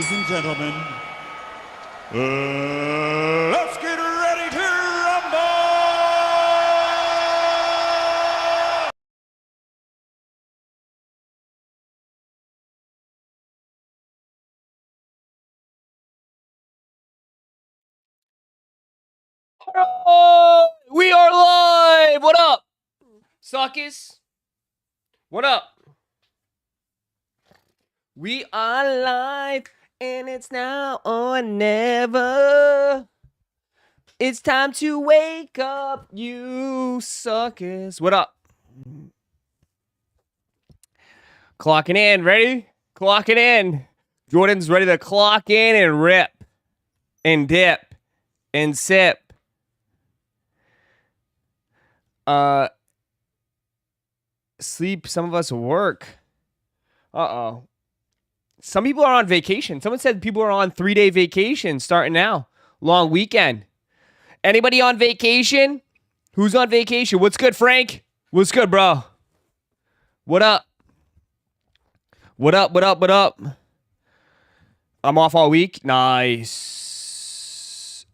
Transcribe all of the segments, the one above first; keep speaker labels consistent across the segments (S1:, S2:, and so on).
S1: ladies and gentlemen, let's get ready to rumble!
S2: Oh, we are live! What up, suckers? What up? We are live, and it's now or never. It's time to wake up, you suckers. What up? Clocking in, ready? Clocking in. Jordan's ready to clock in and rip and dip and sip. Sleep. Some of us work. Uh-oh. Some people are on vacation. Someone said people are on 3-day vacation starting now. Long weekend. Anybody on vacation? Who's on vacation? What's good, Frank? What's good, bro? What up? What up, what up, what up? I'm off all week. Nice.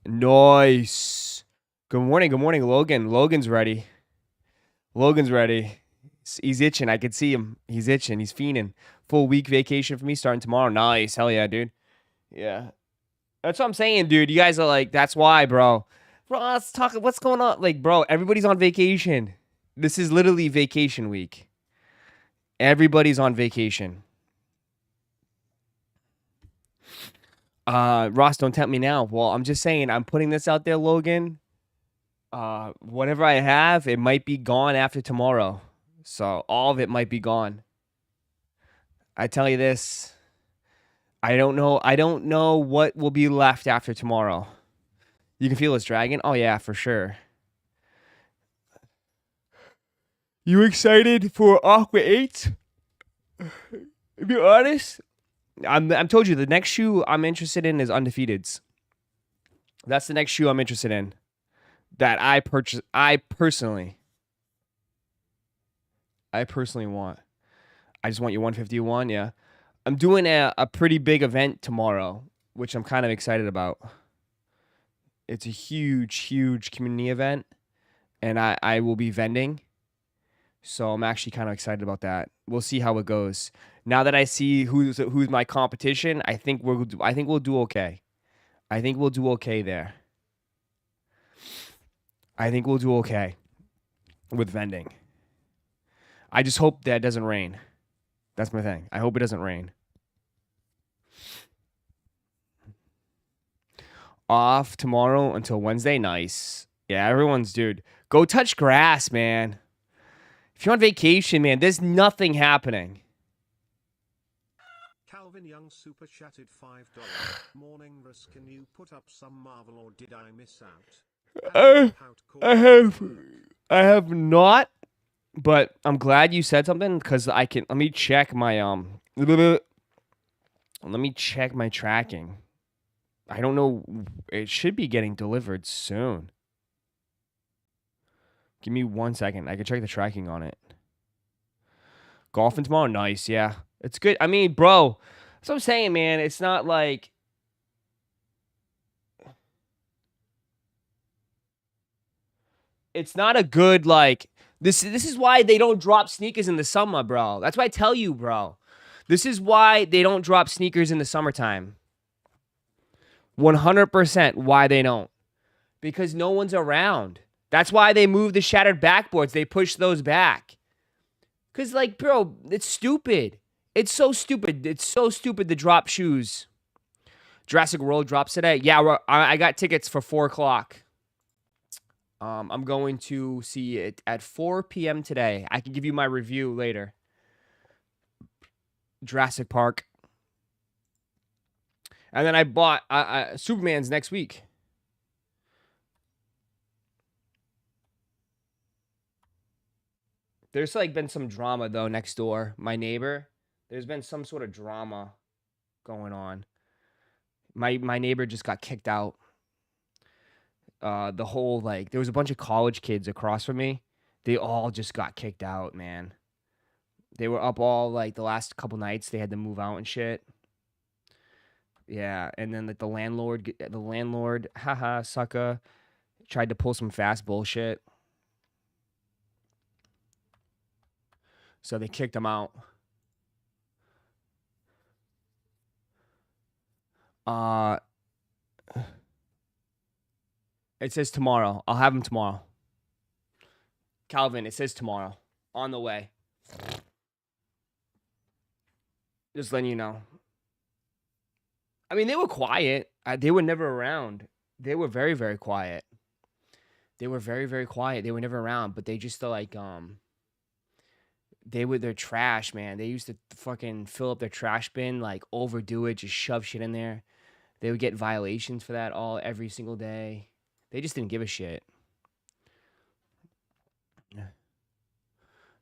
S2: Nice. Good morning, Logan. Logan's ready. Logan's ready. He's itching. I could see him. He's itching. He's fiending. Full week vacation for me starting tomorrow. Nice. Hell yeah, dude. Yeah. That's what I'm saying, dude. You guys are like, that's why, bro. Bro, let's talk. What's going on? Like, bro, everybody's on vacation. This is literally vacation week. Everybody's on vacation. Ross, don't tempt me now. Well, I'm just saying, I'm putting this out there, Logan. Whatever I have, it might be gone after tomorrow. So all of it might be gone. I tell you this. I don't know what will be left after tomorrow. You can feel it's dragging? Oh yeah, for sure. You excited for Aqua 8? To be honest, I'm told you the next shoe I'm interested in is Undefeateds. That's the next shoe I'm interested in. That I personally want. I just want your 151, yeah. I'm doing a pretty big event tomorrow, which I'm kind of excited about. It's a huge, huge community event, and I will be vending. So I'm actually kind of excited about that. We'll see how it goes. Now that I see who's my competition, I think we'll do okay. I think we'll do okay there. I think we'll do okay with vending. I just hope that it doesn't rain. That's my thing. I hope it doesn't rain. Off tomorrow until Wednesday. Nice. Yeah, everyone's, dude. Go touch grass, man. If you're on vacation, man, there's nothing happening.
S3: Calvin Young super chatted $5. Morning, Russ. Can you put up some Marvel or did I miss out?
S2: I have not, but I'm glad you said something because I can. Let me check my Let me check my tracking. I don't know. It should be getting delivered soon. Give me 1 second. I can check the tracking on it. Golfing tomorrow, nice. Yeah, it's good. I mean, bro, that's what I'm saying, man. It's not like. It's not a good, like, this is why they don't drop sneakers in the summer, bro. That's why I tell you, bro. This is why they don't drop sneakers in the summertime. 100% why they don't. Because no one's around. That's why they move the shattered backboards. They push those back. Because, like, bro, it's stupid. It's so stupid. It's so stupid to drop shoes. Jurassic World drops today. Yeah, I got tickets for 4 o'clock. I'm going to see it at 4 p.m. today. I can give you my review later. Jurassic Park. And then I bought Superman's next week. There's like been some drama though next door. My neighbor. There's been some sort of drama going on. My neighbor just got kicked out. The whole, like, there was a bunch of college kids across from me. They all just got kicked out, man. They were up all, like, the last couple nights. They had to move out and shit. Yeah, and then like the landlord, haha, sucker, tried to pull some fast bullshit, so they kicked him out. Uh, it says tomorrow. I'll have him tomorrow. Calvin, it says tomorrow. On the way. Just letting you know. I mean, they were quiet. They were never around. They were very, very quiet. They were very, very quiet. They were never around, but they just like they were their trash, man. They used to fucking fill up their trash bin, like overdo it, just shove shit in there. They would get violations for that every single day. They just didn't give a shit.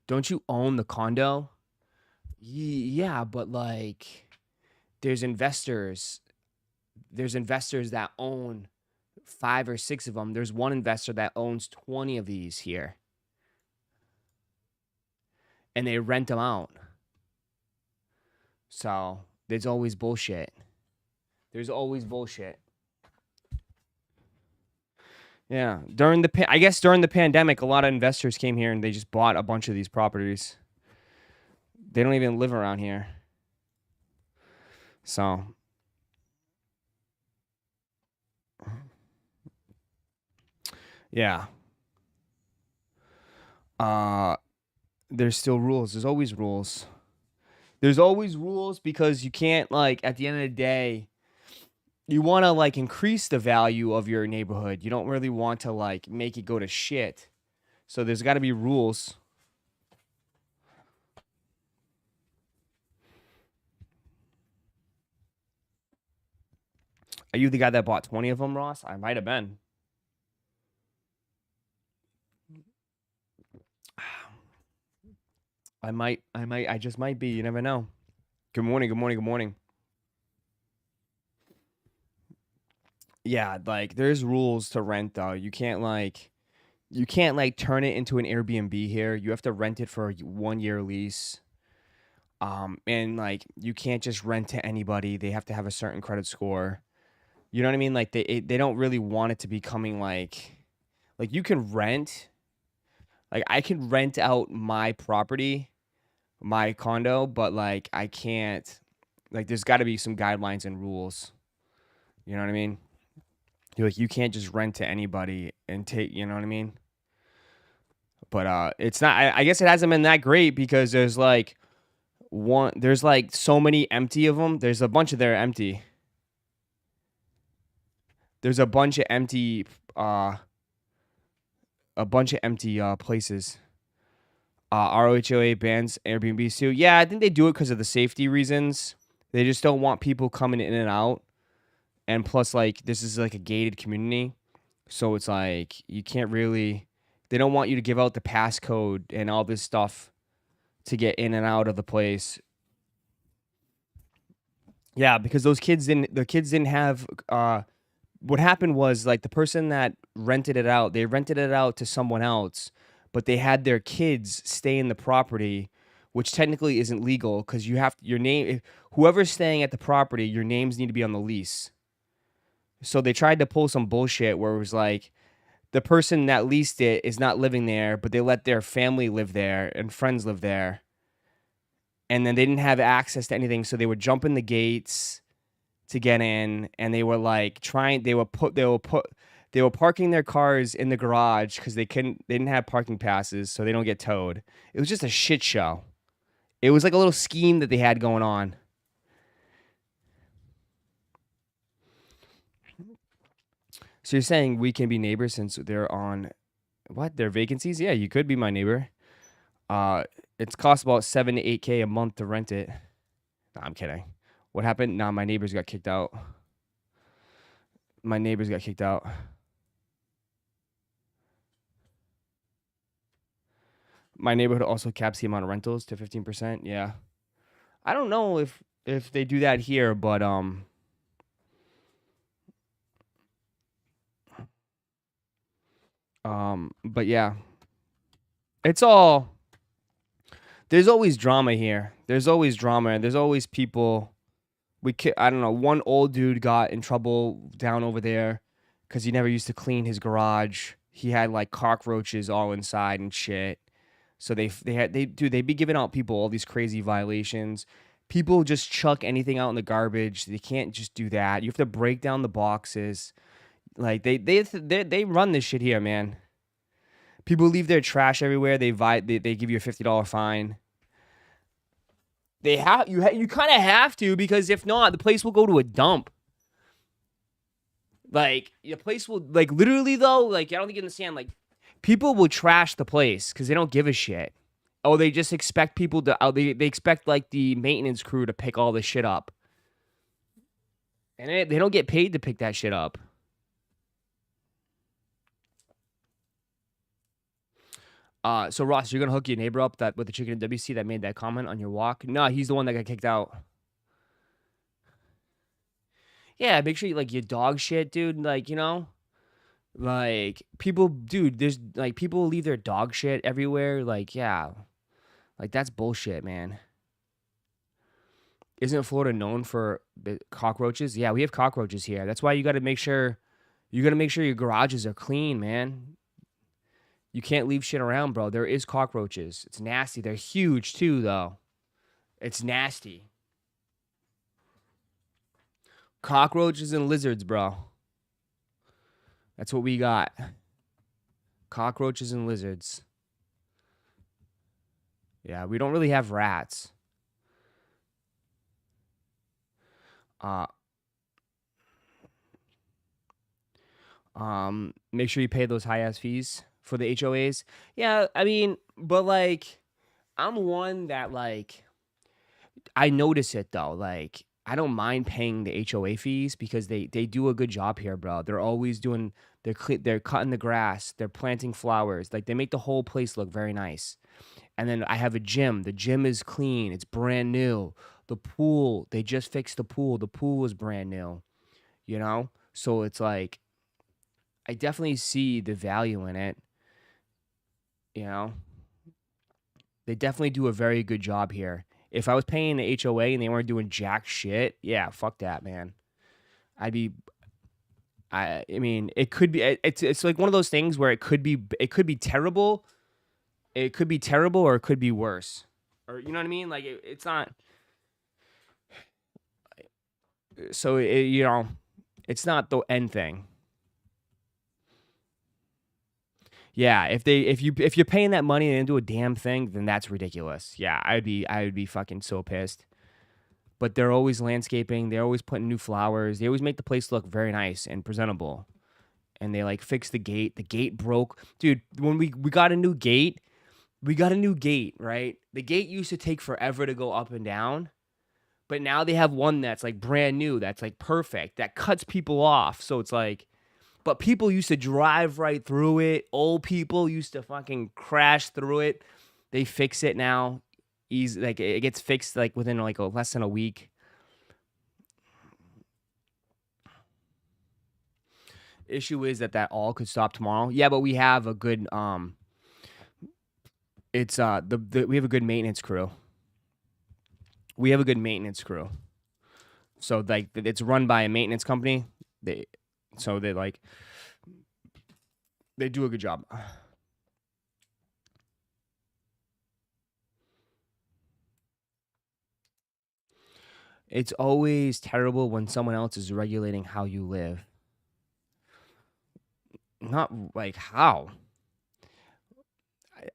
S2: Don't you own the condo? Yeah, but like there's investors. There's investors that own 5 or 6 of them. There's one investor that owns 20 of these here. And they rent them out. So, there's always bullshit. There's always bullshit. Yeah, I guess during the pandemic, a lot of investors came here and they just bought a bunch of these properties. They don't even live around here. So, yeah. There's still rules. There's always rules. There's always rules because you can't, like, at the end of the day, you want to, like, increase the value of your neighborhood. You don't really want to, like, make it go to shit. So there's got to be rules. Are you the guy that bought 20 of them, Ross? I might have been. I just might be. You never know. Good morning, good morning, good morning. Yeah, like there's rules to rent though. You can't like turn it into an Airbnb here. You have to rent it for a 1-year lease. And like you can't just rent to anybody. They have to have a certain credit score. You know what I mean? Like they don't really want it to becoming like you can rent. Like I can rent out my property, my condo, but like I can't. Like there's got to be some guidelines and rules. You know what I mean? You can't just rent to anybody and take. You know what I mean? But it's not. I guess it hasn't been that great because there's like there's like so many empty of them. There's a bunch of there empty. There's a bunch of empty places. ROHOA bans Airbnb too. Yeah, I think they do it because of the safety reasons. They just don't want people coming in and out. And plus, like, this is like a gated community. So it's like, you can't really, they don't want you to give out the passcode and all this stuff to get in and out of the place. Yeah, because the kids didn't have, what happened was like the person that rented it out, they rented it out to someone else, but they had their kids stay in the property, which technically isn't legal because you have your name, whoever's staying at the property, your names need to be on the lease. So they tried to pull some bullshit where it was like the person that leased it is not living there, but they let their family live there and friends live there. And then they didn't have access to anything, so they would jump in the gates to get in, and they were like they were parking their cars in the garage because they didn't have parking passes, so they don't get towed. It was just a shit show. It was like a little scheme that they had going on. So you're saying we can be neighbors since they're on what? Their vacancies? Yeah, you could be my neighbor. It's cost about $7 to $8K a month to rent it. No, I'm kidding. What happened? Nah, my neighbors got kicked out. My neighbors got kicked out. My neighborhood also caps the amount of rentals to 15%. Yeah. I don't know if they do that here, but but yeah. It's all there's always drama here. There's always drama and there's always people I don't know, one old dude got in trouble down over there because he never used to clean his garage. He had like cockroaches all inside and shit. So they be giving out people all these crazy violations. People just chuck anything out in the garbage. They can't just do that. You have to break down the boxes. Like they run this shit here, man. People leave their trash everywhere. They give you a $50 fine. You kind of have to, because if not, the place will go to a dump. Like, the place will, like, literally though, like, I don't think you understand, like, people will trash the place because they don't give a shit. Oh, they just expect people to, they expect, like, the maintenance crew to pick all this shit up. And they don't get paid to pick that shit up. So Ross, you're gonna hook your neighbor up with the chicken and WC that made that comment on your walk? No, he's the one that got kicked out. Yeah, make sure you, like, your dog shit, dude. Like, you know, like, people, dude, there's, like, people leave their dog shit everywhere. Like, yeah, like, that's bullshit, man. Isn't Florida known for cockroaches? Yeah, we have cockroaches here. That's why you got to make sure your garages are clean, man. You can't leave shit around, bro. There is cockroaches. It's nasty. They're huge too, though. It's nasty. Cockroaches and lizards, bro. That's what we got. Cockroaches and lizards. Yeah, we don't really have rats. Make sure you pay those high-ass fees for the HOAs. Yeah, I mean, but, like, I'm one that, like, I notice it, though. Like, I don't mind paying the HOA fees because they do a good job here, bro. They're always doing, they're cutting the grass, they're planting flowers. Like, they make the whole place look very nice. And then I have a gym. The gym is clean. It's brand new. The pool, they just fixed the pool. The pool is brand new, you know? So it's like, I definitely see the value in it, you know? They definitely do a very good job here. If I was paying the HOA and they weren't doing jack shit, yeah, fuck that, man. I mean, it could be, it's like one of those things where it could be terrible. It could be terrible, or it could be worse. Or, you know what I mean? Like, it's not, so you know, it's not the end thing. Yeah, if you're paying that money and they didn't do a damn thing, then that's ridiculous. Yeah, I would be fucking so pissed. But they're always landscaping. They're always putting new flowers. They always make the place look very nice and presentable. And they, like, fix the gate. The gate broke. Dude, when we got a new gate, right? The gate used to take forever to go up and down. But now they have one that's, like, brand new, that's, like, perfect, that cuts people off. So it's like, but people used to drive right through it. Old people used to fucking crash through it. They fix it now. Easy, like, it gets fixed, like, within, like, less than a week. Issue is that all could stop tomorrow. Yeah, but we have a good we have a good maintenance crew. So, like, it's run by a maintenance company. They do a good job. It's always terrible when someone else is regulating how you live. Not, like, how?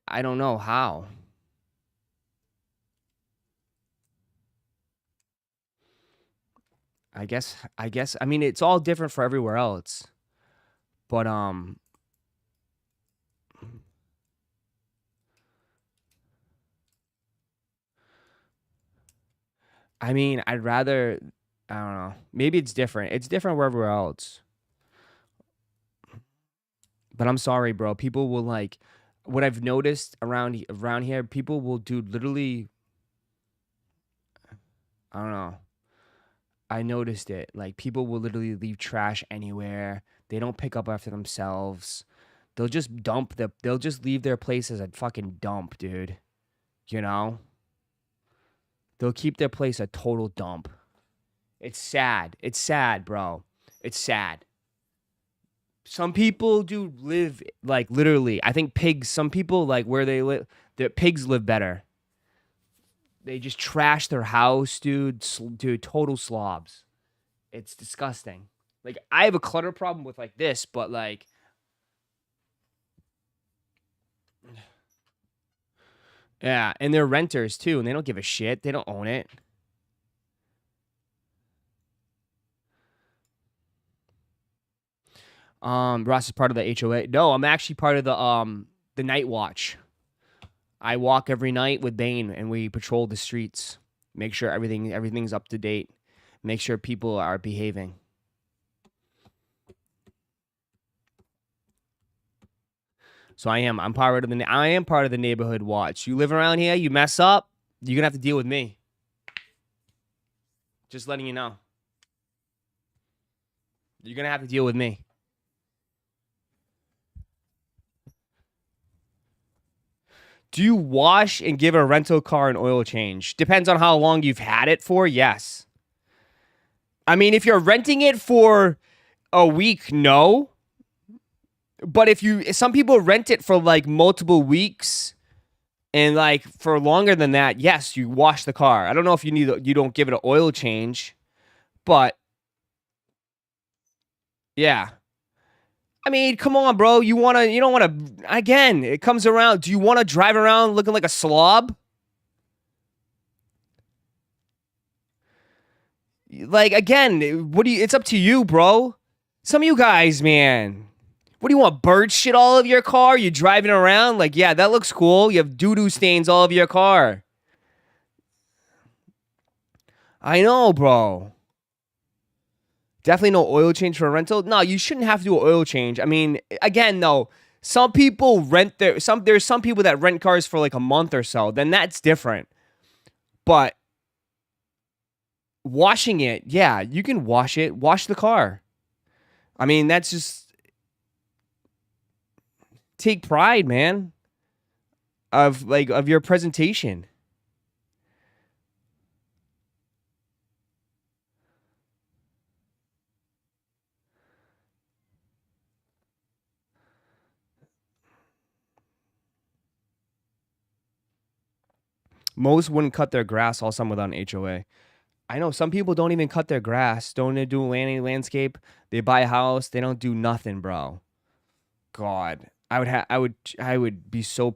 S2: I don't know how. I guess, I mean, it's all different for everywhere else. But, I mean, I'd rather, I don't know. Maybe it's different. It's different wherever else. But I'm sorry, bro. People will, like, what I've noticed around here, people will do literally, I don't know. I noticed it. Like, people will literally leave trash anywhere. They don't pick up after themselves. They'll just they'll just leave their place as a fucking dump, dude. You know? They'll keep their place a total dump. It's sad. It's sad, bro. It's sad. Some people do live like literally. I think pigs. Some people like where they live. The pigs live better. They just trash their house, dude. Dude, total slobs. It's disgusting. Like I have a clutter problem with like this, but like. Yeah, and they're renters too, and they don't give a shit. They don't own it. Ross is part of the HOA. No, I'm actually part of the night watch. I walk every night with Bane and we patrol the streets. Make sure everything's up to date. Make sure people are behaving. So I am part of the neighborhood watch. You live around here, you mess up, you're going to have to deal with me. Just letting you know. You're going to have to deal with me. Do you wash and give a rental car an oil change? Depends on how long you've had it for, yes. I mean, if you're renting it for a week, no. But some people rent it for like multiple weeks and like for longer than that, yes, you wash the car. I don't know if you don't give it an oil change, but yeah. I mean, come on, bro. You don't want to, again, it comes around. Do you want to drive around looking like a slob? Like, again, it's up to you, bro. Some of you guys, man. What do you want, bird shit all over your car? You driving around? Like, yeah, that looks cool. You have doo-doo stains all over your car. I know, bro. Definitely no oil change for a rental. No, you shouldn't have to do an oil change. I mean, again, though, some people there's some people that rent cars for like a month or so. Then that's different. But washing it, yeah, you can wash it. Wash the car. I mean, that's just take pride, man, of your presentation. Most wouldn't cut their grass all summer without an HOA. I know some people don't even cut their grass. Don't do any landscape. They buy a house. They don't do nothing, bro. God, I would be so.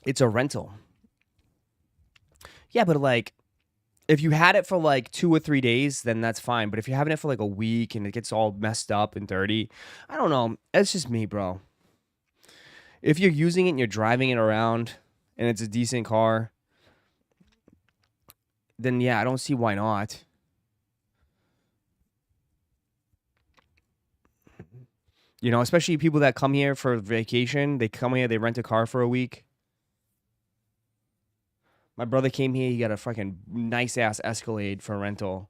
S2: It's a rental. Yeah, but like, if you had it for like 2 or 3 days, then that's fine. But if you're having it for like a week and it gets all messed up and dirty, I don't know. It's just me, bro. If you're using it and you're driving it around and it's a decent car, then yeah, I don't see why not. You know, especially people that come here for vacation. They come here, they rent a car for a week. My brother came here. He got a fucking nice ass Escalade for rental.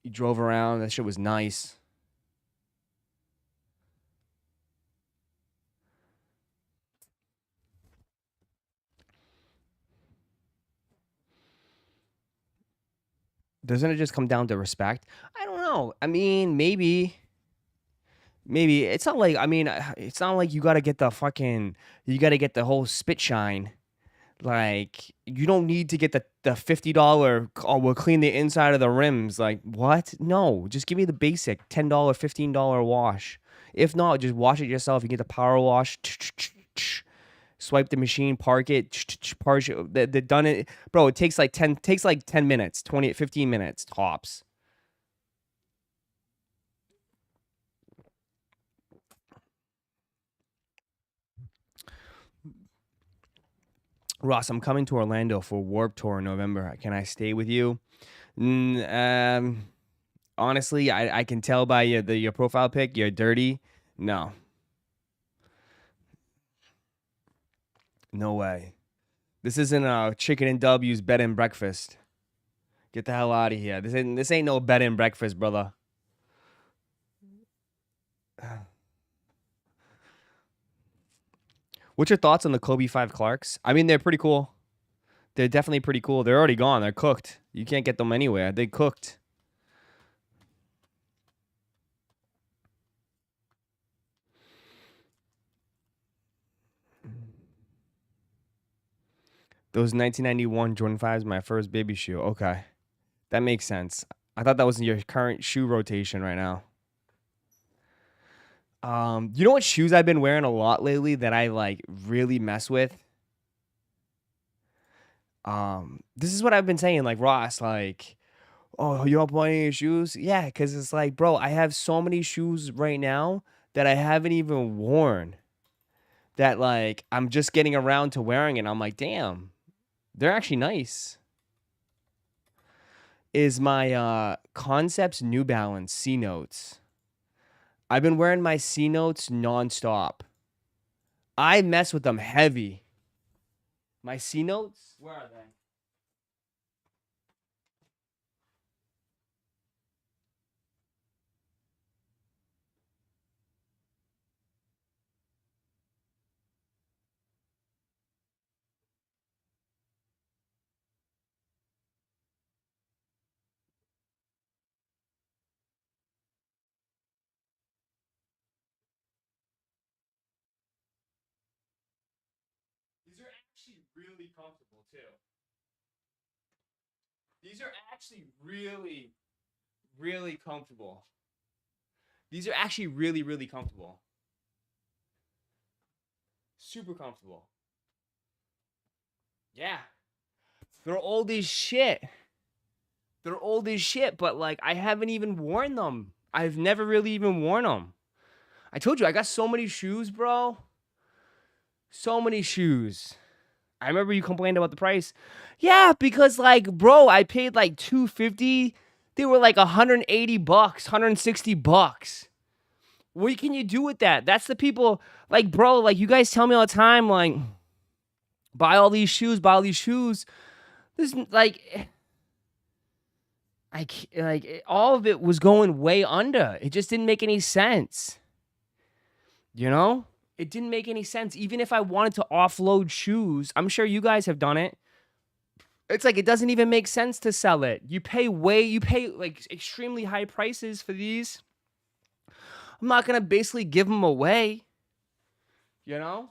S2: He drove around. That shit was nice. Doesn't it just come down to respect? I don't know. I mean, maybe. It's not like, I mean, it's not like you got to get the whole spit shine. Like, you don't need to get the $50, oh, we'll clean the inside of the rims. Like, what? No, just give me the basic $10, $15 wash. If not, just wash it yourself. You get the power wash. Swipe the machine, park it, park it. They're done it. Bro, it takes like 10 minutes, 20, 15 minutes tops. Ross, I'm coming to Orlando for Warped Tour in November. Can I stay with you? Honestly, I can tell by your profile pic, you're dirty. No. No way. This isn't a Chicken and W's bed and breakfast. Get the hell out of here. This ain't no bed and breakfast, brother. What's your thoughts on the Kobe 5 Clarks? I mean, they're pretty cool. They're definitely pretty cool. They're already gone. They're cooked. You can't get them anywhere. They cooked. Those 1991 Jordan 5s, my first baby shoe. Okay. That makes sense. I thought that was your current shoe rotation right now. You know what shoes I've been wearing a lot lately that I like really mess with? This is what I've been saying, like Ross, like, oh, you don't buy any shoes? Yeah, because it's like, bro, I have so many shoes right now that I haven't even worn. That like I'm just getting around to wearing it. And I'm like, damn, they're actually nice. Is my Concepts New Balance C Notes. I've been wearing my C Notes nonstop. I mess with them heavy. My C Notes? Where are they? These are actually really comfortable too. These are actually really, really comfortable. These are actually really, really comfortable. Super comfortable. Yeah. They're old as shit. They're old as shit, but like I haven't even worn them. I've never really even worn them. I told you I got so many shoes, bro. So many shoes. I remember you complained about the price. Yeah, because like, bro, I paid like $250. They were like $180, $160. What can you do with that? That's the people, like, bro, like you guys tell me all the time, like, buy all these shoes, buy all these shoes. This like all of it was going way under. It just didn't make any sense. You know? It didn't make any sense. Even if I wanted to offload shoes, I'm sure you guys have done it. It's like it doesn't even make sense to sell it. You pay like extremely high prices for these. I'm not going to basically give them away. You know?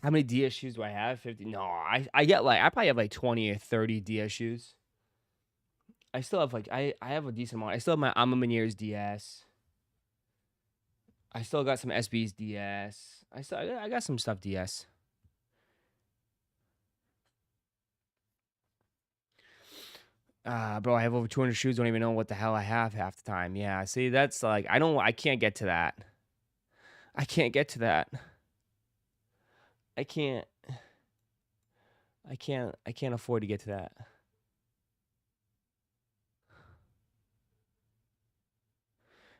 S2: How many DS shoes do I have? 50? No, I probably have like 20 or 30 DS shoes. I still have like I have a decent amount. I still have my Amamineers DS. I still got some SB's DS. I got some stuff DS. Bro, I have over 200 shoes. Don't even know what the hell I have half the time. Yeah, see, that's like I can't get to that. I can't get to that. I can't afford to get to that.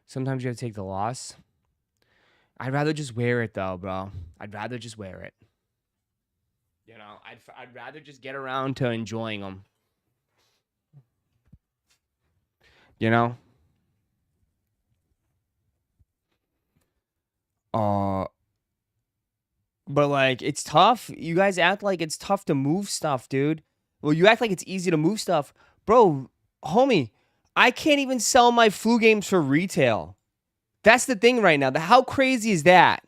S2: Sometimes you have to take the loss. I'd rather just wear it though, bro. I'd rather just wear it. You know, I'd rather just get around to enjoying them. You know? But like it's tough. You guys act like it's tough to move stuff, dude. Well, you act like it's easy to move stuff. Bro, homie, I can't even sell my flu games for retail. That's the thing right now. How crazy is that?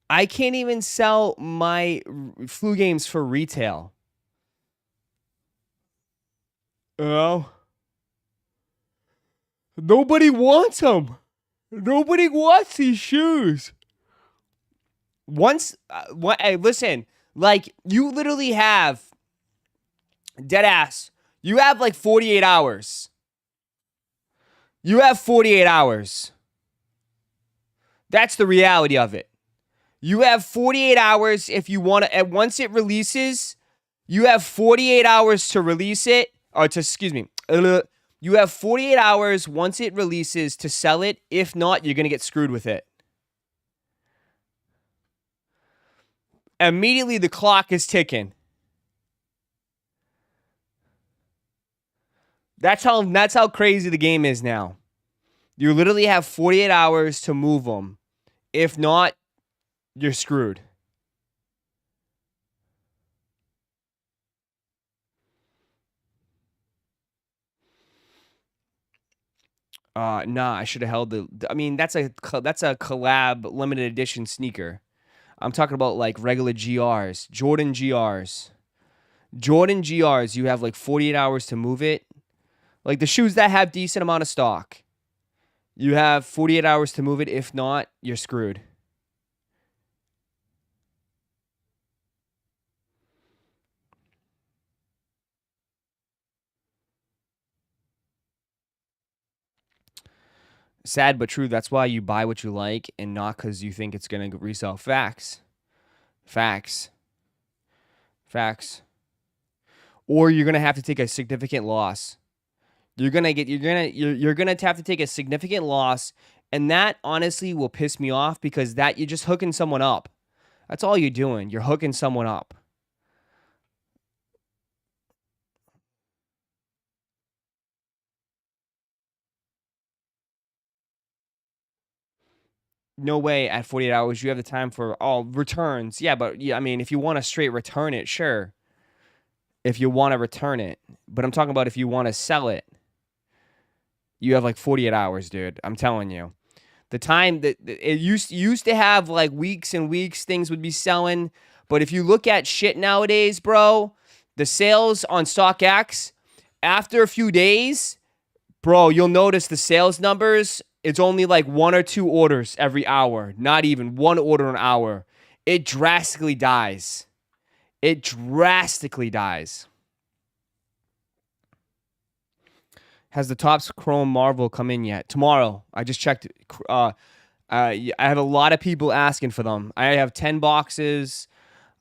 S2: I can't even sell my flu games for retail. Oh. Nobody wants them. Nobody wants these shoes. Hey, listen, like you literally have dead ass. You have like 48 hours. You have 48 hours. That's the reality of it. You have 48 hours if you want to, and once it releases, you have 48 hours to release it, or to, excuse me, you have 48 hours once it releases to sell it. If not, you're going to get screwed with it. immediately the clock is ticking. That's how crazy the game is now. You literally have 48 hours to move them. If not, you're screwed. Nah, I should have held the. I mean, that's a collab limited edition sneaker. I'm talking about like regular GRs, Jordan GRs. Jordan GRs, you have like 48 hours to move it. Like the shoes that have decent amount of stock. You have 48 hours to move it. If not, you're screwed. Sad but true. That's why you buy what you like and not because you think it's going to resell. Facts. Facts. Facts. Or you're going to have to take a significant loss. You're going to have to take a significant loss, and that honestly will piss me off because that you're just hooking someone up. That's all you're doing. You're hooking someone up. No way at 48 hours you have the time for all returns. Yeah, but yeah, I mean, if you want to straight return it, sure. If you want to return it. But I'm talking about if you want to sell it. You have like 48 hours, dude. I'm telling you. The time that it used to have like weeks and weeks things would be selling. But if you look at shit nowadays, bro, the sales on StockX, after a few days, bro, you'll notice the sales numbers, it's only like 1 or 2 orders every hour. Not even 1 order an hour. It drastically dies. It drastically dies. Has the Topps Chrome Marvel come in yet? Tomorrow. I just checked. I have a lot of people asking for them. I have 10 boxes.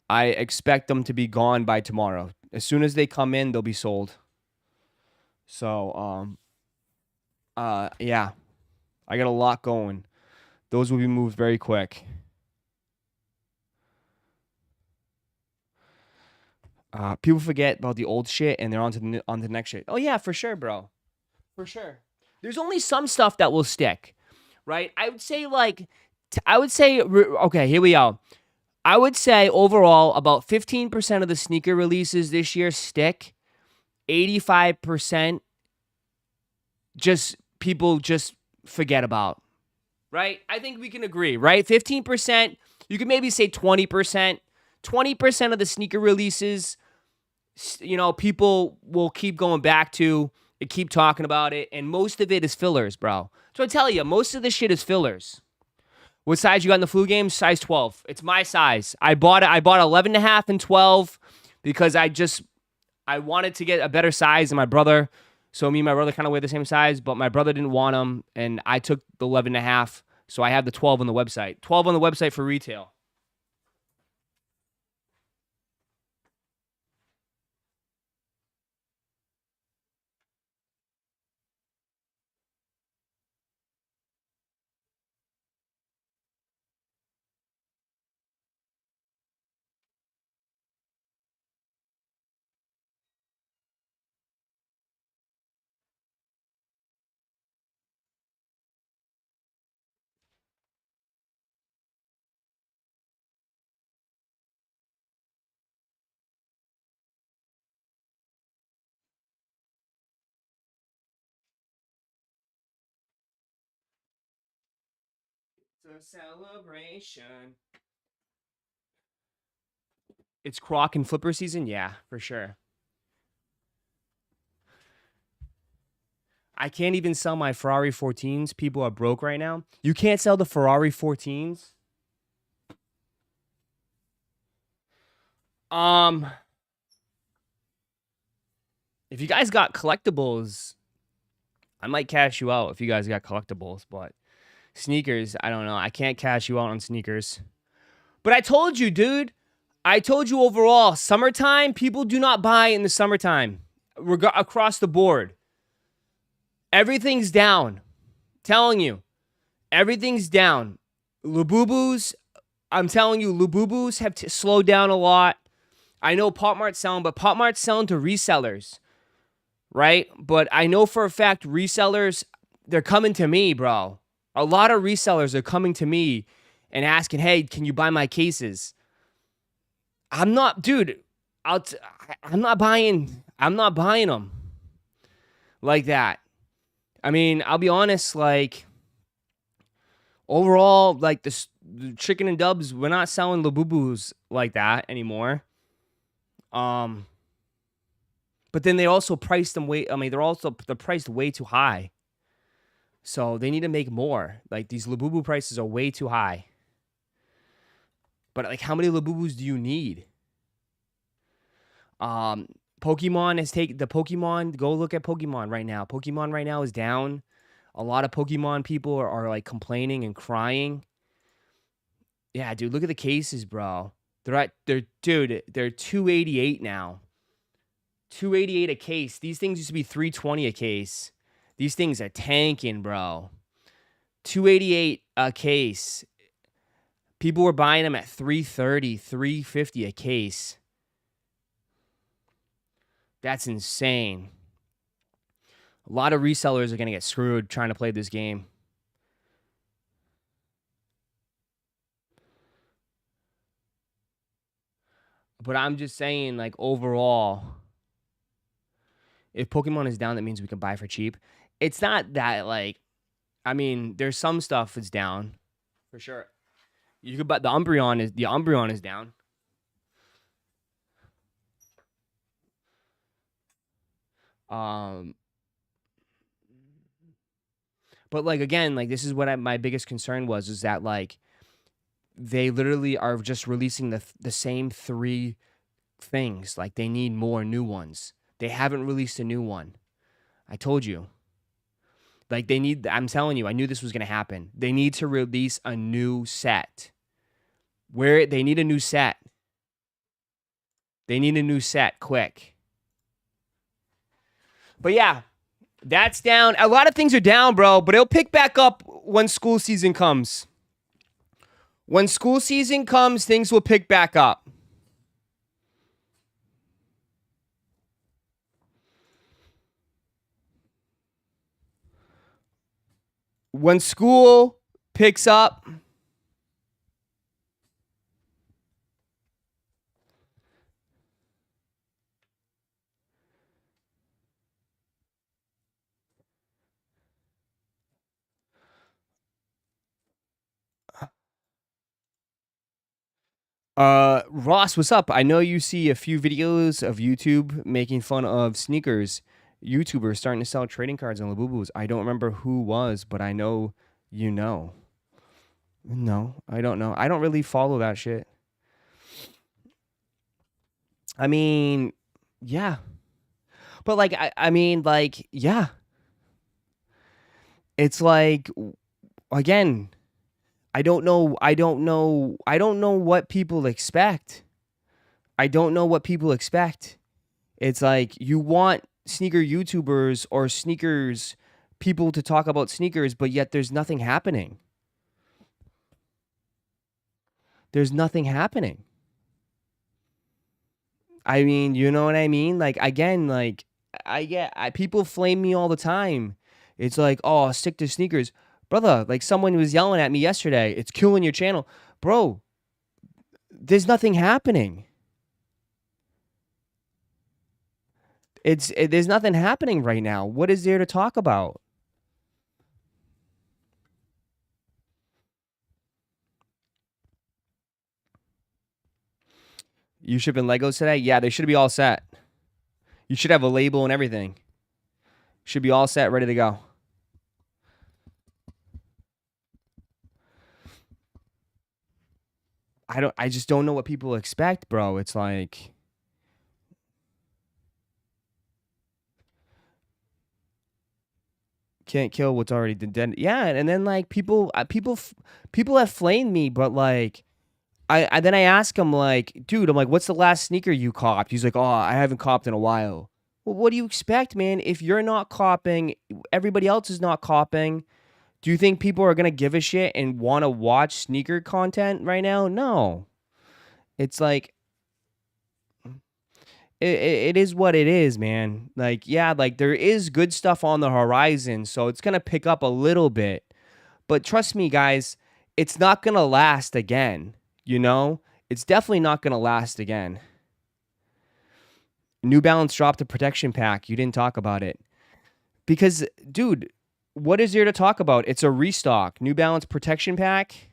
S2: I expect them to be gone by tomorrow. As soon as they come in, they'll be sold. So, yeah. I got a lot going. Those will be moved very quick. People forget about the old shit and they're on to the next shit. Oh, yeah, for sure, bro. For sure. There's only some stuff that will stick, right? I would say okay, here we go. I would say overall about 15% of the sneaker releases this year stick. 85% people just forget about, right? I think we can agree, right? 15%, you could maybe say 20%. 20% of the sneaker releases, people will keep going back to. They keep talking about it, and most of it is fillers, bro. So I tell you, most of this shit is fillers. What size you got in the flu game? Size 12. It's my size. I bought 11.5 and 12 because I wanted to get a better size than my brother. So me and my brother kind of wear the same size, but my brother didn't want them, and I took the 11.5. So I have the 12 on the website. 12 on the website for retail. It's a celebration. It's croc and flipper season? Yeah, for sure. I can't even sell my Ferrari 14s. People are broke right now. You can't sell the Ferrari 14s? If you guys got collectibles, I might cash you out if you guys got collectibles, but sneakers, I don't know. I can't cash you out on sneakers. But I told you, dude. I told you overall, summertime, people do not buy in the summertime. Across the board. Everything's down. Telling you. Everything's down. Labubus, I'm telling you, Labubus have slowed down a lot. I know Pop Mart's selling, but Pop Mart's selling to resellers, right? But I know for a fact resellers, they're coming to me, bro. A lot of resellers are coming to me and asking, hey, can you buy my cases? I'm not, dude, I'm not buying them like that. I mean, I'll be honest, like, overall, like, the chicken and dubs, we're not selling Labubus like that anymore. But then they also priced them they're priced way too high. So they need to make more. Like, these Labubu prices are way too high. But, like, how many Labubus do you need? Pokemon has taken the Pokemon. Go look at Pokemon right now. Pokemon right now is down. A lot of Pokemon people are like complaining and crying. Yeah, dude, look at the cases, bro. They're 288 now. 288 a case. These things used to be 320 a case. These things are tanking, bro. 288 a case. People were buying them at 330, 350 a case. That's insane. A lot of resellers are going to get screwed trying to play this game. But I'm just saying, like, overall, if Pokemon is down, that means we can buy for cheap. It's not that, like, I mean, there's some stuff that's down for sure. You could buy the Umbreon is down. But, like, again, like, this is what my biggest concern was, is that, like, they literally are just releasing the same 3 things. Like, they need more new ones. They haven't released a new one. I told you. Like, I'm telling you, I knew this was going to happen. They need to release a new set. They need a new set. They need a new set quick. But yeah, that's down. A lot of things are down, bro, but it'll pick back up when school season comes. When school season comes, things will pick back up. When school picks up, Ross, what's up? I know you see a few videos of YouTube making fun of sneakers. YouTubers starting to sell trading cards on Labubus. I don't remember who was, but I know you know. No, I don't know. I don't really follow that shit. I mean, yeah. But, like, I mean, like, yeah. It's like, again, I don't know what people expect. I don't know what people expect. It's like, you want sneaker YouTubers or sneakers people to talk about sneakers, but yet there's nothing happening. There's nothing happening. I mean, you know what I mean? Like, again, like, people flame me all the time. It's like, oh, stick to sneakers. Brother, like, someone was yelling at me yesterday. It's killing your channel. Bro, there's nothing happening. There's nothing happening right now. What is there to talk about? You shipping Legos today? Yeah, they should be all set. You should have a label and everything. Should be all set, ready to go. I just don't know what people expect, bro. It's like, can't kill what's already dead. Yeah, and then, like, people have flamed me, but, like, then I ask him, like, dude, I'm like, what's the last sneaker you copped? He's like, oh, I haven't copped in a while. Well, what do you expect, man? If you're not copping, everybody else is not copping. Do you think people are going to give a shit and want to watch sneaker content right now? No. It's like, it is what it is, man. Like, yeah, like there is good stuff on the horizon, so it's going to pick up a little bit. But trust me, guys, it's not going to last again, you know? It's definitely not going to last again. New Balance dropped a protection pack. You didn't talk about it. Because, dude, what is there to talk about? It's a restock. New Balance protection pack.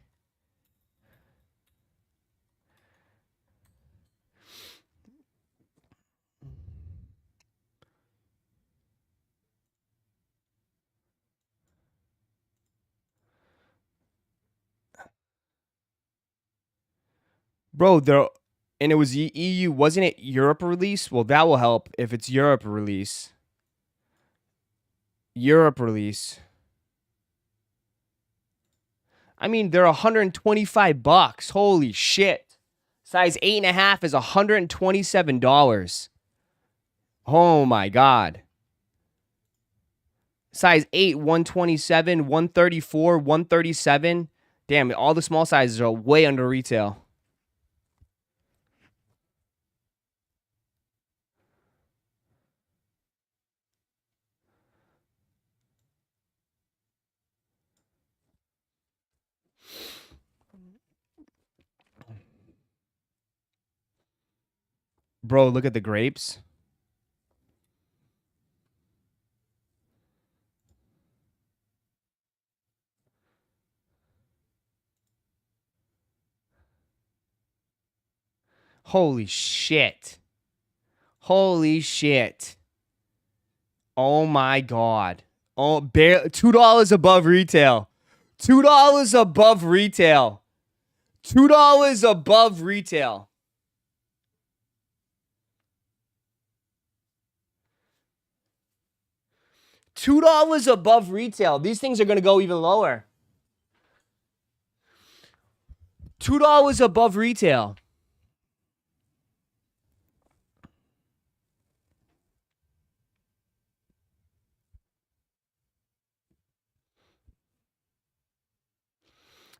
S2: Bro, and it was EU, wasn't it Europe release? Well, that will help if it's Europe release. Europe release. I mean, they're $125. Holy shit. Size 8.5 is $127. Oh my God. Size 8, 127, 134, 137. Damn, all the small sizes are way under retail. Bro, look at the grapes. Holy shit. Holy shit. Oh my God. Oh, $2 above retail. $2 above retail. $2 above retail. $2 above retail. These things are going to go even lower. $2 above retail.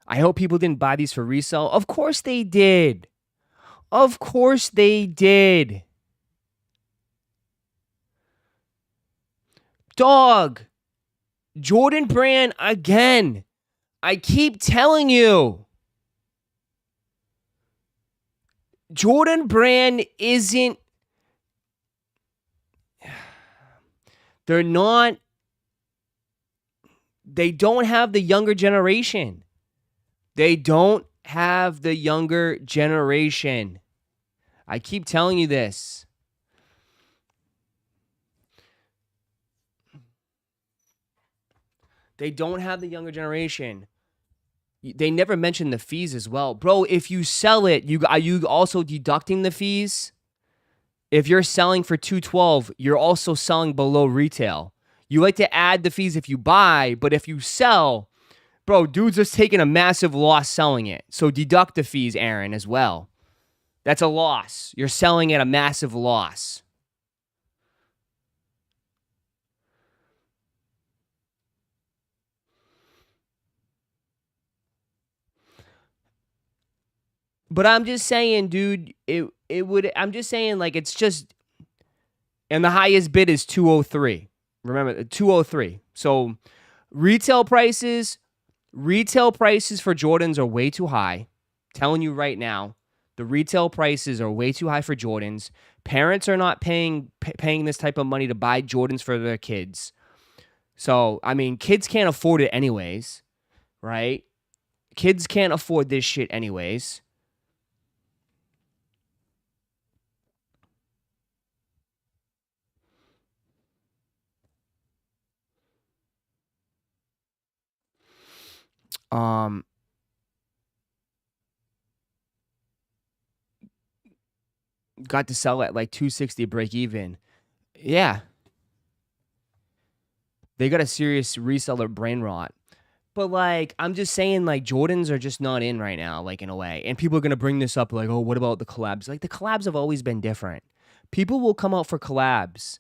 S2: I hope people didn't buy these for resale. Of course they did. Of course they did. Dog. Jordan Brand again. I keep telling you. Jordan Brand isn't. They're not. They don't have the younger generation. They don't have the younger generation. I keep telling you this. They don't have the younger generation. They never mention the fees as well. Bro, if you sell it, are you also deducting the fees? If you're selling for $212, you're also selling below retail. You like to add the fees if you buy, but if you sell, bro, dude's just taking a massive loss selling it. So deduct the fees, Aaron, as well. That's a loss. You're selling at a massive loss. But I'm just saying, dude, I'm just saying, like, it's just, and the highest bid is 203. Remember, 203. So retail prices for Jordans are way too high. Telling you right now, the retail prices are way too high for Jordans. Parents are not paying this type of money to buy Jordans for their kids. So, I mean, kids can't afford it anyways, right? Kids can't afford this shit anyways. Got to sell at like 260 break even. Yeah. They got a serious reseller brain rot. But like, I'm just saying, like, Jordans are just not in right now, like, in a way. And people are gonna bring this up, like, oh, what about the collabs? Like, the collabs have always been different. People will come out for collabs.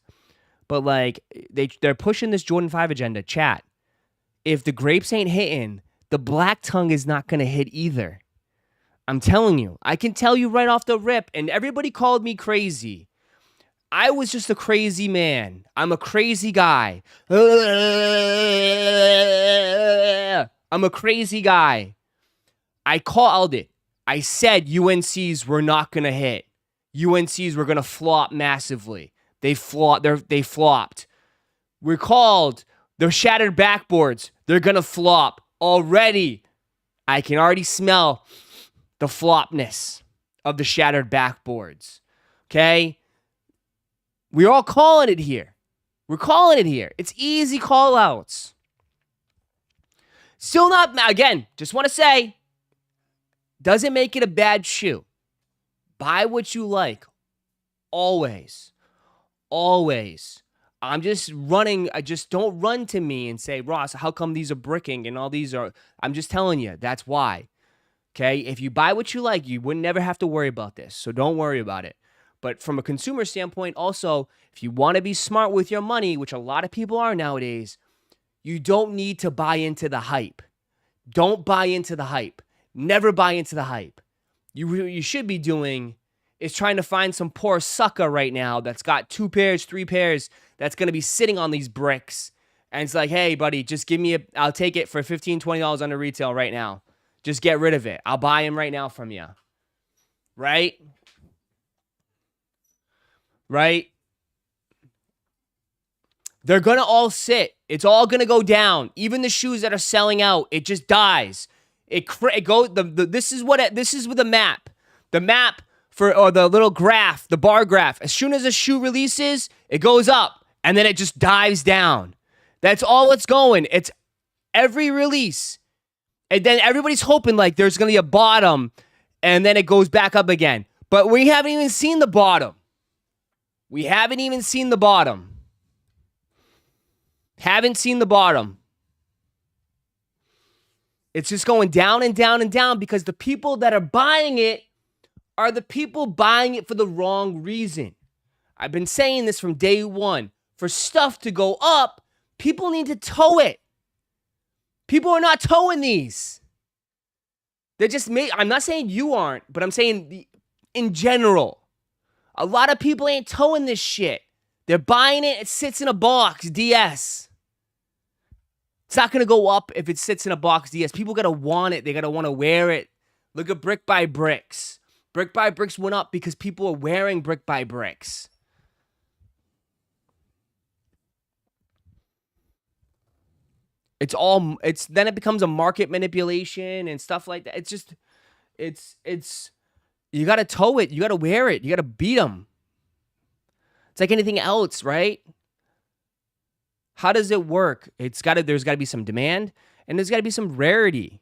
S2: But like, they're pushing this Jordan 5 agenda. Chat. if the grapes ain't hitting, the black tongue is not going to hit either. I'm telling you. I can tell you right off the rip, and everybody called me crazy. I was just a crazy man. I'm a crazy guy. I'm a crazy guy. I called it. I said UNCs were not going to hit. UNCs were going to flop massively. They flopped. We're called the shattered backboards. They're going to flop already. I can already smell the flopness of the shattered backboards. Okay? We're all calling it here. We're calling it here. It's easy call outs. Still not, again, just want to say, doesn't make it a bad shoe. Buy what you like. Always. Always. I'm just running. Just don't run to me and say, Ross, how come these are bricking and all these are. I'm just telling you, that's why. Okay? If you buy what you like, you would never have to worry about this. So don't worry about it. But from a consumer standpoint, also, if you want to be smart with your money, which a lot of people are nowadays, you don't need to buy into the hype. Don't buy into the hype. Never buy into the hype. You should be doing is trying to find some poor sucker right now that's got 2 pairs, 3 pairs that's going to be sitting on these bricks. And it's like, hey, buddy, just give me I'll take it for $15, $20 under retail right now. Just get rid of it. I'll buy them right now from you. Right? Right? They're going to all sit. It's all going to go down. Even the shoes that are selling out, it just dies. It goes this is with the map. The map or the little graph, the bar graph. As soon as a shoe releases, it goes up and then it just dives down. That's all it's going. It's every release. And then everybody's hoping like there's going to be a bottom and then it goes back up again. But we haven't even seen the bottom. We haven't even seen the bottom. Haven't seen the bottom. It's just going down and down and down because the people that are buying it are the people buying it for the wrong reason. I've been saying this from day one. For stuff to go up, people need to tow it. People are not towing these. They're just I'm not saying you aren't, but I'm saying in general. A lot of people ain't towing this shit. They're buying it. It sits in a box. DS. It's not going to go up if it sits in a box. DS. People got to want it. They got to want to wear it. Look at Brick by Bricks. Brick by Bricks went up because people are wearing Brick by Bricks. Then it becomes a market manipulation and stuff like that. It's you got to tow it. You got to wear it. You got to beat them. It's like anything else, right? How does it work? There's got to be some demand and there's got to be some rarity.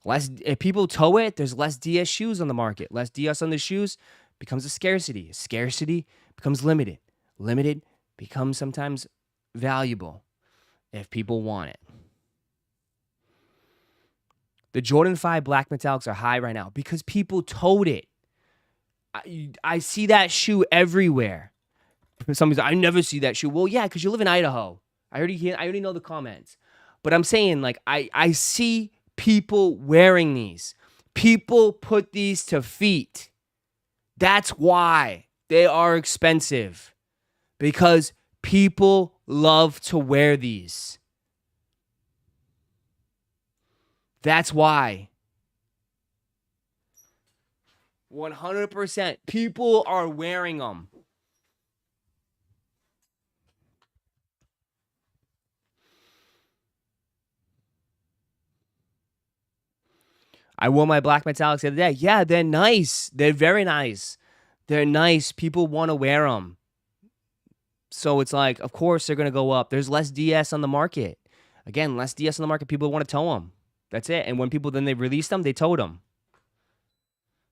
S2: If people tow it, there's less DS shoes on the market. Less DS on the shoes becomes a scarcity. Scarcity becomes limited. Limited becomes sometimes valuable if people want it. The Jordan 5 Black Metallics are high right now because people towed it. I see that shoe everywhere. Somebody's like, I never see that shoe. Well, yeah, because you live in Idaho. I already know the comments. But I'm saying, like, I see people wearing these. People put these to feet. That's why they are expensive. Because people love to wear these. That's why. 100%. People are wearing them. I wore my black metallics the other day. Yeah, they're nice. They're very nice. They're nice. People want to wear them. So it's like, of course, they're going to go up. There's less DS on the market. Again, less DS on the market. People want to tow them. That's it. And when people then they release them, they towed them.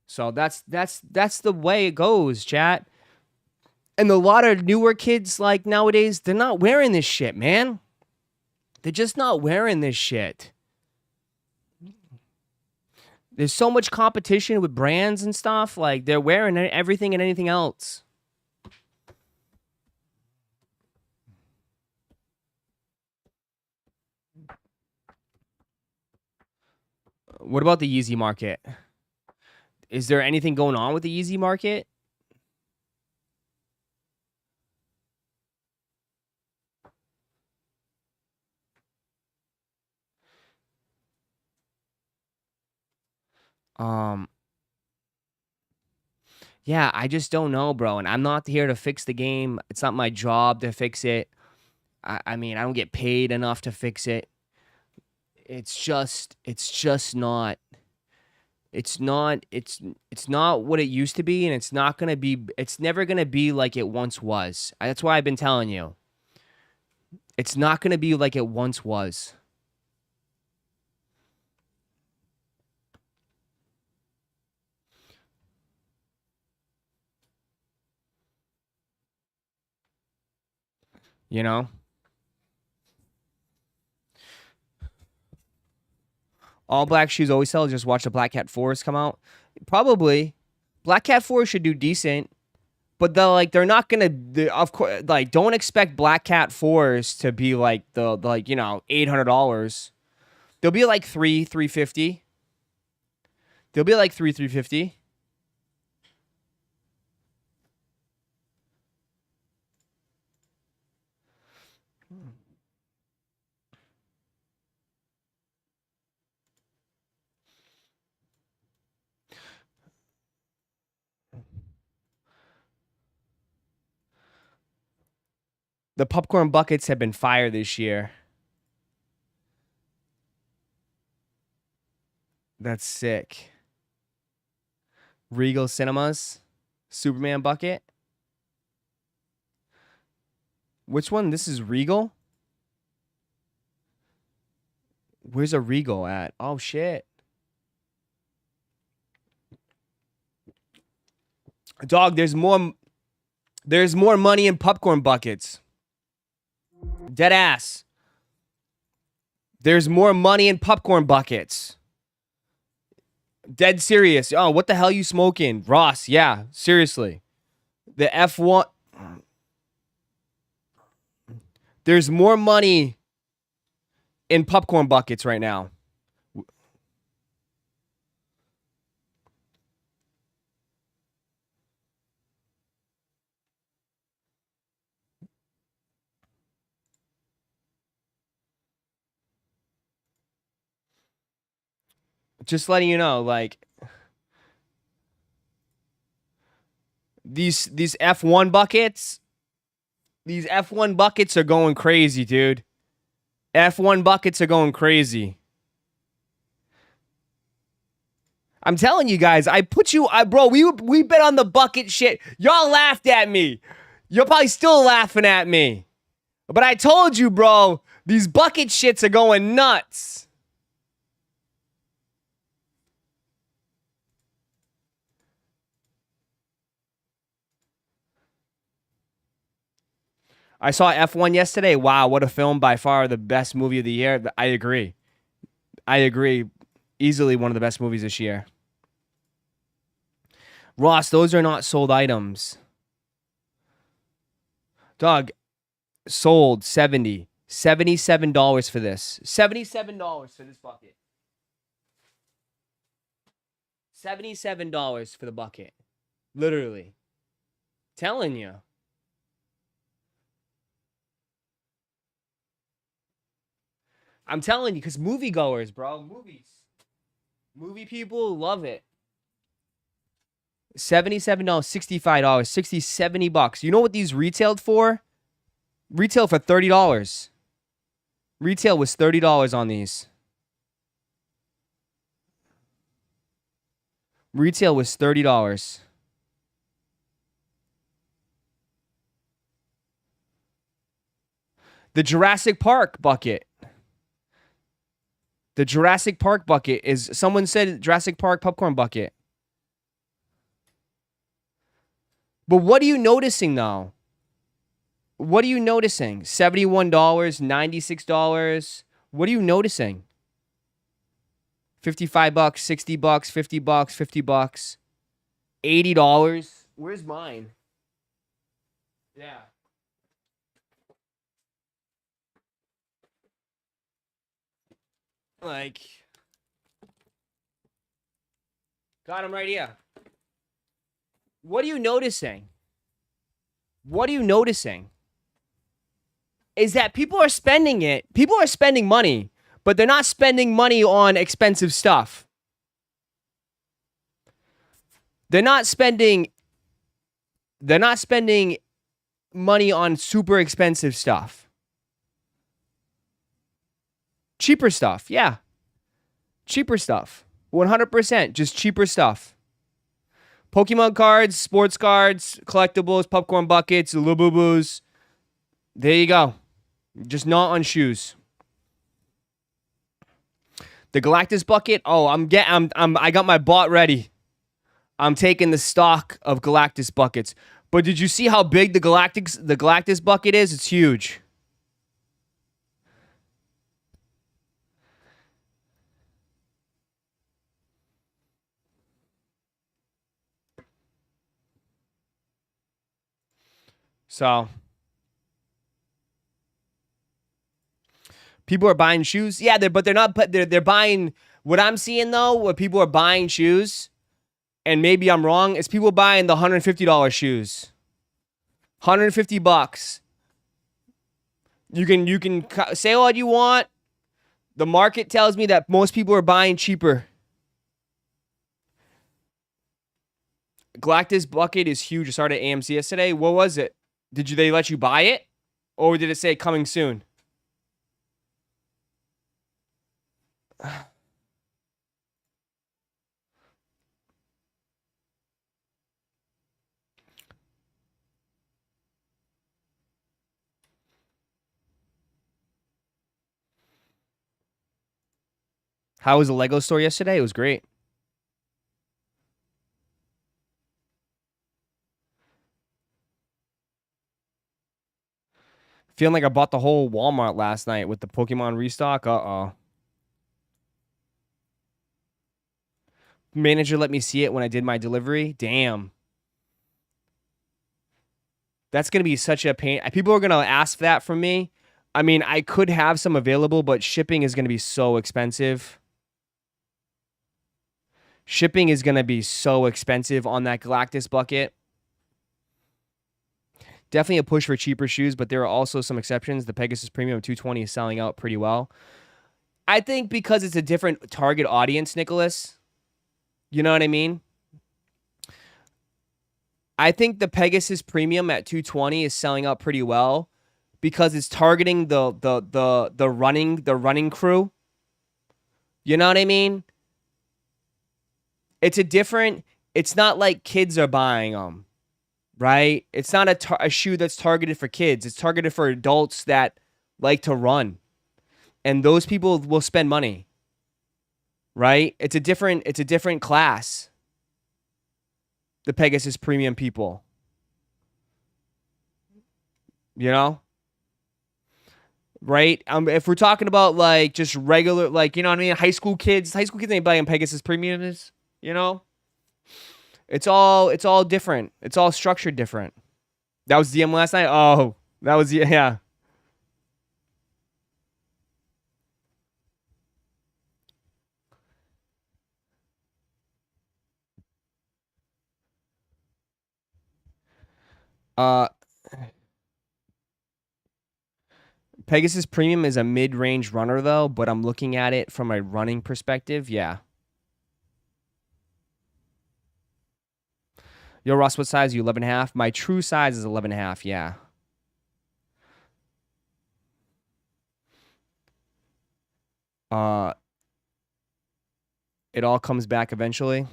S2: So that's the way it goes, chat. And a lot of newer kids like nowadays, they're not wearing this shit, man. They're just not wearing this shit. There's so much competition with brands and stuff. Like, they're wearing everything and anything else. What about the Yeezy market? Is there anything going on with the Yeezy market? Yeah, I just don't know, bro. And I'm not here to fix the game. It's not my job to fix it. I mean, I don't get paid enough to fix it. It's just not. It's not what it used to be, and it's not gonna be. It's never gonna be like it once was. That's why I've been telling you. It's not gonna be like it once was. You know? All black shoes always sell. Just watch the Black Cat 4s come out. Probably. Black Cat 4 should do decent. But they're not gonna, of course, like, don't expect Black Cat 4s to be like the like, you know, $800. They'll be like $350. They'll be like $350. The popcorn buckets have been fire this year. That's sick. Regal Cinemas, Superman bucket. Which one? This is Regal? Where's a Regal at? Oh, shit. Dog, there's more money in popcorn buckets. Dead ass. There's more money in popcorn buckets. Dead serious. Oh, what the hell you smoking? Ross, yeah, seriously. The F1. There's more money in popcorn buckets right now. Just letting you know, like, these F1 buckets, these F1 buckets are going crazy, dude. F1 buckets are going crazy. I'm telling you guys, bro, we bet on the bucket shit. Y'all laughed at me. You're probably still laughing at me. But I told you, bro, these bucket shits are going nuts. I saw F1 yesterday. Wow, what a film. By far the best movie of the year. I agree. Easily one of the best movies this year. Ross, those are not sold items. Dog, sold $77 for this. $77 for this bucket. $77 for the bucket. Literally. Telling you. I'm telling you, because moviegoers, bro. Movies. Movie people love it. $77, $65, 60, $70. You know what these retailed for? Retail for $30. Retail was $30 on these. Retail was $30. The Jurassic Park bucket. The Jurassic Park bucket is, someone said Jurassic Park popcorn bucket. But what are you noticing though? What are you noticing? $71, $96. What are you noticing? $55, $60, $50, $50, $80. Where's mine? Yeah. Like, Got him right here. What are you noticing? What are you noticing? Is that people are spending it. People are spending money, but they're not spending money on expensive stuff. They're not spending money on super expensive stuff. Cheaper stuff, yeah. Cheaper stuff. 100%, just cheaper stuff. Pokemon cards, sports cards, collectibles, popcorn buckets, Lububus. There you go. Just not on shoes. The Galactus bucket. Oh, I got my bot ready. I'm taking the stock of Galactus buckets. But did you see how big the Galactus bucket is? It's huge. So people are buying shoes. Yeah, but they're not. They're buying. What I'm seeing though, what people are buying shoes, and maybe I'm wrong, is people buying the $150 shoes. $150. You can say what you want. The market tells me that most people are buying cheaper. Galactus bucket is huge. I started at AMC yesterday. What was it? They let you buy it? Or did it say coming soon? How was the Lego store yesterday? It was great. Feeling like I bought the whole Walmart last night with the Pokemon restock. Uh-oh. Manager let me see it when I did my delivery. Damn. That's going to be such a pain. People are going to ask for that from me. I mean, I could have some available, but shipping is going to be so expensive. Shipping is going to be so expensive on that Galactus bucket. Definitely a push for cheaper shoes, but there are also some exceptions. The Pegasus Premium 220 is selling out pretty well. I think because it's a different target audience, Nicholas. You know what I mean? I think the Pegasus Premium at 220 is selling out pretty well because it's targeting the running crew. You know what I mean? It's not like kids are buying them. Right? It's not a shoe that's targeted for kids. It's targeted for adults that like to run. And those people will spend money. Right? It's a different class. The Pegasus Premium people. You know? Right? If we're talking about like just regular, like, you know what I mean? High school kids ain't buying Pegasus Premiums, you know? It's all different. It's all structured different. That was DM last night? Oh, that was, yeah. Pegasus Premium is a mid-range runner though, but I'm looking at it from a running perspective. Yeah. Yo, Ross, what size are you? 11.5? My true size is 11.5, yeah. It all comes back eventually.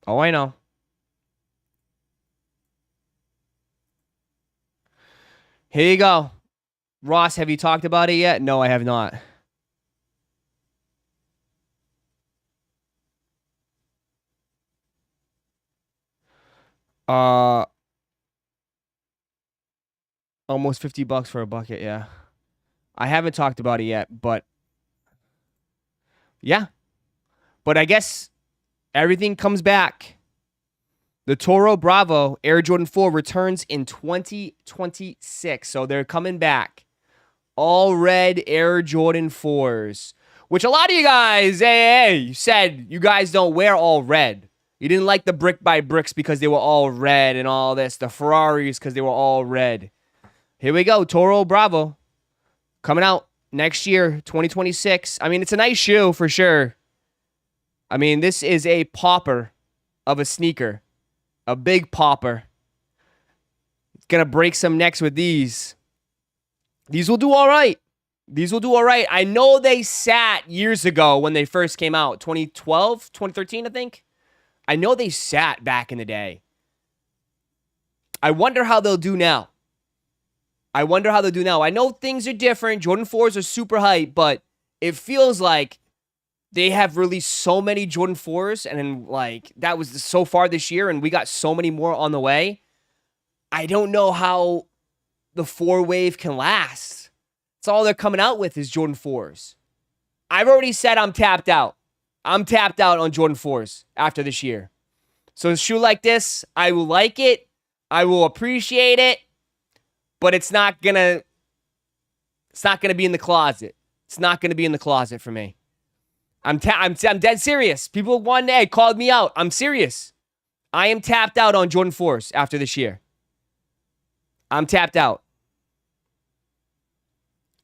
S2: Oh, I know. Here you go. Ross, have you talked about it yet? No, I have not. Almost $50 for a bucket, yeah. I haven't talked about it yet, but yeah. But I guess everything comes back. The Toro Bravo Air Jordan 4 returns in 2026, so they're coming back. All red Air Jordan 4s. which a lot of you guys, you said you guys don't wear all red. You didn't like the brick by bricks because they were all red and all this. The Ferraris because they were all red. Here we go. Toro Bravo. Coming out next year, 2026. I mean, it's a nice shoe for sure. I mean, this is a popper of a sneaker. A big popper. It's going to break some necks with these. These will do all right. These will do all right. I know they sat years ago when they first came out. 2012, 2013, I think. I know they sat back in the day. I wonder how they'll do now. I know things are different. Jordan 4s are super hype, but it feels like they have released so many Jordan 4s, and then, like, that was so far this year, and we got so many more on the way. I don't know how the 4 wave can last. That's all they're coming out with is Jordan 4s. I've already said I'm tapped out. I'm tapped out on Jordan 4s after this year. So a shoe like this, I will like it. I will appreciate it. But it's not gonna be in the closet. It's not gonna be in the closet for me. I'm dead serious. People one day called me out. I'm serious. I am tapped out on Jordan 4s after this year. I'm tapped out.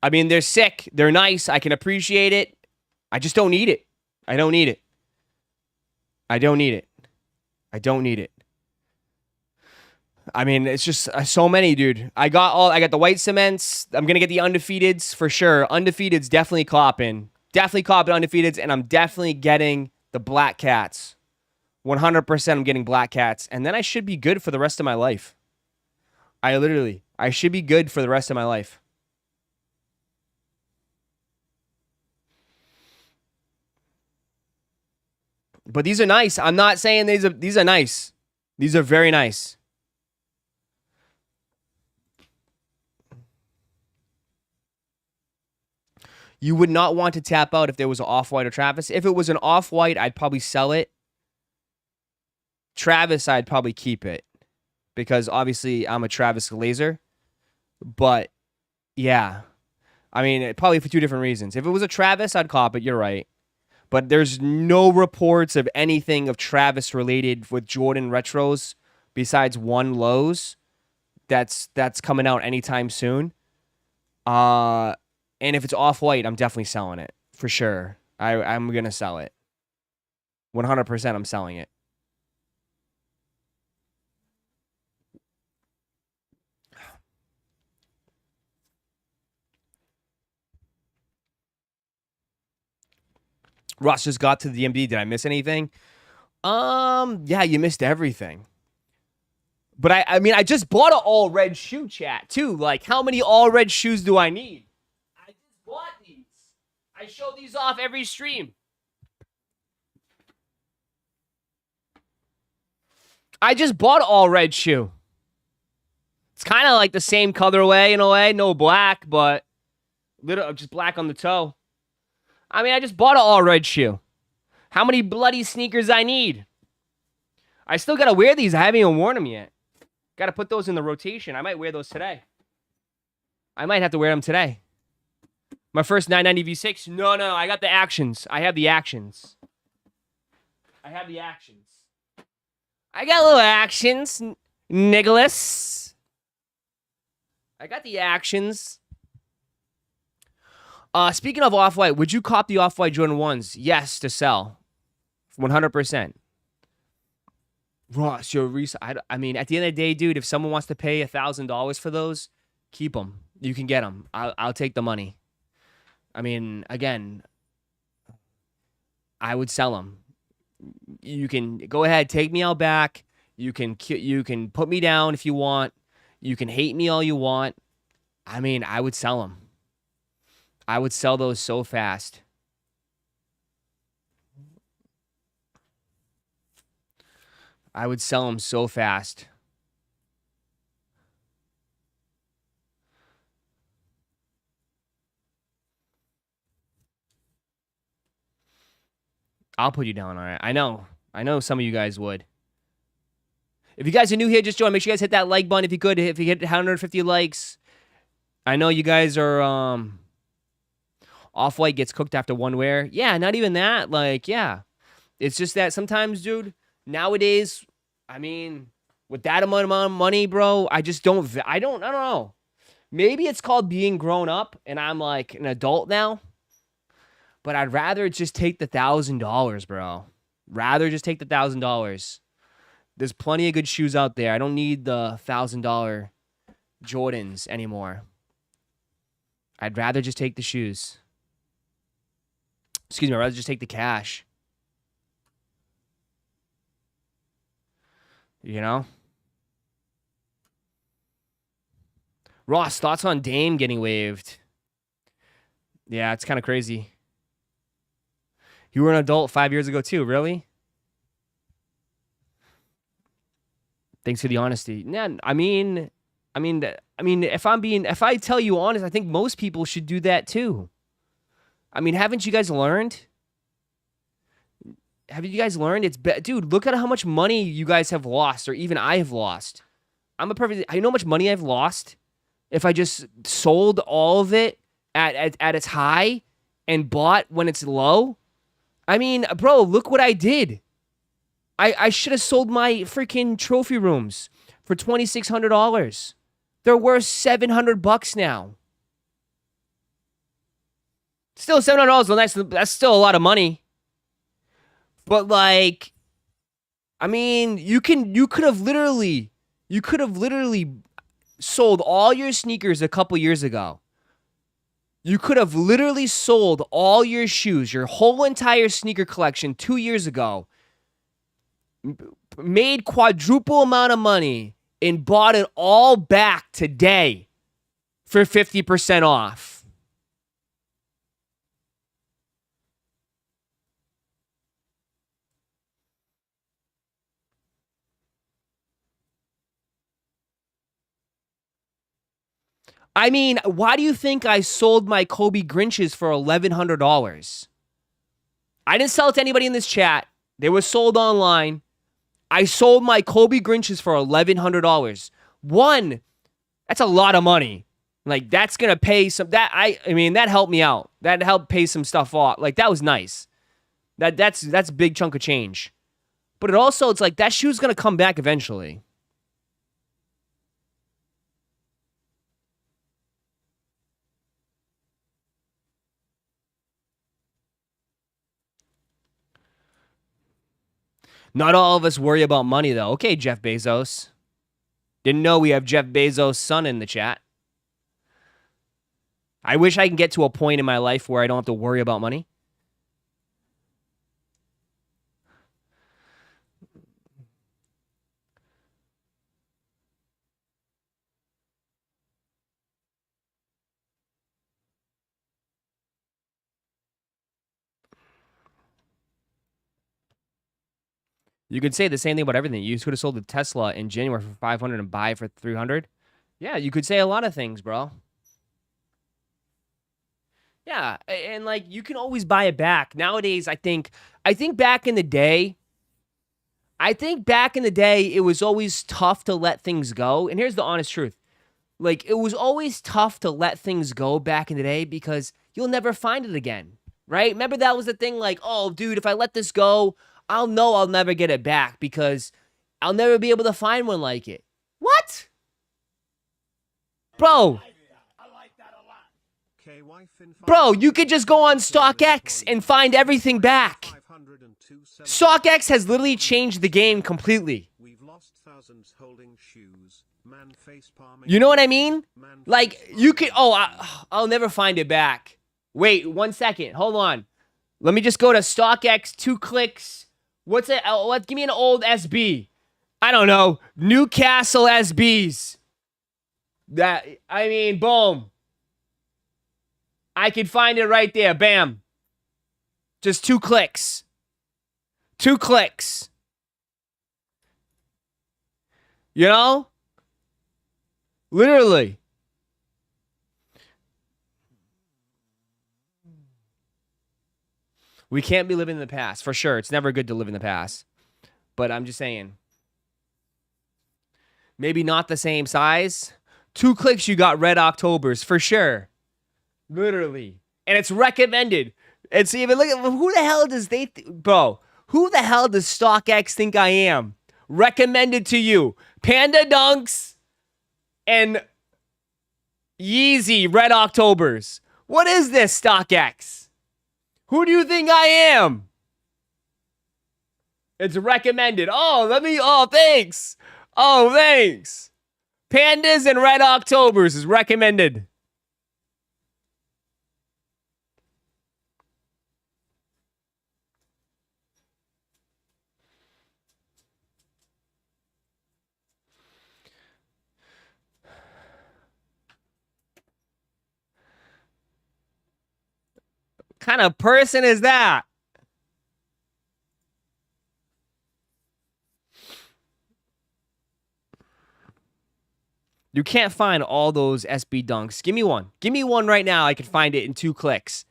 S2: I mean, they're sick. They're nice. I can appreciate it. I just don't need it. I don't need it. I mean, it's just so many, dude. I got the white cements. I'm going to get the undefeateds for sure. Undefeateds definitely copping. Definitely copping undefeateds, and I'm definitely getting the black cats. 100% I'm getting black cats, and then I should be good for the rest of my life. I should be good for the rest of my life. But these are nice. I'm not saying these are nice. These are very nice. You would not want to tap out if there was an off-white or Travis. If it was an off-white, I'd probably sell it. Travis, I'd probably keep it. Because obviously I'm a Travis Glazer. But, yeah. I mean, probably for two different reasons. If it was a Travis, I'd cop it. You're right. But there's no reports of anything of Travis related with Jordan retros besides one Lowe's that's coming out anytime soon. And if it's off-white, I'm definitely selling it for sure. I'm going to sell it. 100% I'm selling it. Ross just got to the DMV. Did I miss anything? Yeah, you missed everything. But I mean, I just bought an all red shoe, chat, too. Like, how many all red shoes do I need? I just bought these. I show these off every stream. I just bought an all red shoe. It's kind of like the same colorway in a way. No black, but little just black on the toe. I mean, I just bought an all red shoe. How many bloody sneakers I need? I still got to wear these. I haven't even worn them yet. Got to put those in the rotation. I might wear those today. I might have to wear them today. My first 990 V6. No, I got the actions. I have the actions. I got little actions, Nicholas. I got the actions. Speaking of Off-White, would you cop the Off-White Jordan 1s? Yes, to sell. 100%. Ross, I mean, at the end of the day, dude, if someone wants to pay $1,000 for those, keep them. You can get them. I'll take the money. I mean, again, I would sell them. You can go ahead, take me out back. You can put me down if you want. You can hate me all you want. I mean, I would sell them. I would sell those so fast. I would sell them so fast. I'll put you down, all right? I know some of you guys would. If you guys are new here, just join. Make sure you guys hit that like button if you could. If you hit 150 likes. I know you guys are... Off-White gets cooked after one wear. Yeah, not even that. Like, yeah. It's just that sometimes, dude, nowadays, I mean, with that amount of money, bro, I don't know. Maybe it's called being grown up and I'm like an adult now. But I'd rather just take the $1,000, bro. Rather just take the $1,000. There's plenty of good shoes out there. I don't need the $1,000 Jordans anymore. I'd rather just take the shoes. Excuse me, I'd rather just take the cash. You know? Ross, thoughts on Dame getting waived? Yeah, it's kind of crazy. You were an adult 5 years ago too, really? Thanks for the honesty. Nah, I mean, if I tell you honest, I think most people should do that too. I mean, haven't you guys learned? Have you guys learned? Dude, look at how much money you guys have lost, or even I have lost. I know how much money I've lost if I just sold all of it at its high and bought when it's low. I mean, bro, look what I did. I should have sold my freaking trophy rooms for $2,600. They're worth $700 now. Still $700. That's still a lot of money. But like, I mean, you could have literally sold all your sneakers a couple years ago. You could have literally sold all your shoes, your whole entire sneaker collection 2 years ago, made quadruple amount of money, and bought it all back today for 50% off. I mean, why do you think I sold my Kobe Grinches for $1,100? I didn't sell it to anybody in this chat. They were sold online. I sold my Kobe Grinches for $1,100. One, that's a lot of money. Like, that's going to pay some... I mean, that helped me out. That helped pay some stuff off. Like, that was nice. That's a big chunk of change. But it's like, that shoe's going to come back eventually. Not all of us worry about money, though. Okay, Jeff Bezos. Didn't know we have Jeff Bezos' son in the chat. I wish I can get to a point in my life where I don't have to worry about money. You could say the same thing about everything. You could have sold the Tesla in January for 500 and buy it for 300. Yeah, you could say a lot of things, bro. Yeah, and like you can always buy it back. Nowadays, I think back in the day, it was always tough to let things go. And here's the honest truth. Like, it was always tough to let things go back in the day because you'll never find it again, right? Remember that was the thing, like, oh, dude, if I let this go, I'll know I'll never get it back because I'll never be able to find one like it. What? Bro, you could just go on StockX and find everything back. StockX has literally changed the game completely. You know what I mean? Like, you could... I'll never find it back. Wait, 1 second. Hold on. Let me just go to StockX, 2 clicks. What's it? Give me an old SB. I don't know. Newcastle SBs. Boom. I can find it right there. Bam. Just 2 clicks. 2 clicks. You know? Literally. We can't be living in the past, for sure. It's never good to live in the past. But I'm just saying. Maybe not the same size. 2 clicks, you got Red Octobers, for sure. Literally. And it's recommended. And see, even look at who the hell does bro? Who the hell does StockX think I am? Recommended to you, Panda Dunks and Yeezy Red Octobers. What is this, StockX? Who do you think I am? It's recommended. Oh, thanks. Oh, thanks. Pandas and Red Octobers is recommended. Kind of person is that? You can't find all those SB dunks. Give me one. Give me one right now. I can find it in 2 clicks.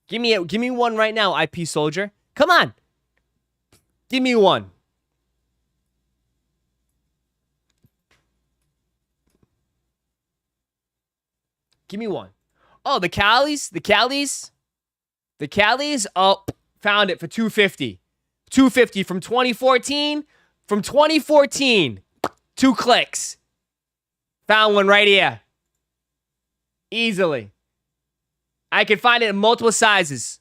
S2: Give me one right now, IP Soldier. Come on. Give me one. Give me one. Oh, the Callies? The Callies? Oh, found it for $250. $250 from 2014. From 2014. 2 clicks. Found one right here. Easily. I can find it in multiple sizes.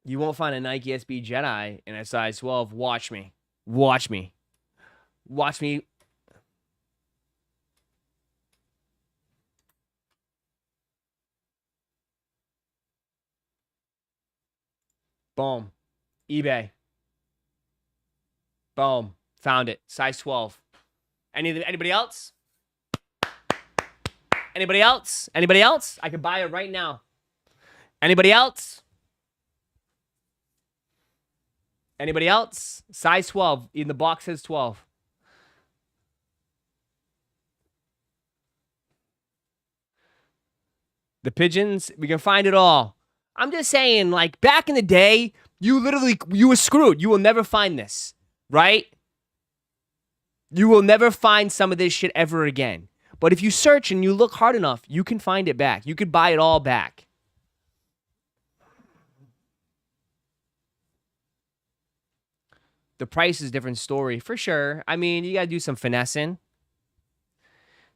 S2: You won't find a Nike SB Jedi in a size 12. Watch me. Watch me. Watch me. Boom. eBay. Boom. Found it. Size 12. Anybody else? Anybody else? Anybody else? I can buy it right now. Anybody else? Anybody else? Size 12. In the box says 12. The pigeons, we can find it all. I'm just saying, like, back in the day, you were screwed. You will never find this, right? You will never find some of this shit ever again. But if you search and you look hard enough, you can find it back. You could buy it all back. The price is a different story, for sure. I mean, you got to do some finessing.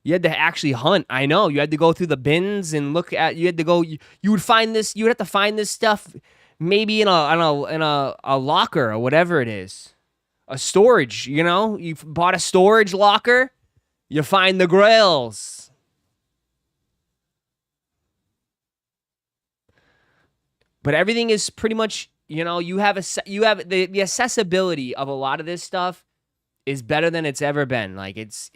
S2: You had to actually hunt. I know. You had to go through the bins and look at. You had to go. You would find this. You would have to find this stuff, maybe in a locker or whatever it is, a storage. You know, you bought a storage locker. You find the grails. But everything is pretty much. You know, you have the accessibility of a lot of this stuff is better than it's ever been. Like it's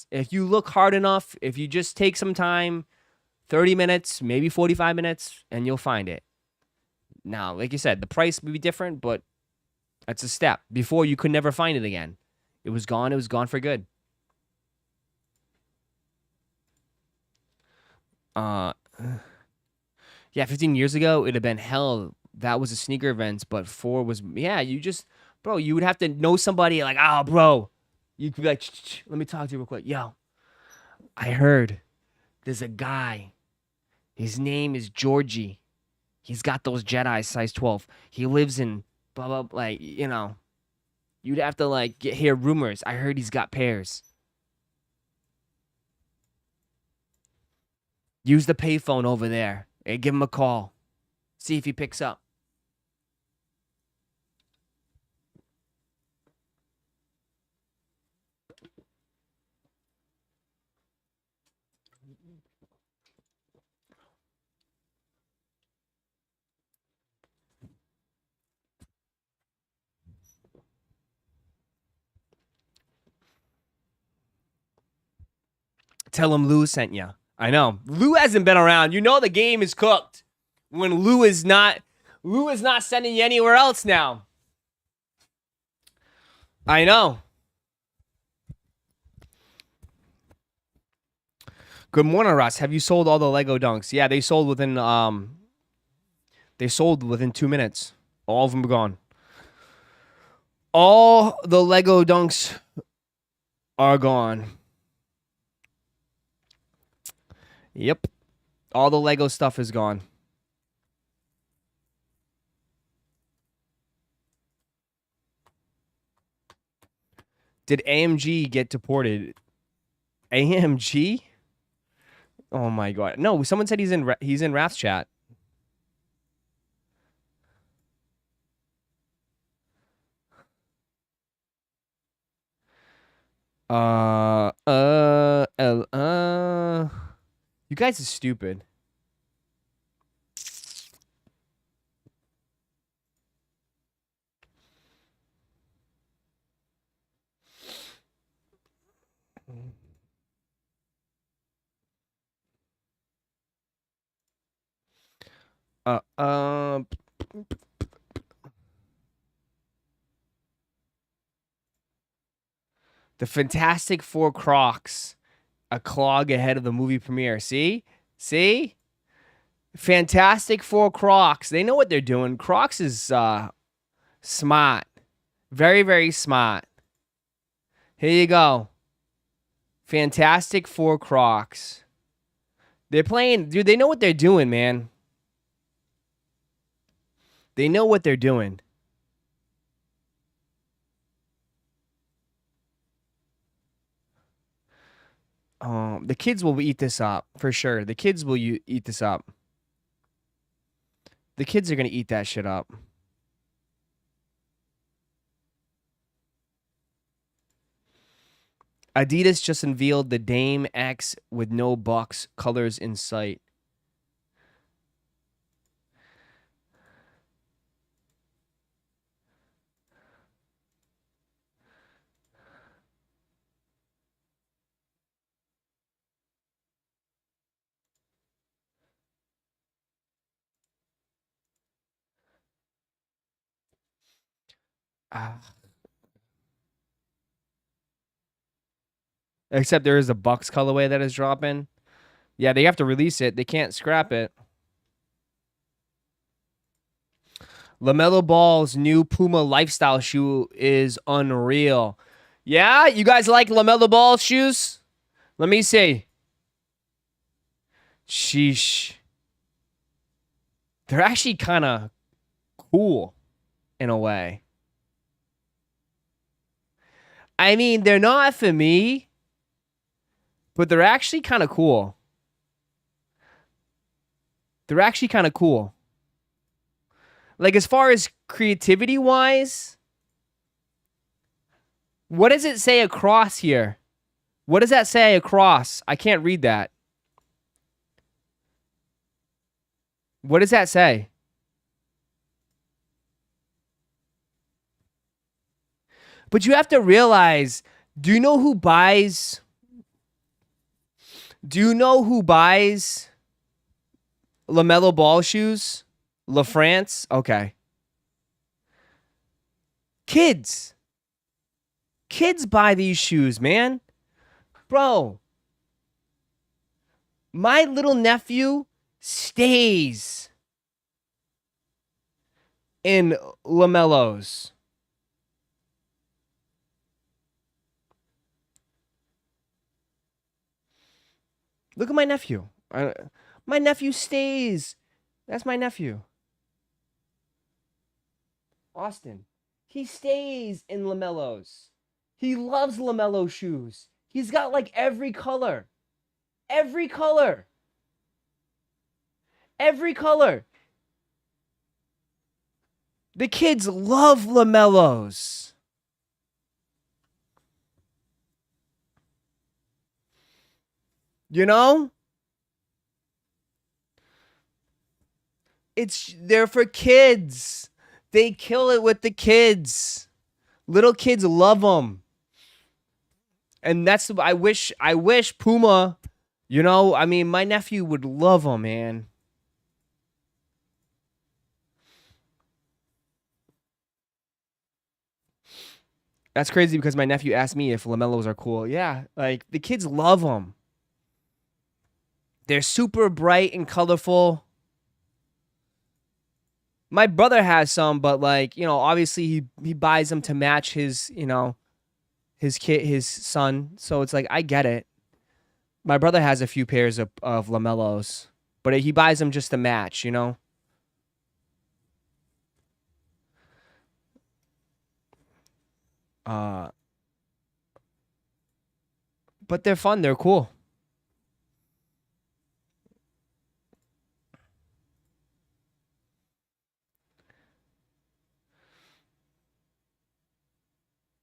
S2: if you look hard enough, if you just take some time, 30 minutes, maybe 45 minutes, and you'll find it. Now, like you said, the price would be different, but that's a step. Before, you could never find it again. It was gone for good. Yeah, 15 years ago, it'd have been hell. That was a sneaker event, but 4 was, yeah, bro, you would have to know somebody like, oh, bro. You could be like, let me talk to you real quick. Yo, I heard there's a guy. His name is Georgie. He's got those Jedi size 12. He lives in blah, blah, like, you know. You'd have to, like, hear rumors. I heard he's got pairs. Use the payphone over there and give him a call. See if he picks up. Tell him Lou sent you. I know. Lou hasn't been around. You know the game is cooked when Lou is not sending you anywhere else now. I know. Good morning, Russ. Have you sold all the Lego dunks? Yeah, they sold within 2 minutes. All of them are gone. All the Lego dunks are gone. Yep. All the Lego stuff is gone. Did AMG get deported? AMG? Oh my god. No, someone said he's in Raph's chat. You guys are stupid. Uh, uh, the Fantastic Four Crocs, a clog ahead of the movie premiere. See? See? Fantastic Four Crocs. They know what they're doing. Crocs is smart. Very, very smart. Here you go. Fantastic Four Crocs. They're playing, dude, they know what they're doing, man. They know what they're doing. The kids will eat this up for sure. The kids will eat this up. The kids are going to eat that shit up. Adidas just unveiled the Dame X with no Bucks colors in sight. Except there is a Bucks colorway that is dropping. Yeah, they have to release it. They can't scrap it. LaMelo Ball's new Puma lifestyle shoe is unreal. Yeah, you guys like LaMelo Ball shoes? Let me see. Sheesh. They're actually kind of cool in a way. I mean, they're not for me, but they're actually kind of cool. They're actually kind of cool. Like, as far as creativity-wise, what does it say across here? What does that say across? I can't read that. What does that say? But you have to realize, do you know who buys LaMelo Ball shoes? LaFrance? Okay. Kids. Kids buy these shoes, man. Bro. My little nephew stays in LaMelos. Look at my nephew. My nephew stays. That's my nephew. Austin. He stays in LaMelos. He loves LaMelo shoes. He's got like every color. Every color. Every color. The kids love LaMelos. You know? They're for kids. They kill it with the kids. Little kids love them. And that's I wish Puma, you know, I mean, my nephew would love them, man. That's crazy because my nephew asked me if LaMelos are cool. Yeah, like the kids love them. They're super bright and colorful. My brother has some, but like, you know, obviously he buys them to match his, you know, his son. So it's like, I get it. My brother has a few pairs of LaMelos, but he buys them just to match, you know? But they're fun. They're cool.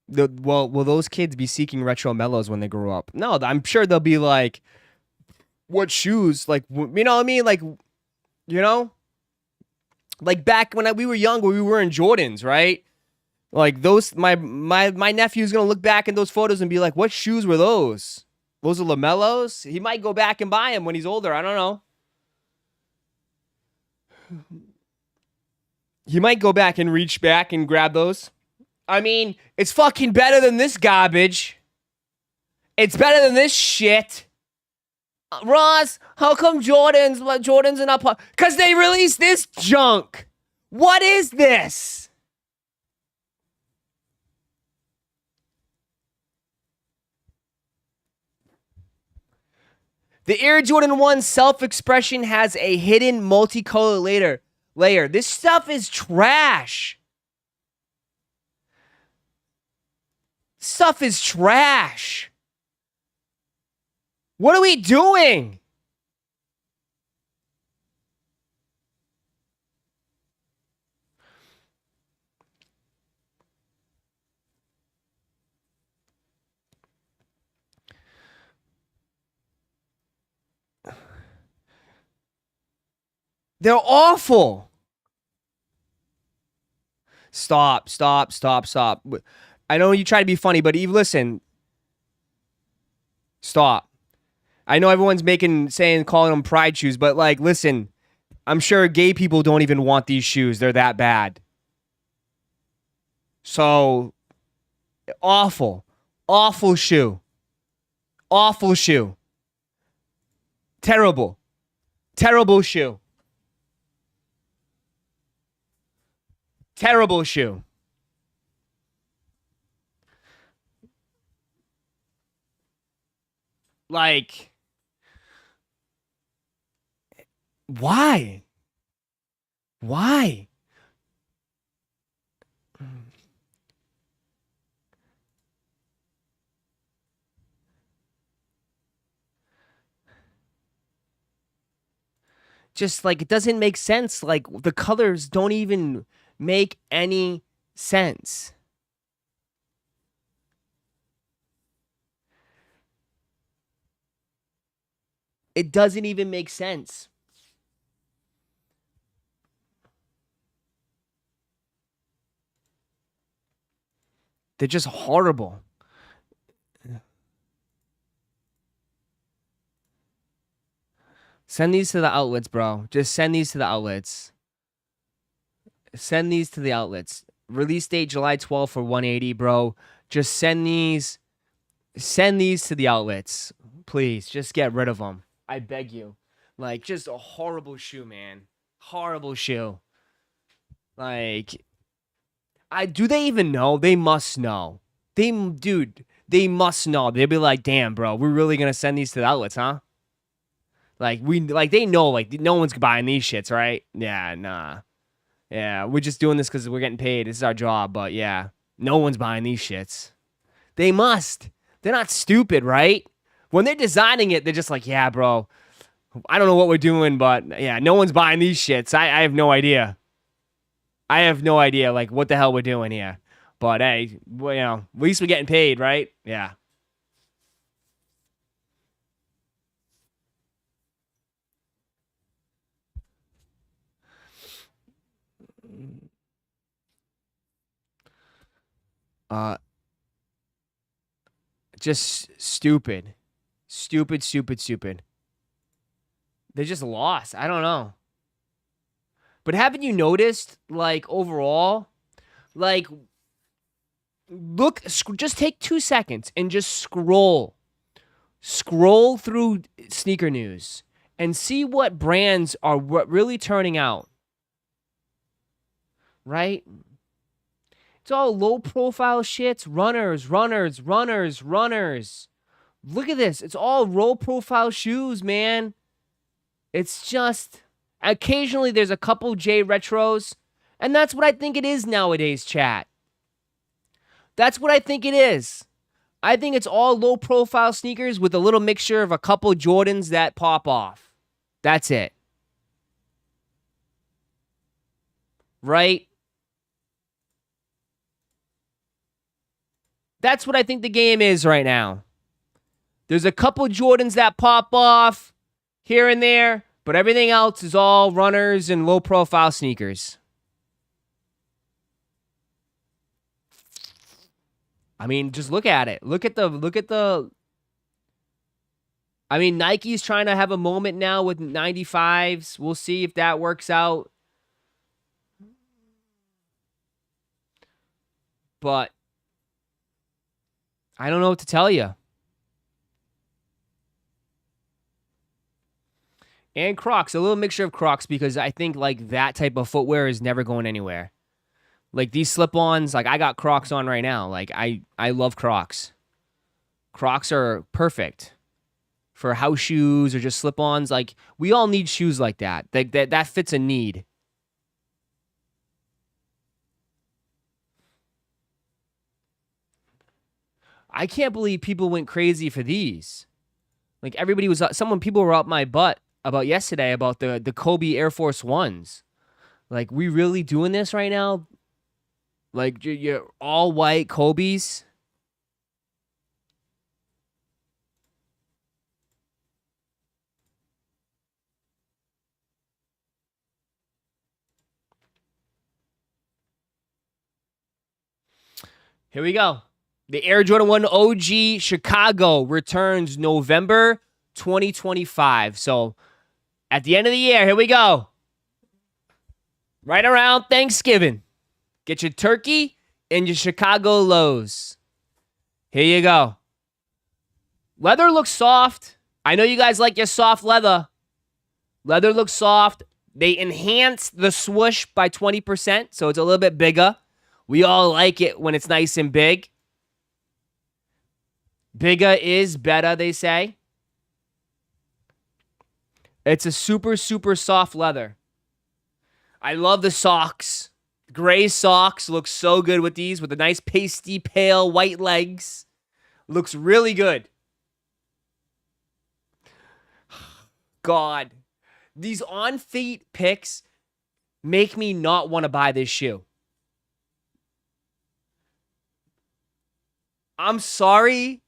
S2: Will those kids be seeking retro mellows when they grow up? No, I'm sure they'll be like, what shoes? Like, you know what I mean? Like, you know? Like back when we were younger, we were in Jordans, right? Like those, my nephew's gonna look back in those photos and be like, what shoes were those? Those are LaMelos? He might go back and buy them when he's older. I don't know. He might go back and reach back and grab those. I mean, it's fucking better than this garbage. It's better than this shit. Ross, how come Jordans are not? Because they released this junk. What is this? The Air Jordan 1 self-expression has a hidden multicolor layer. This stuff is trash. Stuff is trash. What are we doing? They're awful. Stop. I know you try to be funny, but Eve, listen. Stop. I know everyone's calling them pride shoes, but like, listen, I'm sure gay people don't even want these shoes. They're that bad. So, awful shoe. Awful shoe. Terrible shoe. Terrible shoe. Like, why? Just like, it doesn't make sense. Like, the colors don't even make any sense. It doesn't even make sense. They're just horrible. Send these to the outlets, bro. Just send these to the outlets. Send these to the outlets. Release date July 12th for 180, bro. Just send these. Send these to the outlets. Please, just get rid of them. I beg you. Like, just a horrible shoe, man. Horrible shoe. Like, do they even know? They must know. They must know. They'll be like, damn, bro, we're really gonna send these to the outlets, huh? Like, they know, like, no one's buying these shits, right? Yeah, nah. Yeah, we're just doing this because we're getting paid. This is our job, but yeah, no one's buying these shits. They must. They're not stupid, right? When they're designing it, they're just like, yeah, bro, I don't know what we're doing, but yeah, no one's buying these shits. I have no idea. I have no idea, like, what the hell we're doing here. But hey, well, you know, at least we're getting paid, right? Yeah. Just stupid. Stupid. They just lost. I don't know. But haven't you noticed, like, overall, like, look, just take 2 seconds and just scroll through sneaker news and see what brands are really turning out. Right? It's all low profile shits. Runners. Look at this. It's all low profile shoes, man. It's just, occasionally there's a couple J retros, and that's what I think it is nowadays, chat. That's what I think it is. I think it's all low profile sneakers with a little mixture of a couple Jordans that pop off. That's it. Right? That's what I think the game is right now. There's a couple Jordans that pop off here and there, but everything else is all runners and low profile sneakers. I mean, just look at it. Look at the I mean, Nike's trying to have a moment now with 95s. We'll see if that works out. But I don't know what to tell you. And Crocs, a little mixture of Crocs, because I think like that type of footwear is never going anywhere. Like these slip-ons, like I got Crocs on right now. Like I love Crocs. Crocs are perfect for house shoes or just slip-ons. Like we all need shoes like that. That fits a need. I can't believe people went crazy for these. Like everybody was, people were up my butt about yesterday about the Kobe Air Force Ones. Like, we really doing this right now? Like, you're all white Kobe's? Here we go. The Air Jordan 1 OG Chicago returns November 2025. So, at the end of the year, here we go. Right around Thanksgiving. Get your turkey and your Chicago lows. Here you go. Leather looks soft. I know you guys like your soft leather. Leather looks soft. They enhanced the swoosh by 20%, so it's a little bit bigger. We all like it when it's nice and big. Bigger is better, they say. It's a super, super soft leather. I love the socks. Gray socks look so good with these, with the nice pasty, pale, white legs. Looks really good. God. These on-feet pics make me not want to buy this shoe. I'm sorry,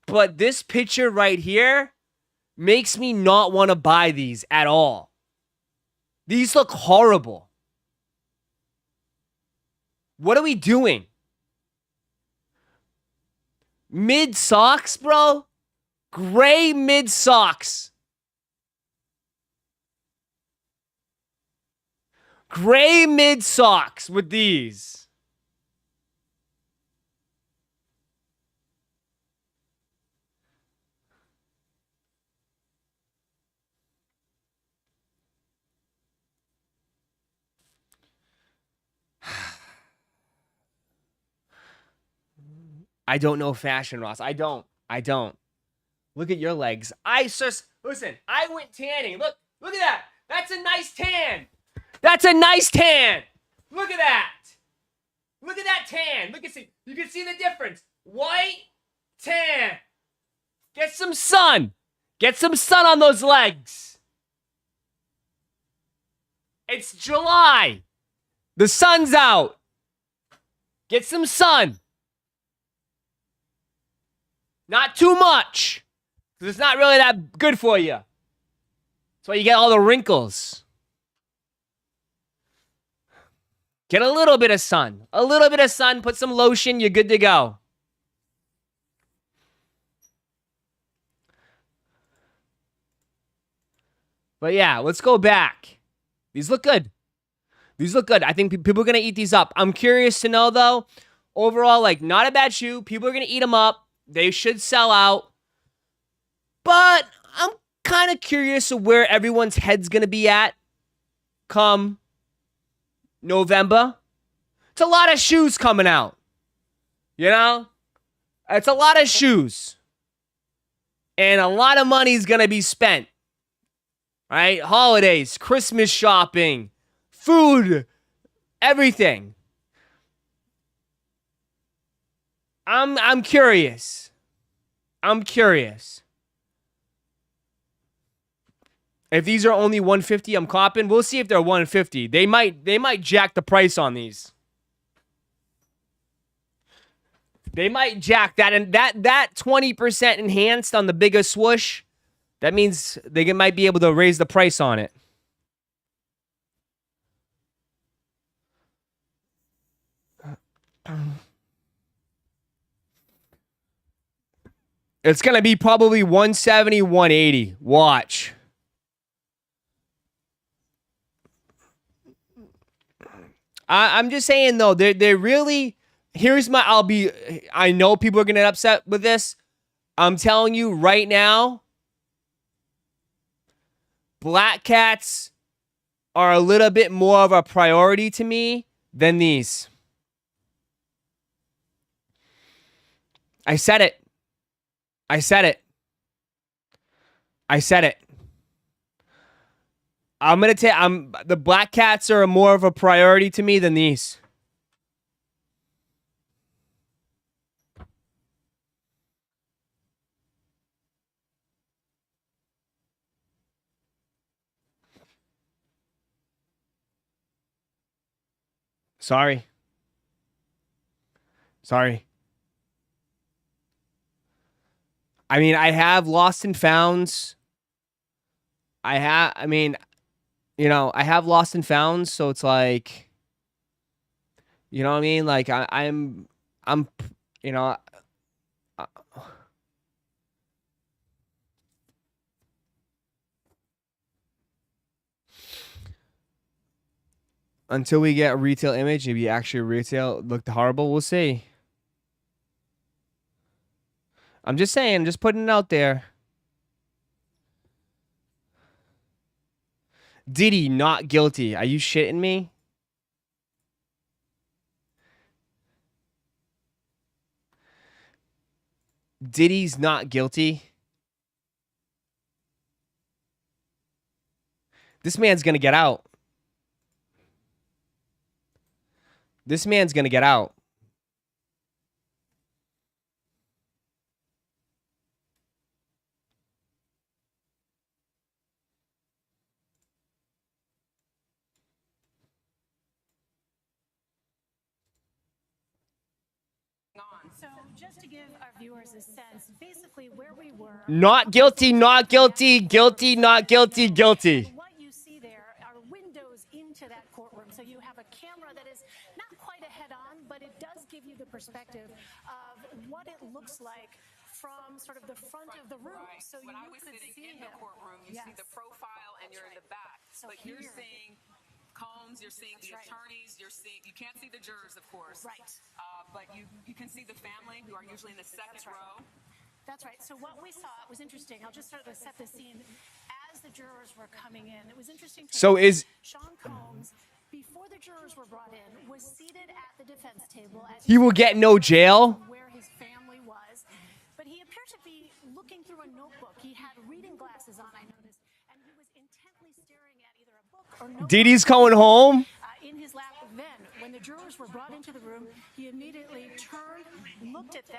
S2: but this picture right here makes me not want to buy these at all. These look horrible. What are we doing? Mid socks, bro? Gray mid socks. Gray mid socks with these. I don't know fashion, Ross. I don't. Look at your legs. Listen, I went tanning. Look at that. That's a nice tan. That's a nice tan. Look at that. Look at that tan. You can see the difference. White, tan. Get some sun. Get some sun on those legs. It's July. The sun's out. Get some sun. Not too much, because it's not really that good for you. That's why you get all the wrinkles. Get a little bit of sun. A little bit of sun, put some lotion, you're good to go. But yeah, let's go back. These look good. I think people are going to eat these up. I'm curious to know, though, overall, like, not a bad shoe. People are going to eat them up. They should sell out. But I'm kind of curious of where everyone's head's going to be at come November. It's a lot of shoes coming out. You know? It's a lot of shoes. And a lot of money's going to be spent. Right? Holidays, Christmas shopping, food, everything. I'm curious. I'm curious. If these are only 150, I'm copping. We'll see if they're 150. They might jack the price on these. They might jack that, and that 20% enhanced on the bigger swoosh. That means they might be able to raise the price on it. It's going to be probably 170, 180. Watch. I'm just saying, though, they're really... Here's my... I know people are going to get upset with this. I'm telling you right now, black cats are a little bit more of a priority to me than these. I said it. I said it. I said it. I'm going to tell the black cats are more of a priority to me than these. Sorry. I mean, I have lost and founds. I have lost and founds, so it's like, you know what I mean? Like I'm you know, until we get a retail image, maybe actually retail looked horrible, we'll see. I'm just saying, just putting it out there. Diddy not guilty. Are you shitting me? Diddy's not guilty. This man's gonna get out. This man's gonna get out.
S4: So just to give our viewers a sense, basically where we were.
S2: Not guilty, not guilty, guilty, not guilty, guilty.
S4: What you see there are windows into that courtroom. So you have a camera that is not quite a head-on, but it does give you the perspective of what it looks like from sort of the front of the room.
S5: Right.
S4: So
S5: when
S4: you
S5: I was
S4: could
S5: sitting
S4: see
S5: in the
S4: him.
S5: courtroom, you see the profile and you're in the back.
S4: So
S5: but you're
S4: here-
S5: seeing Combs, you're seeing the
S4: That's right.
S5: attorneys, you can't see the jurors, of course.
S4: Right.
S5: But you can see the family who are usually in the second
S4: That's right.
S5: row.
S4: That's right. So what we saw, it was interesting. I'll just sort of set the scene as the jurors were coming in. It was interesting.
S2: So is
S4: Sean Combs, before the jurors were brought in, was seated at the defense table. As
S2: he will get no jail?
S4: Where his family was. But he appeared to be looking through a notebook. He had reading glasses on, I noticed. And he was intently staring at either a book or notebook.
S2: Diddy's coming home?
S4: In his lap. Then, when the jurors were brought into the room, he immediately turned, looked at them.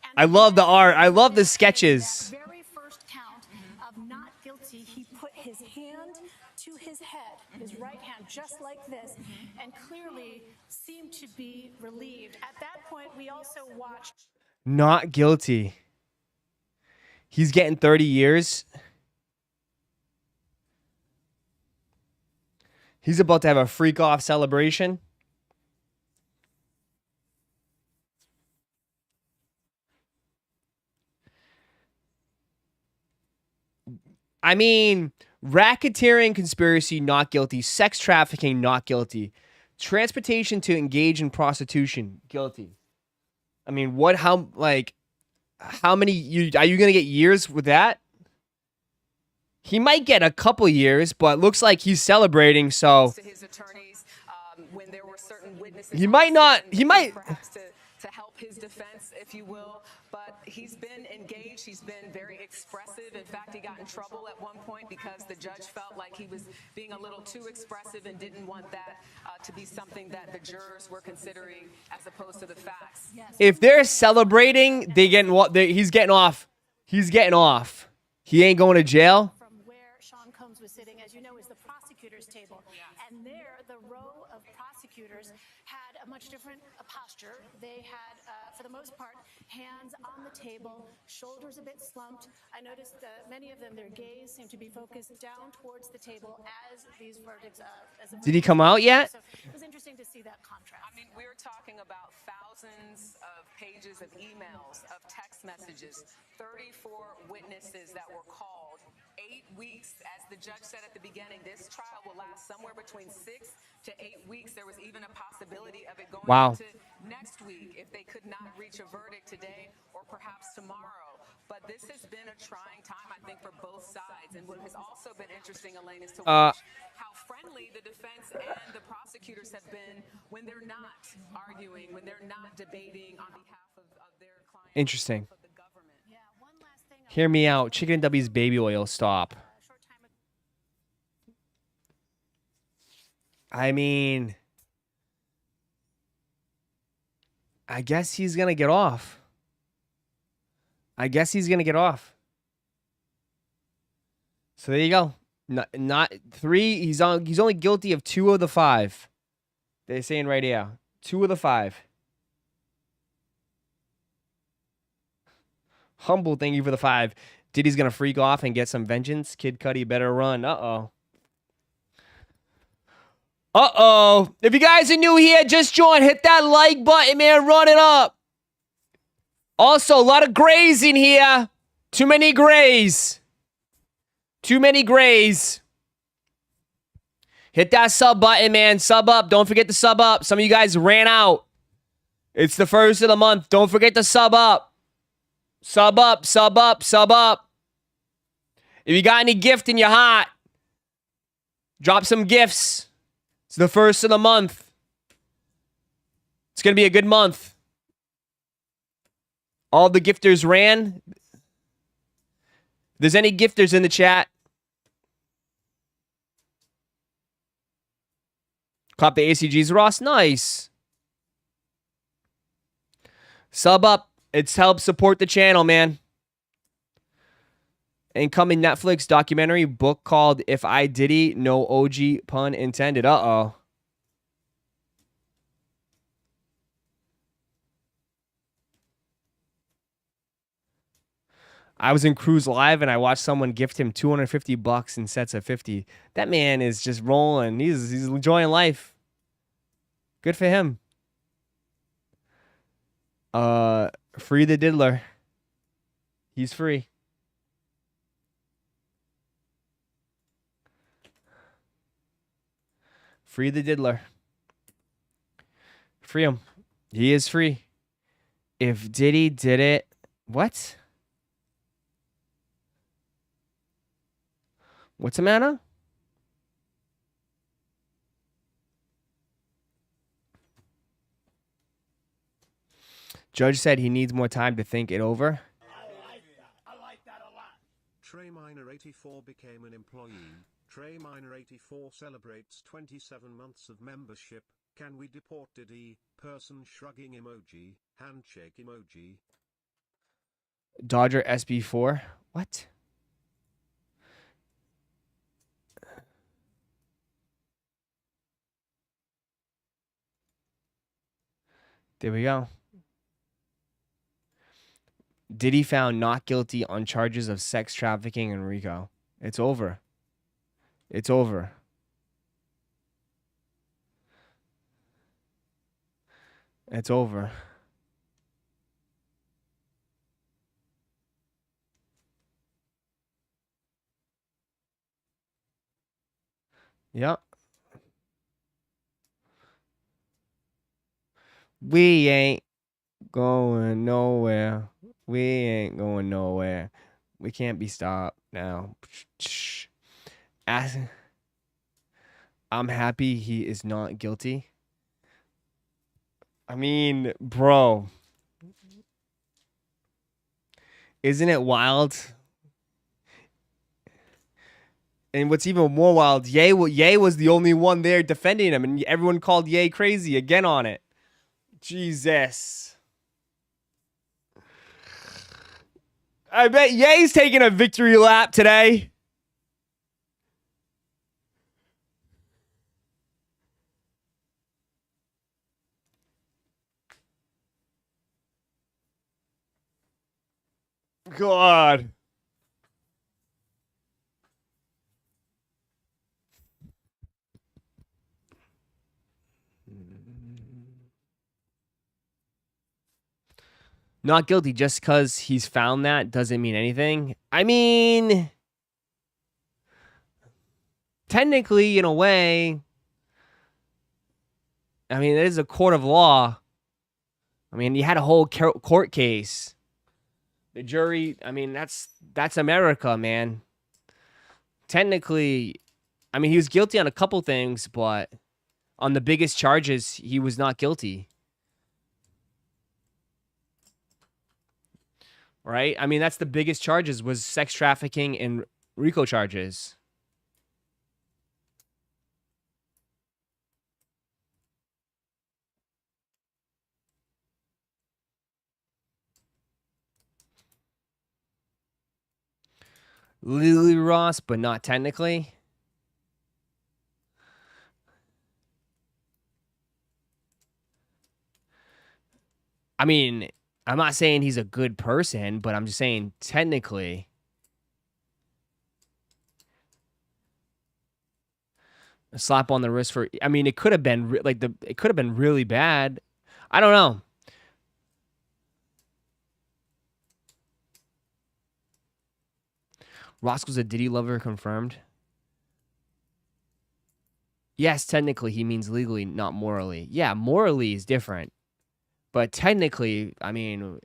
S4: And
S2: I love the art. I love the sketches.
S4: that very first count of not guilty, he put his hand to his head, his right hand, just like this, and clearly seemed to be relieved. At that point, we also watched.
S2: Not guilty. He's getting 30 years. He's about to have a freak off celebration. I mean, racketeering conspiracy, not guilty. Sex trafficking, not guilty. Transportation to engage in prostitution, guilty. I mean, how many, are you going to get years with that? He might get a couple years, but looks like he's celebrating, so
S5: to his attorneys when there were certain witnesses.
S2: he might not. He might.
S5: Perhaps to help his defense, if you will. But he's been engaged. He's been very expressive. In fact, he got in trouble at one point because the judge felt like he was being a little too expressive and didn't want that to be something that the jurors were considering as opposed to the facts.
S2: If they're celebrating, they getting what? He's getting off. He's getting off. He ain't going to jail.
S4: From where Sean Combs was sitting, as you know, is the prosecutor's table. And there, the row of prosecutors had a much different posture. They had, for the most part, hands on the table, shoulders a bit slumped. I noticed many of them, their gaze seemed to be focused down towards the table as these verdicts.
S2: Did he come out yet?
S4: So it was interesting to see that contrast.
S5: I mean, we're talking about thousands of pages of emails, of text messages, 34 witnesses that were called, 8 weeks, as the judge said at the beginning. This trial will last somewhere between 6 to 8 weeks. There was even a possibility of it going into next week if they could not reach a verdict today or perhaps tomorrow. But this has been a trying time, I think, for both sides. And what has also been interesting, Elaine, is to watch how friendly the defense and the prosecutors have been when they're not arguing, when they're not debating on behalf of their clients.
S2: Interesting.
S5: Of the government.
S4: Yeah, one last thing.
S2: Hear me out. Chicken and W's baby oil. Stop.
S4: Short time ago.
S2: I mean, I guess he's gonna get off. I guess he's gonna get off. So there you go. Not 3. He's only guilty of 2 of the 5. They're saying right here, 2 of the 5. Humble, thank you for the 5. Diddy's gonna freak off and get some vengeance. Kid Cudi better run. Uh-oh. Uh-oh. If you guys are new here, just join. Hit that like button, man. Run it up. Also, a lot of grays in here. Too many grays. Too many grays. Hit that sub button, man. Sub up. Don't forget to sub up. Some of you guys ran out. It's the first of the month. Don't forget to sub up. Sub up, sub up, sub up. If you got any gift in your heart, drop some gifts. It's the first of the month. It's going to be a good month. All the gifters ran. If there's any gifters in the chat, cop the ACGs. Ross, nice. Sub up. It's help support the channel, man. Incoming Netflix documentary book called If I Diddy, No OG pun intended. Uh-oh. I was in Cruise Live and I watched someone gift him $250 in sets of 50. That man is just rolling. He's enjoying life. Good for him. Free the diddler. He's free. Free the diddler. Free him. He is free. If Diddy did it... What? What's the matter? Judge said he needs more time to think it over.
S3: I like that a lot. Trey Minor 84 became an employee. Trey Minor 84 celebrates 27 months of membership. Can we deport Diddy? Person shrugging emoji. Handshake emoji.
S2: Dodger SB4. What? There we go. Diddy found not guilty on charges of sex trafficking in RICO. It's over. It's over. It's over. Yep. We ain't going nowhere. We ain't going nowhere. We can't be stopped now. I'm happy he is not guilty. I mean, bro, isn't it wild? And what's even more wild, Ye was the only one there defending him, and everyone called Ye crazy again on it. Jesus. I bet Ye's taking a victory lap today. God. Not guilty just because he's found that doesn't mean anything. I mean, technically, in a way, I mean, it is a court of law. I mean, you had a whole court case. The jury, I mean, that's America, man. Technically, I mean, he was guilty on a couple things, but on the biggest charges, he was not guilty. Right? I mean, that's the biggest charges was sex trafficking and RICO charges. Legally Ross, but not technically. I mean, I'm not saying he's a good person, but I'm just saying technically. A slap on the wrist for, I mean, it could have been it could have been really bad. I don't know. Roszko's a Diddy lover confirmed. Yes, technically he means legally, not morally. Yeah, morally is different. But technically, I mean,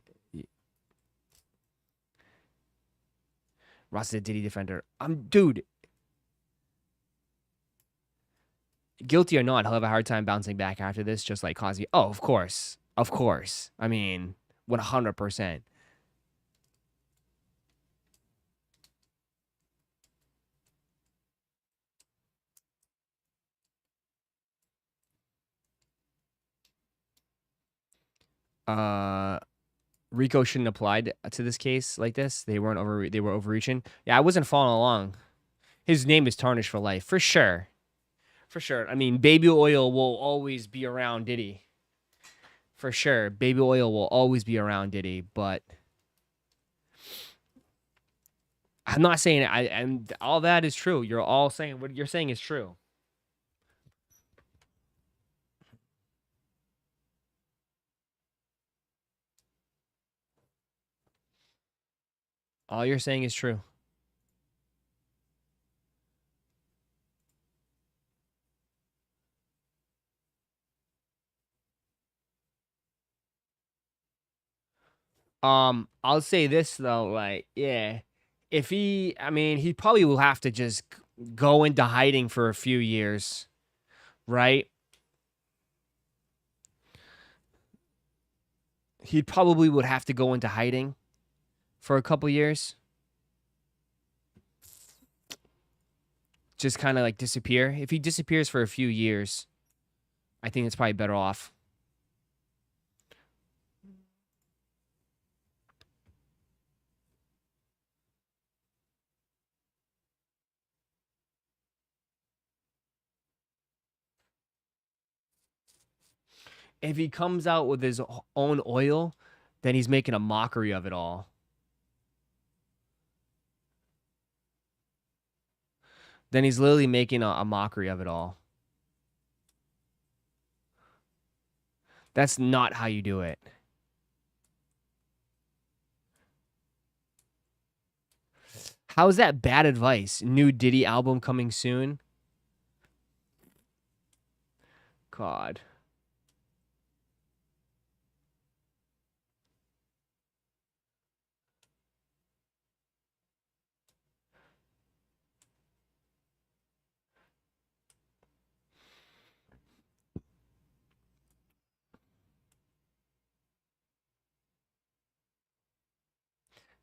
S2: Ross is a Diddy defender. Dude. Guilty or not, he'll have a hard time bouncing back after this, just like Cosby. Oh, of course. Of course. I mean, 100%. Rico shouldn't have applied to this case like this. They were overreaching. Yeah, I wasn't following along. His name is tarnished for life, for sure. For sure. I mean, baby oil will always be around Diddy. For sure. Baby oil will always be around Diddy, but I'm not saying and all that is true. You're all saying what you're saying is true. All you're saying is true. I'll say this though, like, yeah. If I mean, he probably will have to just go into hiding for a few years, right? He probably would have to go into hiding for a couple years. Just kind of like disappear. If he disappears for a few years, I think it's probably better off. If he comes out with his own oil, then he's making a mockery of it all. Then he's literally making a mockery of it all. That's not how you do it. How is that bad advice? New Diddy album coming soon? God.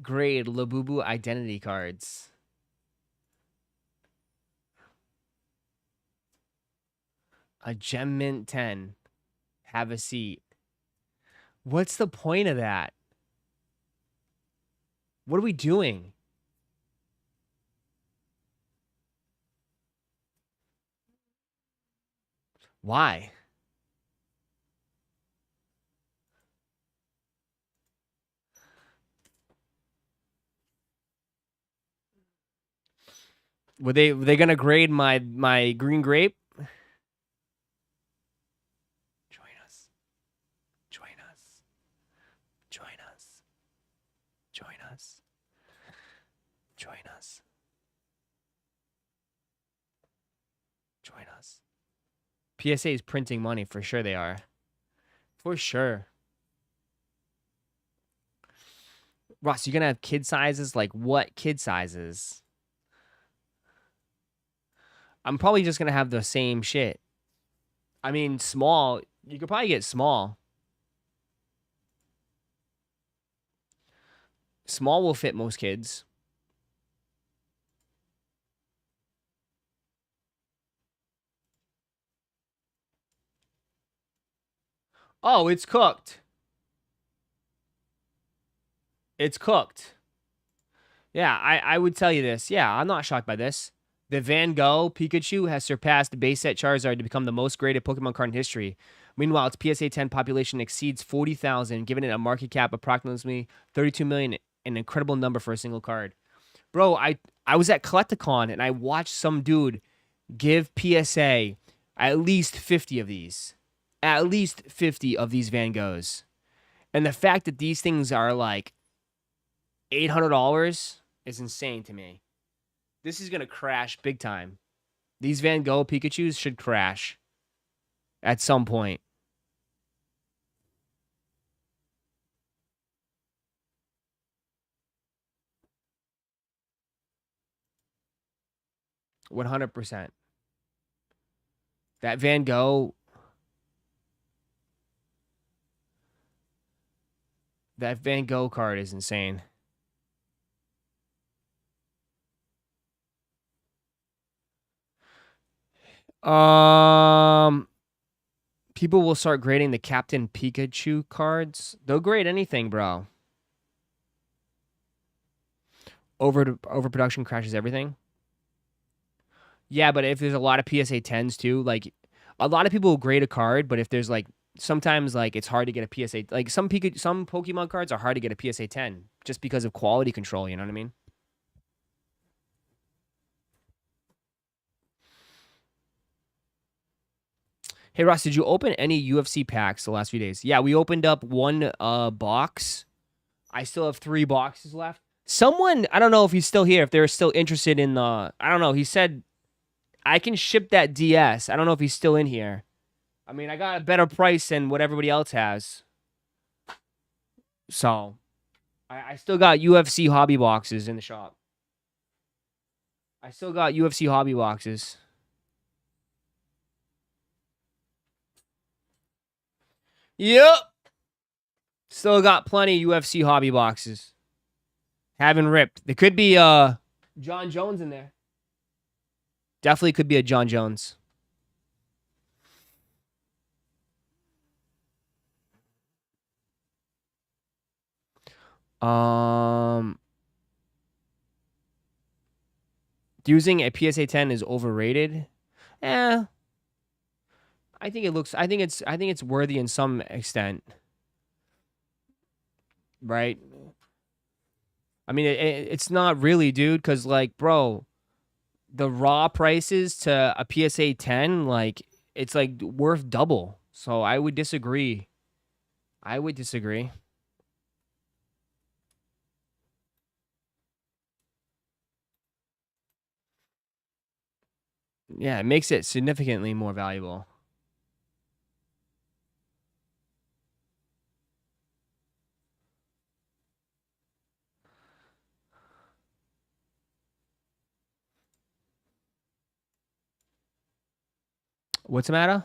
S2: Grade Labubu identity cards. A Gem Mint 10. Have a seat. What's the point of that? What are we doing? Why? Were they gonna grade my green grape? Join us. Join us. Join us. Join us. Join us. Join us. PSA is printing money for sure. They are. For sure. Ross, you're gonna have kid sizes? Like what kid sizes? I'm probably just gonna have the same shit. I mean, small. You could probably get small. Small will fit most kids. Oh, it's cooked. It's cooked. Yeah, I would tell you this. Yeah, I'm not shocked by this. The Van Gogh Pikachu has surpassed base set Charizard to become the most graded Pokemon card in history. Meanwhile, its PSA 10 population exceeds 40,000, giving it a market cap approximately 32 million, an incredible number for a single card. Bro, I was at Collecticon and I watched some dude give PSA at least 50 of these. At least 50 of these Van Goghs. And the fact that these things are like $800 is insane to me. This is going to crash big time. These Van Gogh Pikachus should crash at some point. $100%. That Van Gogh card is insane. People will start grading the Captain Pikachu cards. They'll grade anything, bro. Overproduction crashes everything. Yeah, but if there's a lot of PSA 10s too, like a lot of people will grade a card, but if there's like sometimes like it's hard to get a PSA, like some Pokemon cards are hard to get a PSA 10 just because of quality control, you know what I mean? Hey Ross, did you open any UFC packs the last few days? Yeah, we opened up one box. I still have 3 boxes left. Someone, I don't know if he's still here, if they're still interested in the, I don't know, he said I can ship that DS. I don't know if he's still in here. I mean, I got a better price than what everybody else has. So, I still got UFC hobby boxes in the shop. I still got UFC hobby boxes. Yep. Still got plenty UFC hobby boxes. Haven't ripped. There could be John Jones in there. Definitely could be a John Jones. Using a PSA 10 is overrated. I think it's worthy in some extent. Right? I mean, it's not really, dude, because, like, bro, the raw prices to a PSA 10, like, it's, like, worth double. So I would disagree. Yeah, it makes it significantly more valuable. What's the matter?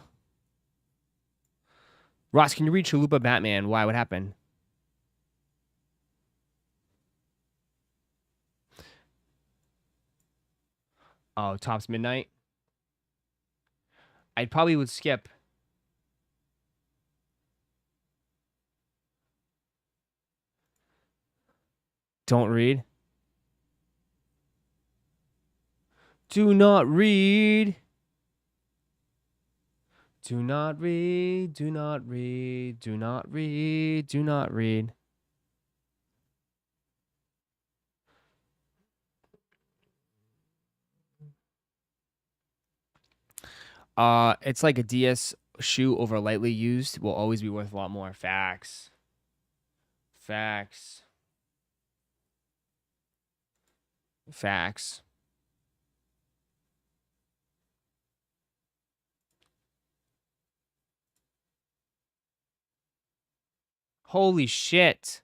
S2: Ross, can you read Chalupa Batman? Why? What happened? Oh, Tops Midnight. I probably would skip. Don't read. Do not read. Do not read. Do not read. Do not read. Do not read. It's like a DS shoe over lightly used will always be worth a lot more. Facts. Facts. Facts. Holy shit.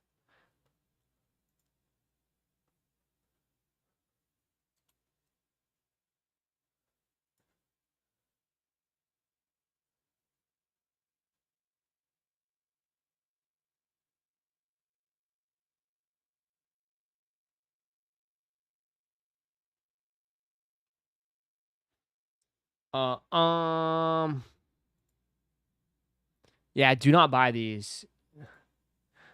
S2: Uh, um, yeah, do not buy these.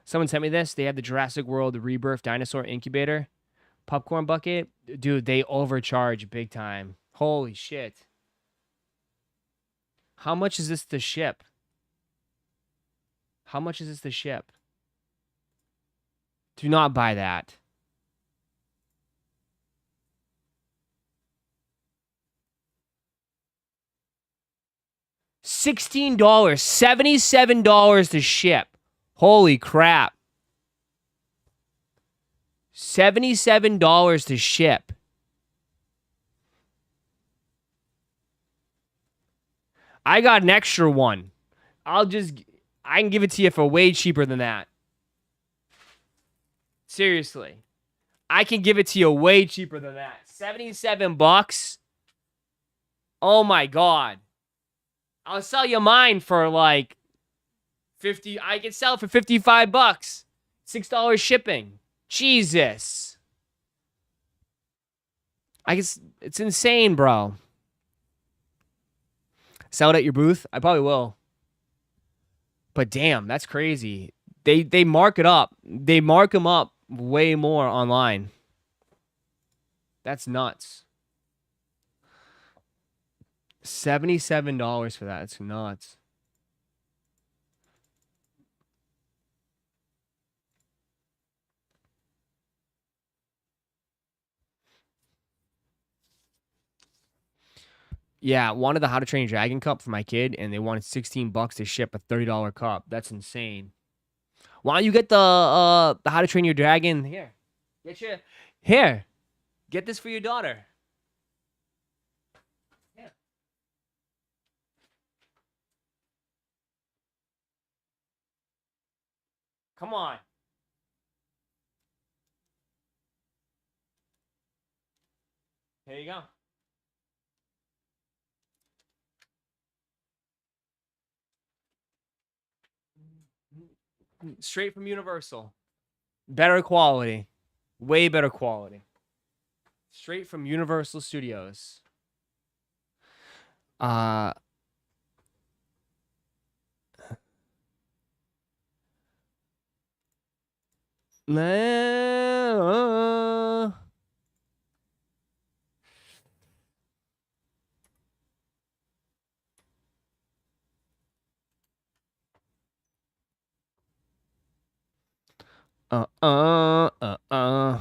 S2: Someone sent me this. They have the Jurassic World Rebirth Dinosaur Incubator popcorn bucket. Dude, they overcharge big time. Holy shit. How much is this to ship? How much is this to ship? Do not buy that. $16, $77 to ship. Holy crap. $77 to ship. I got an extra one. I can give it to you for way cheaper than that. Seriously. I can give it to you way cheaper than that. 77 bucks. Oh my god. I'll sell you mine for like 50. I can sell it for 55 bucks. $6 shipping. Jesus. I guess it's insane, bro. Sell it at your booth? I probably will. But damn, that's crazy. They mark it up. They mark them up way more online. That's nuts. $77 for that. It's nuts. Yeah, wanted the How to Train Your Dragon cup for my kid, and they wanted 16 bucks to ship a $30 cup. That's insane. Why don't you get the How to Train Your Dragon here? Get this for your daughter. Here. Come on. Here you go. Straight from Universal. Better quality. Way better quality. Straight from Universal Studios. Uh uh uh uh uh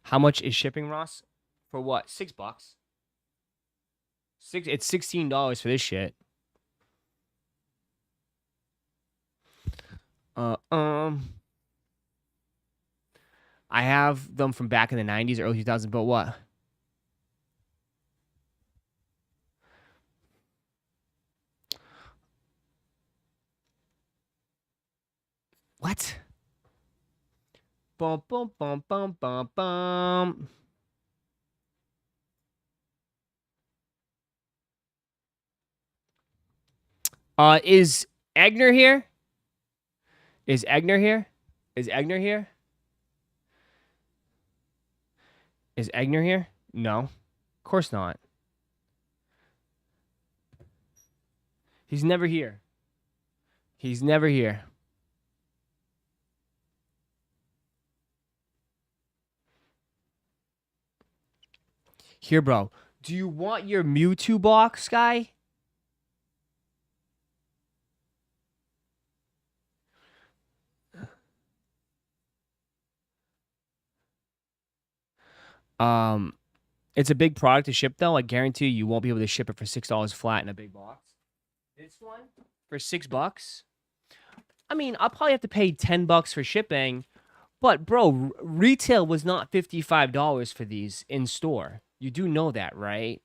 S2: How much is shipping, Ross? For what? $6. It's $16 for this shit. I have them from back in the 90s, early 2000s, but what? What? Bum bum bum bum bum bum. Is Egner here? Is Egner here? Is Egner here? Is Egner here? No. Of course not. He's never here. He's never here. Here, bro. Do you want your Mewtwo box, guy? It's a big product to ship, though. I guarantee you won't be able to ship it for $6 flat in a big box. This one for $6. I mean, I'll probably have to pay $10 for shipping, but bro, retail was not $55 for these in store. You do know that, right?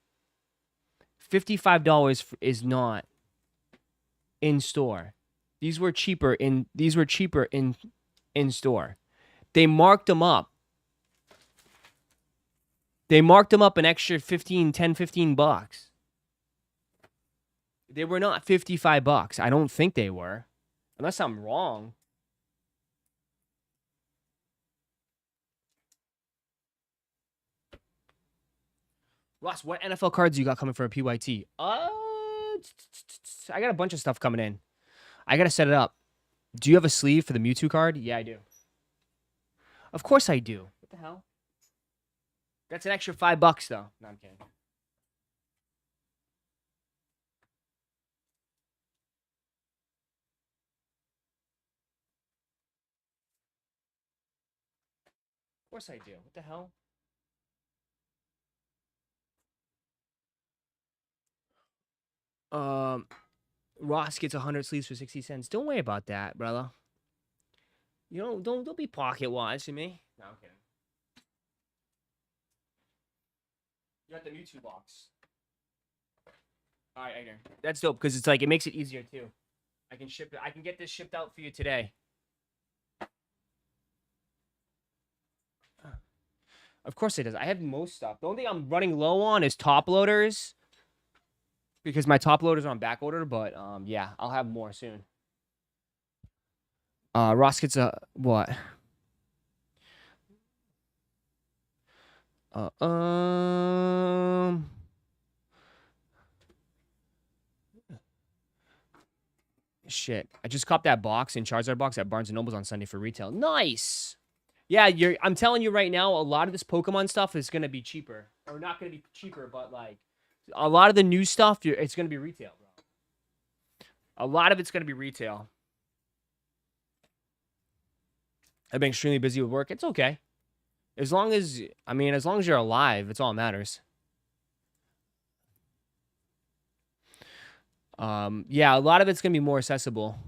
S2: $55 is not in store. These were cheaper in store. They marked them up. They marked them up an extra $15 They were not $55. I don't think they were. Unless I'm wrong. Ross, what NFL cards you got coming for a PYT? I got a bunch of stuff coming in. I got to set it up. Do you have a sleeve for the Mewtwo card? Yeah, I do. Of course I do. What the hell? That's an extra $5, though. No, I'm kidding. Of course I do. What the hell? Ross gets 100 sleeves for 60 cents. Don't worry about that, brother. You know, don't be pocket watching me. No, I'm kidding. You got the Mewtwo box. All right, Edgar. That's dope because it's like it makes it easier too. I can ship it. I can get this shipped out for you today. Of course it does. I have most stuff. The only thing I'm running low on is top loaders. Because my top loaders are on back order, but yeah, I'll have more soon. Ross gets a what? Shit. I just copped that box in Charizard box at Barnes & Noble's on Sunday for retail. Nice. Yeah, I'm telling you right now, a lot of this Pokemon stuff is going to be cheaper. Or not going to be cheaper, but like a lot of the new stuff, it's going to be retail, bro. A lot of it's going to be retail. I've been extremely busy with work. It's okay. As long as you're alive, it's all that matters. Yeah, a lot of it's going to be more accessible.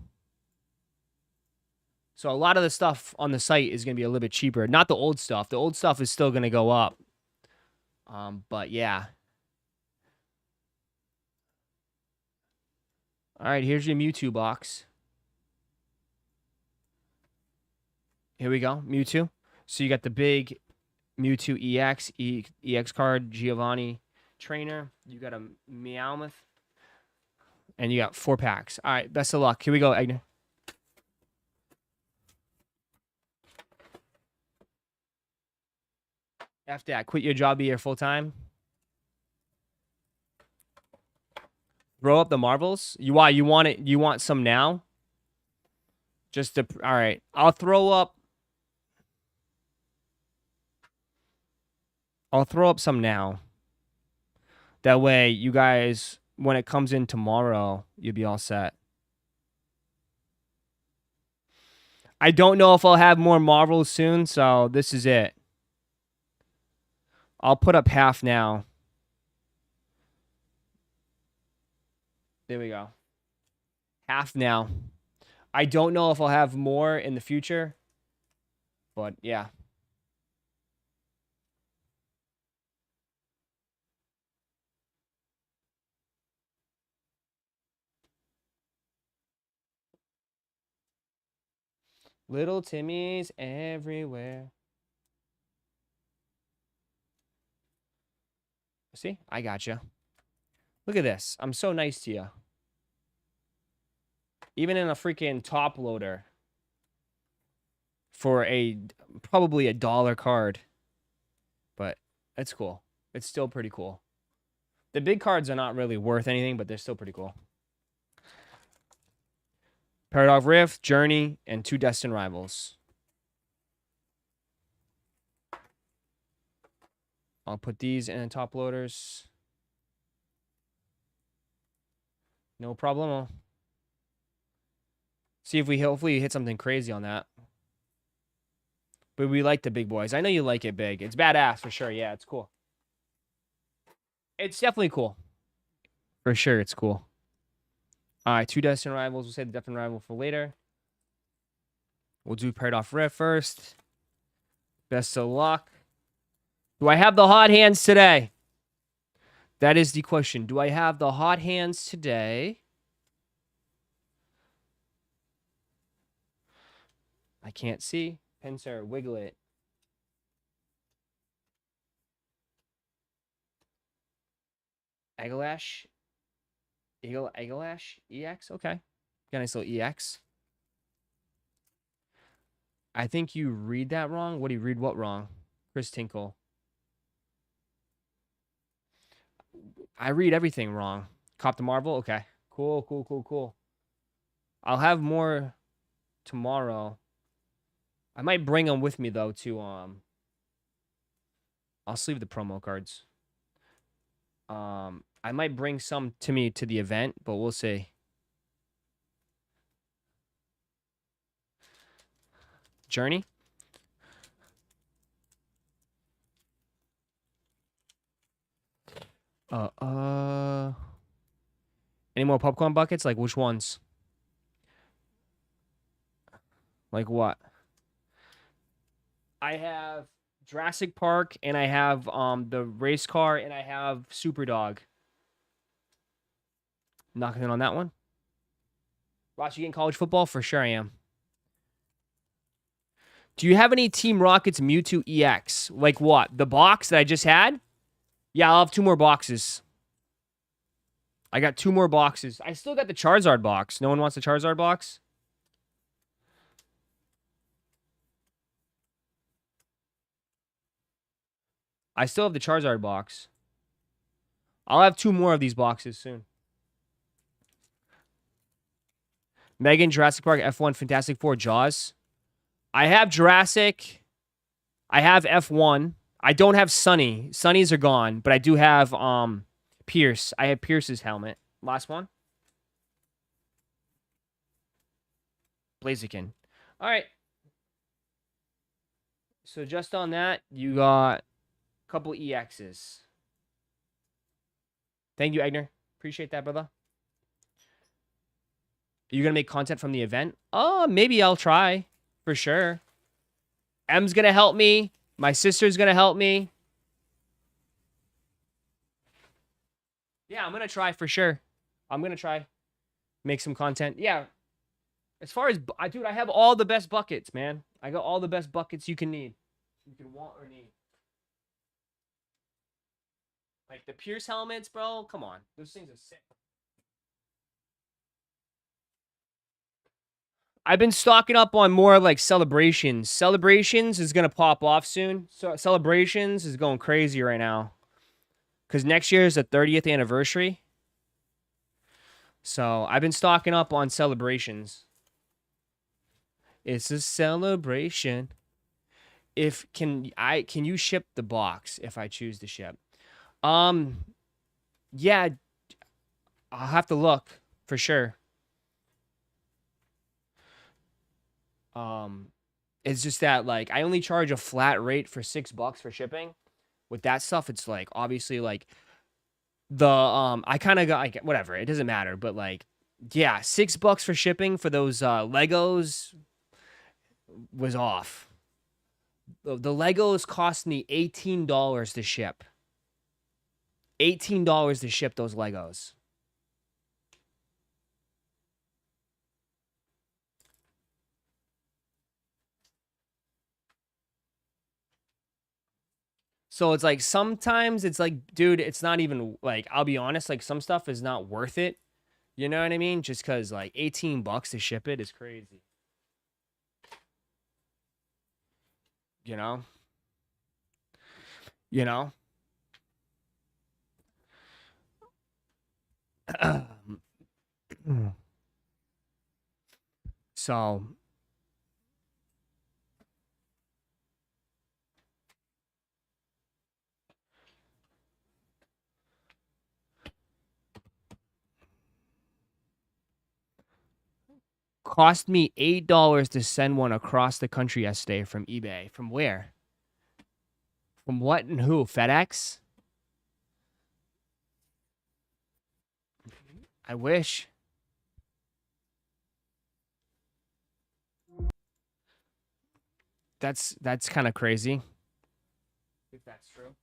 S2: So a lot of the stuff on the site is going to be a little bit cheaper. Not the old stuff. The old stuff is still going to go up. But yeah. All right, here's your Mewtwo box. Here we go, Mewtwo. So you got the big Mewtwo EX card, Giovanni trainer. You got a Meowth. And you got 4 packs. All right, best of luck. Here we go, Egner. After that, quit your job, be here full time. Throw up the marbles. You want it? You want some now? Just to all right. I'll throw up some now. That way, you guys, when it comes in tomorrow, you'll be all set. I don't know if I'll have more marbles soon, so this is it. I'll put up half now. There we go. Half now. I don't know if I'll have more in the future, but yeah. Little Timmy's everywhere. See? I got you. Look at this. I'm so nice to you. Even in a freaking top loader for probably a $1 card. But it's cool. It's still pretty cool. The big cards are not really worth anything, but they're still pretty cool. Paradox Rift, Journey, and 2 Destined Rivals. I'll put these in top loaders. No problemo. See if we hopefully hit something crazy on that. But we like the big boys. I know you like it big. It's badass for sure. Yeah, it's cool. It's definitely cool. For sure, it's cool. All right, 2 Destined Rivals. We'll save the Destined Rival for later. We'll do Paradox Rift first. Best of luck. Do I have the hot hands today? That is the question. Do I have the hot hands today? I can't see. Pincer, wiggle it. Egalash. Egalash? EX? Okay. Got a nice little EX. I think you read that wrong. What do you read what wrong? Chris Tinkle. I read everything wrong. Cop the Marvel? Okay. Cool, cool, cool, cool. I'll have more tomorrow. I might bring them with me, though, to, I'll sleeve the promo cards. I might bring some to me to the event, but we'll see. Journey? Any more popcorn buckets? Like which ones? Like what? I have Jurassic Park, and I have the race car, and I have Superdog. Knocking in on that one. Ross, you getting college football? For sure I am. Do you have any Team Rockets Mewtwo EX? Like what? The box that I just had? Yeah, I'll have 2 more boxes. I got 2 more boxes. I still got the Charizard box. No one wants the Charizard box? I still have the Charizard box. I'll have 2 more of these boxes soon. Megan, Jurassic Park, F1, Fantastic Four, Jaws. I have Jurassic. I have F1. I don't have Sunny. Sunnies are gone, but I do have Pierce. I have Pierce's helmet. Last one. Blaziken. All right. So just on that, you got a couple EXs. Thank you, Egner. Appreciate that, brother. Are you going to make content from the event? Maybe I'll try. For sure. M's going to help me. My sister's going to help me. Yeah, I'm going to try for sure. I'm going to try. Make some content. Yeah. As far as... Dude, I have all the best buckets, man. I got all the best buckets you can need. You can want or need. Like the Pierce helmets, bro. Come on. Those things are sick. I've been stocking up on more like Celebrations. Celebrations is going to pop off soon. So Celebrations is going crazy right now. Because next year is the 30th anniversary. So I've been stocking up on Celebrations. It's a celebration. Can you ship the box if I choose to ship? Yeah. I'll have to look for sure. It's just that like I only charge a flat rate for $6 for shipping. With that stuff, it's like obviously like the I kind of got like whatever, it doesn't matter, but like yeah, $6 for shipping for those Legos was off. The Legos cost me $18 to ship. $18 to ship those Legos. So it's like sometimes it's like, dude, it's not even like, I'll be honest, like some stuff is not worth it You know what I mean? Just because like $18 to ship it is crazy. You know? You know? So cost me $8 to send one across the country yesterday from eBay. From where? From what and who? FedEx? I wish. That's kind of crazy. If that's true.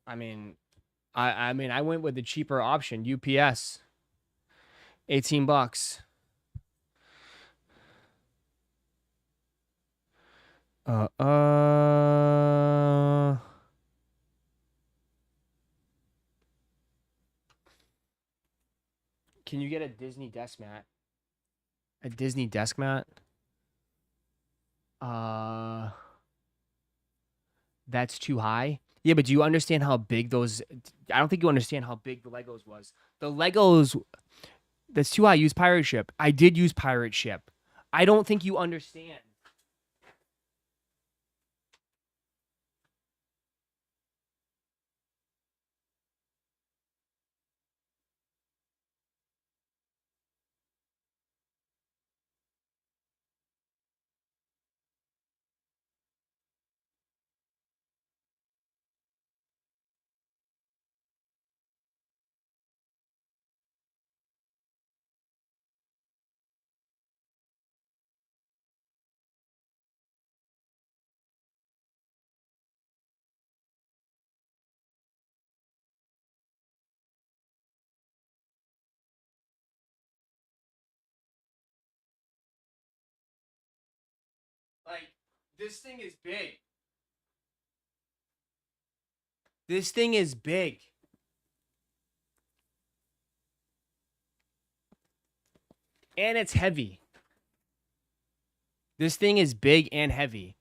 S2: I mean, I went with the cheaper option, UPS. $18. Uh uh Can you get a Disney desk mat? A Disney desk mat? That's too high. Yeah, but do you understand how big those? I don't think you understand how big the Legos was. The Legos, that's too high. Use pirate ship. I did use pirate ship. I don't think you understand. Like, this thing is big. This thing is big. And it's heavy. This thing is big and heavy.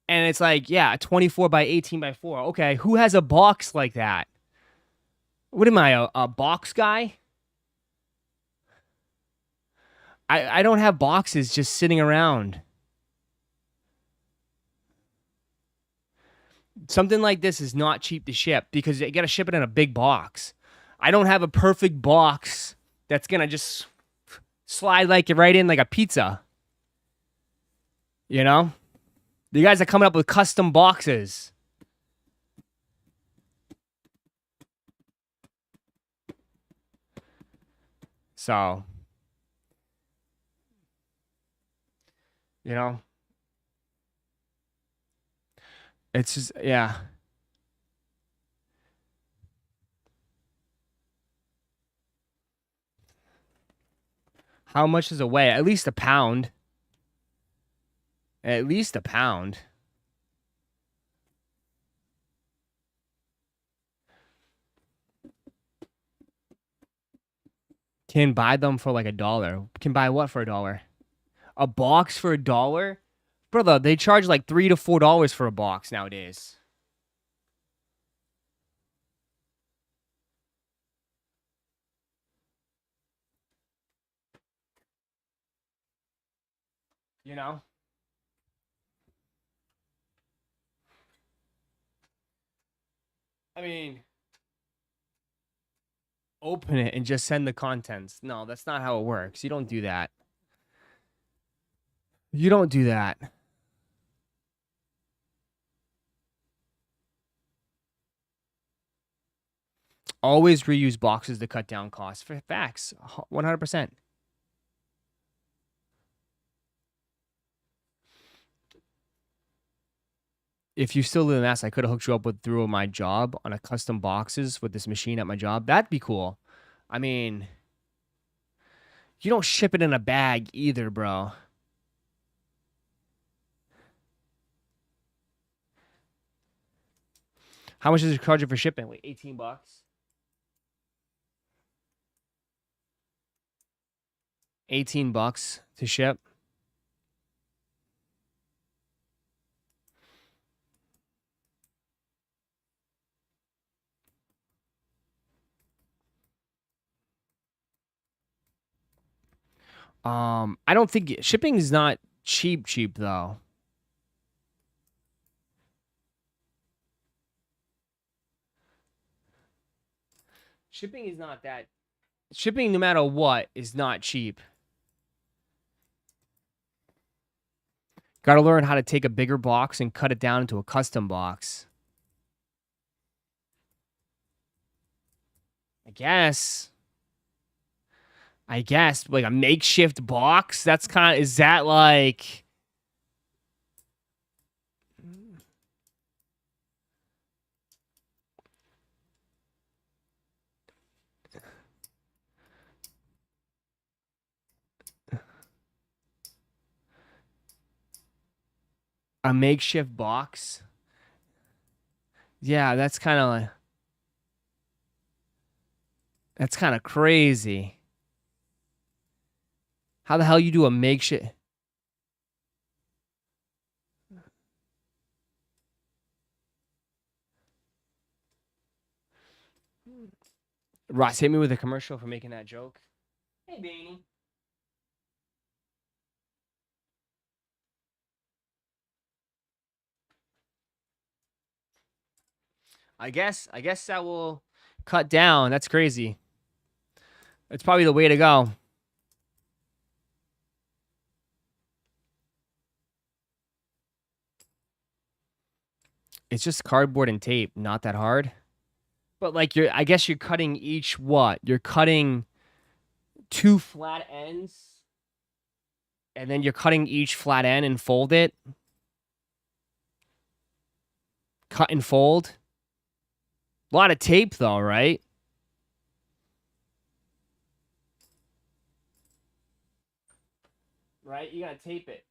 S2: And it's like, yeah, 24 by 18 by 4. Okay, who has a box like that? What am I, a box guy? I don't have boxes just sitting around. Something like this is not cheap to ship because you got to ship it in a big box. I don't have a perfect box that's going to just slide like right in like a pizza. You know? You guys are coming up with custom boxes. So, you know, it's just, yeah. How much does it weigh? At least a pound. At least a pound. Can buy them for like $1. Can buy what for $1? A box for $1? Brother, they charge like $3 to $4 for a box nowadays. You know? I mean, open it and just send the contents. No, that's not how it works. You don't do that. You don't do that. Always reuse boxes to cut down costs. For facts, 100%. If you still live in Mass, I could have hooked you up with through my job on a custom boxes with this machine at my job. That'd be cool. I mean, you don't ship it in a bag either, bro. How much is it charging for shipping? Wait, $18? $18 to ship. I don't think shipping is not cheap though. Shipping is not that. Shipping, no matter what, is not cheap. Got to learn how to take a bigger box and cut it down into a custom box. I guess like a makeshift box. That's kind of, is that like a makeshift box? Yeah, that's kind of like, that's kind of crazy. How the hell you do a makeshift? Ross hit me with a commercial for making that joke. Hey, Beanie. I guess that will cut down. That's crazy. It's probably the way to go. It's just cardboard and tape, not that hard. But like I guess you're cutting each what? You're cutting 2 flat ends, and then you're cutting each flat end and fold it. Cut and fold. A lot of tape though, right? Right? You gotta tape it.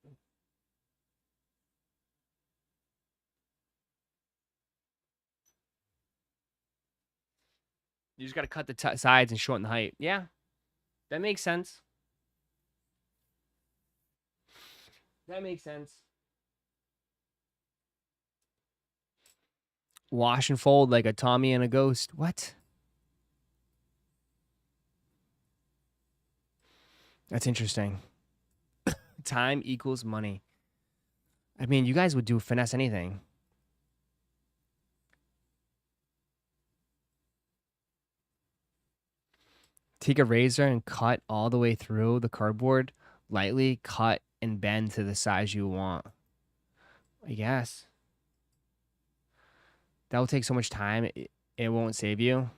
S2: You just gotta cut the sides and shorten the height. Yeah, that makes sense. That makes sense. Wash and fold like a Tommy and a ghost. What? That's interesting. Time equals money. I mean, you guys would do finesse anything. Take a razor and cut all the way through the cardboard. Lightly cut and bend to the size you want. I guess. That will take so much time. It won't save you.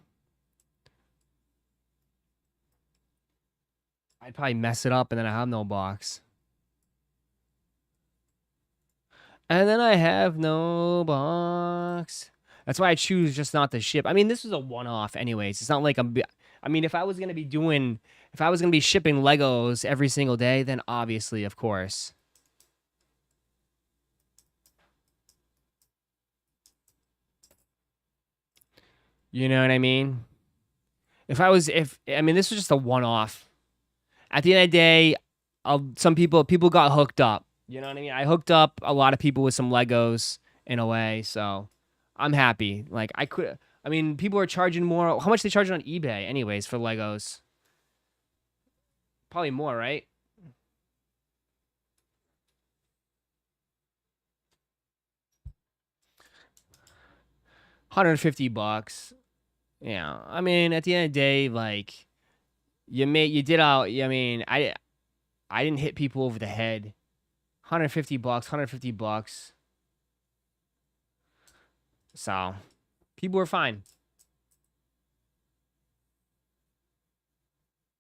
S2: I'd probably mess it up and then I have no box. And then I have no box. That's why I choose just not to ship. I mean, this is a one-off anyways. It's not like I mean, if I was going to be shipping Legos every single day, then obviously, of course. You know what I mean? I mean, this was just a one-off. At the end of the day, some people got hooked up. You know what I mean? I hooked up a lot of people with some Legos in a way, so I'm happy. Like I mean, people are charging more. How much they charging on eBay anyways for Legos? Probably more, right? $150. Yeah. I mean, at the end of the day, like I mean, I didn't hit people over the head. $150, $150. So, people were fine.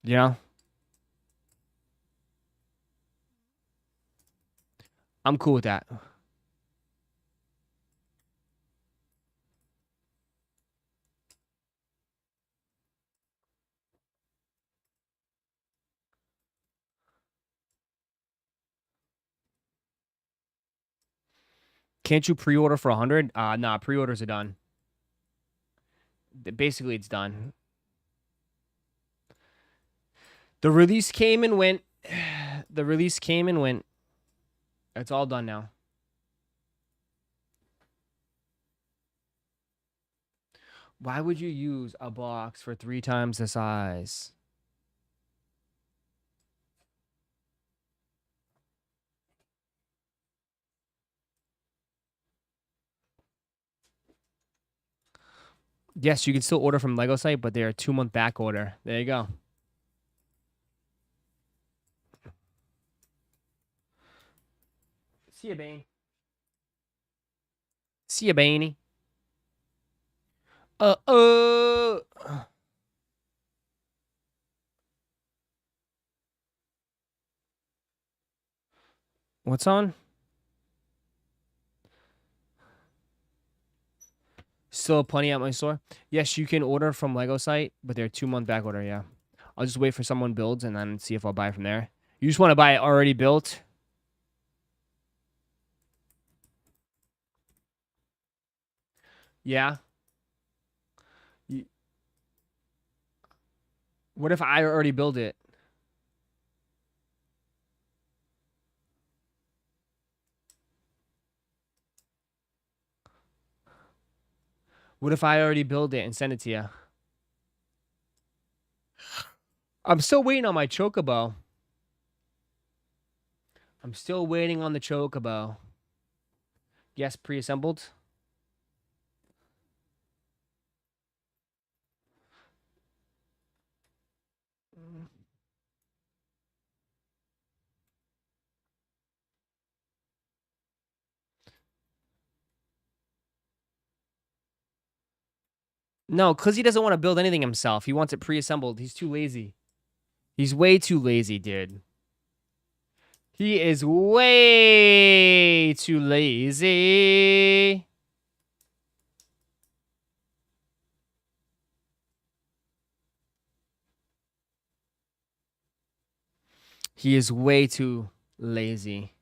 S2: You know? I'm cool with that. Can't you pre-order for 100? Nah, pre-orders are done. Basically, it's done. The release came and went. The release came and went. It's all done now. Why would you use a box for 3 times the size? Yes, you can still order from Lego site, but they're a 2-month back order. There you go. See ya, Bane. See ya, Baney. What's on? Still plenty at my store. Yes, you can order from Lego site, but they're 2-month back order, yeah. I'll just wait for someone builds and then see if I'll buy from there. You just want to buy it already built? Yeah. What if I already build it? What if I already build it and send it to you? I'm still waiting on my Chocobo. I'm still waiting on the Chocobo. Yes, pre-assembled. No, because he doesn't want to build anything himself. He wants it pre-assembled. He's too lazy. He's way too lazy, dude. He is way too lazy. He is way too lazy.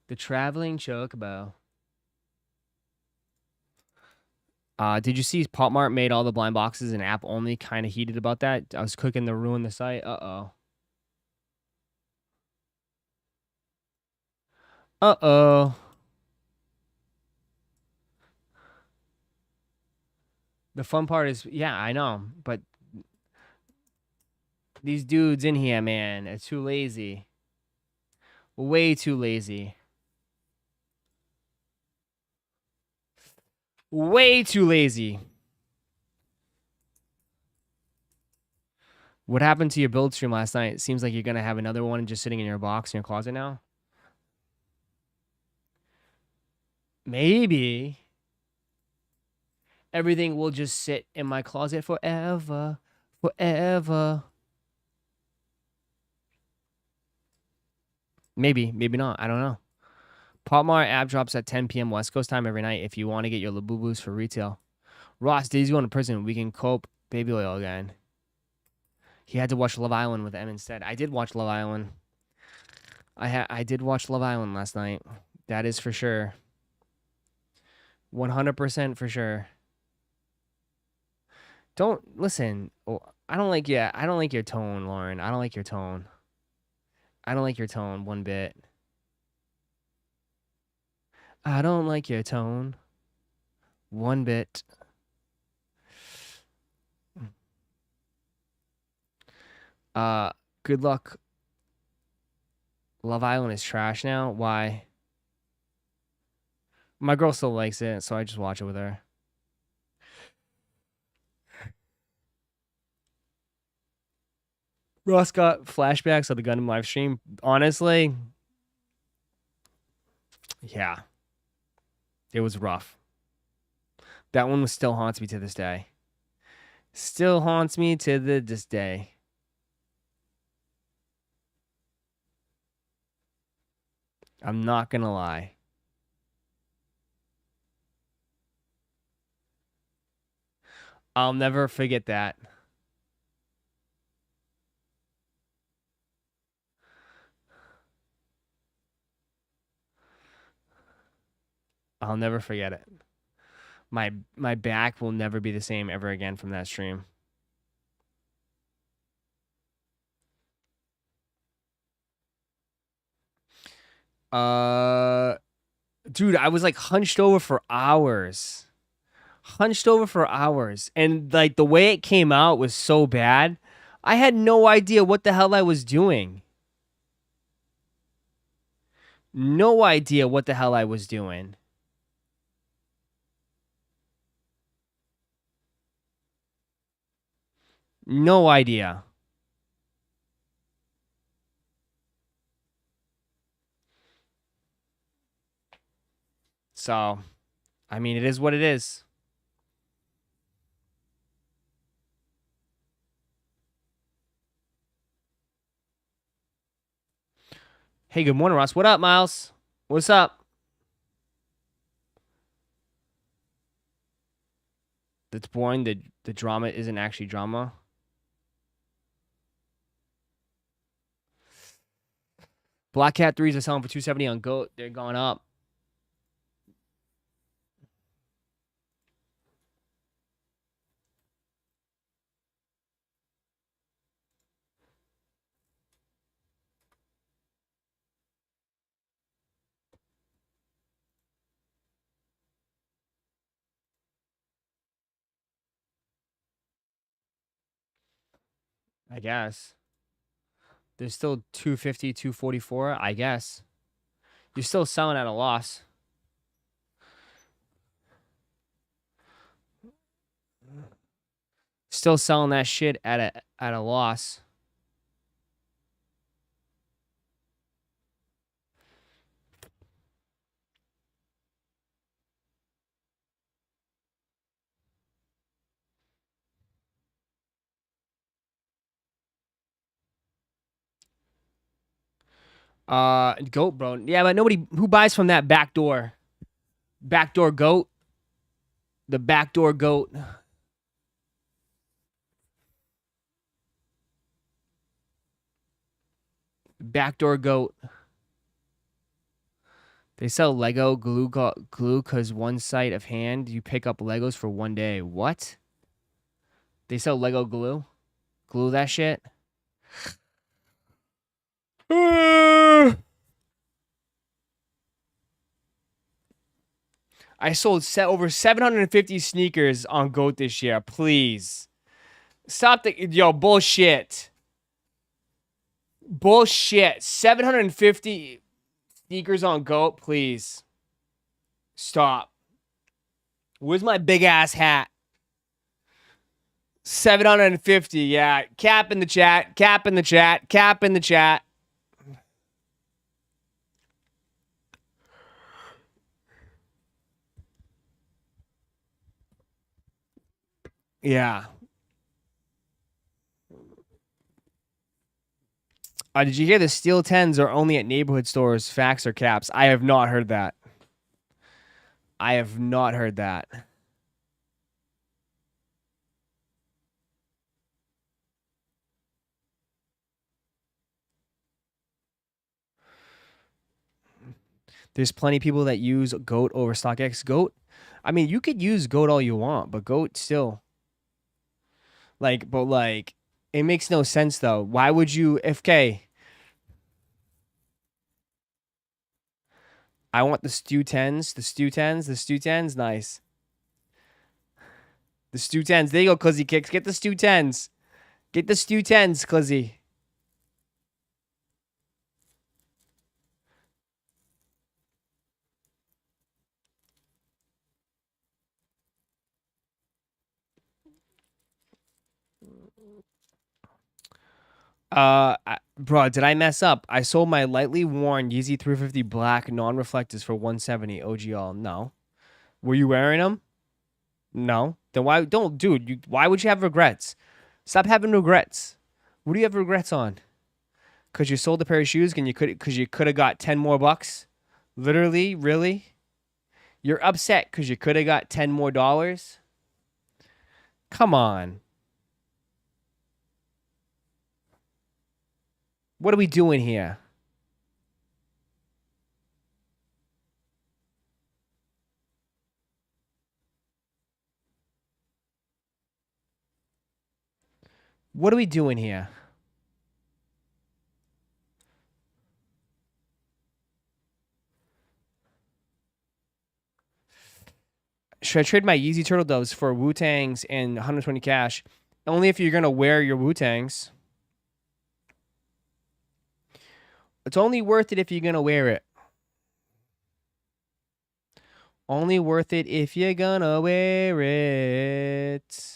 S2: The traveling chocobo. Did you see Pop Mart made all the blind boxes and app only? Kind of heated about that. I was cooking to ruin the site. Uh-oh. Uh-oh. The fun part is, yeah, I know, but these dudes in here, man, are too lazy. Way too lazy. Way too lazy. What happened to your build stream last night? It seems like you're going to have another one just sitting in your box in your closet now. Maybe. Everything will just sit in my closet forever. Forever. Maybe. Maybe not. I don't know. Pop Mart app drops at 10 p.m. West Coast time every night if you want to get your Labubus for retail. Ross, Daisy going to prison. We can cope baby oil again. He had to watch Love Island with M instead. I did watch Love Island. I did watch Love Island last night. That is for sure. 100% for sure. Don't listen. Oh, I don't like your tone, Lauren. I don't like your tone. I don't like your tone one bit. I don't like your tone one bit. Good luck. Love Island is trash now. Why? My girl still likes it, so I just watch it with her. Ross got flashbacks of the Gundam live stream. Honestly, yeah. It was rough. That one still haunts me to this day. Still haunts me to this day. I'm not gonna lie. I'll never forget that. I'll never forget it. My back will never be the same ever again from that stream. Dude, I was like hunched over for hours. Hunched over for hours. And like the way it came out was so bad. I had no idea what the hell I was doing. No idea what the hell I was doing. No idea. So, I mean, it is what it is. Hey, good morning, Ross. What up, Miles? What's up? That's boring. The drama isn't actually drama. Black Cat 3s are selling for $270 on GOAT. They're going up. I guess. There's still 250, 244, I guess. You're still selling at a loss. Still selling that shit at a loss. GOAT, bro. Yeah, but nobody who buys from that back door. Backdoor GOAT. The backdoor GOAT. Backdoor GOAT. They sell Lego glue because one side of hand you pick up Legos for one day. What? They sell Lego glue? Glue that shit? I sold over 750 sneakers on GOAT this year. Please. Stop the... Yo, bullshit. Bullshit. 750 sneakers on GOAT, please. Stop. Where's my big-ass hat? 750, yeah. Cap in the chat. Cap in the chat. Cap in the chat. Yeah. Did you hear the steel 10s are only at neighborhood stores, facts or caps? I have not heard that. I have not heard that. There's plenty of people that use GOAT over StockX. GOAT, I mean, you could use GOAT all you want, but GOAT still. Like, but like, it makes no sense though. Why would you, FK? I want the stew 10s, the stew 10s, the stew 10s. Nice. The stew 10s. There you go, Clizzy Kicks. Get the stew 10s. Get the stew 10s, Clizzy. Bro, did I mess up? I sold my lightly worn Yeezy 350 black non-reflectors for 170 OGL. No. Were you wearing them? No. Then why don't, dude, why would you have regrets? Stop having regrets. What do you have regrets on? Cuz you sold a pair of shoes and you could have got 10 more bucks? Literally, really? You're upset cuz you could have got 10 more dollars? Come on. What are we doing here? What are we doing here? should I trade my Yeezy Turtle Doves for Wu-Tangs and 120 cash? Only if you're gonna wear your Wu-Tangs. It's only worth it if you're gonna wear it. Only worth it if you're gonna wear it.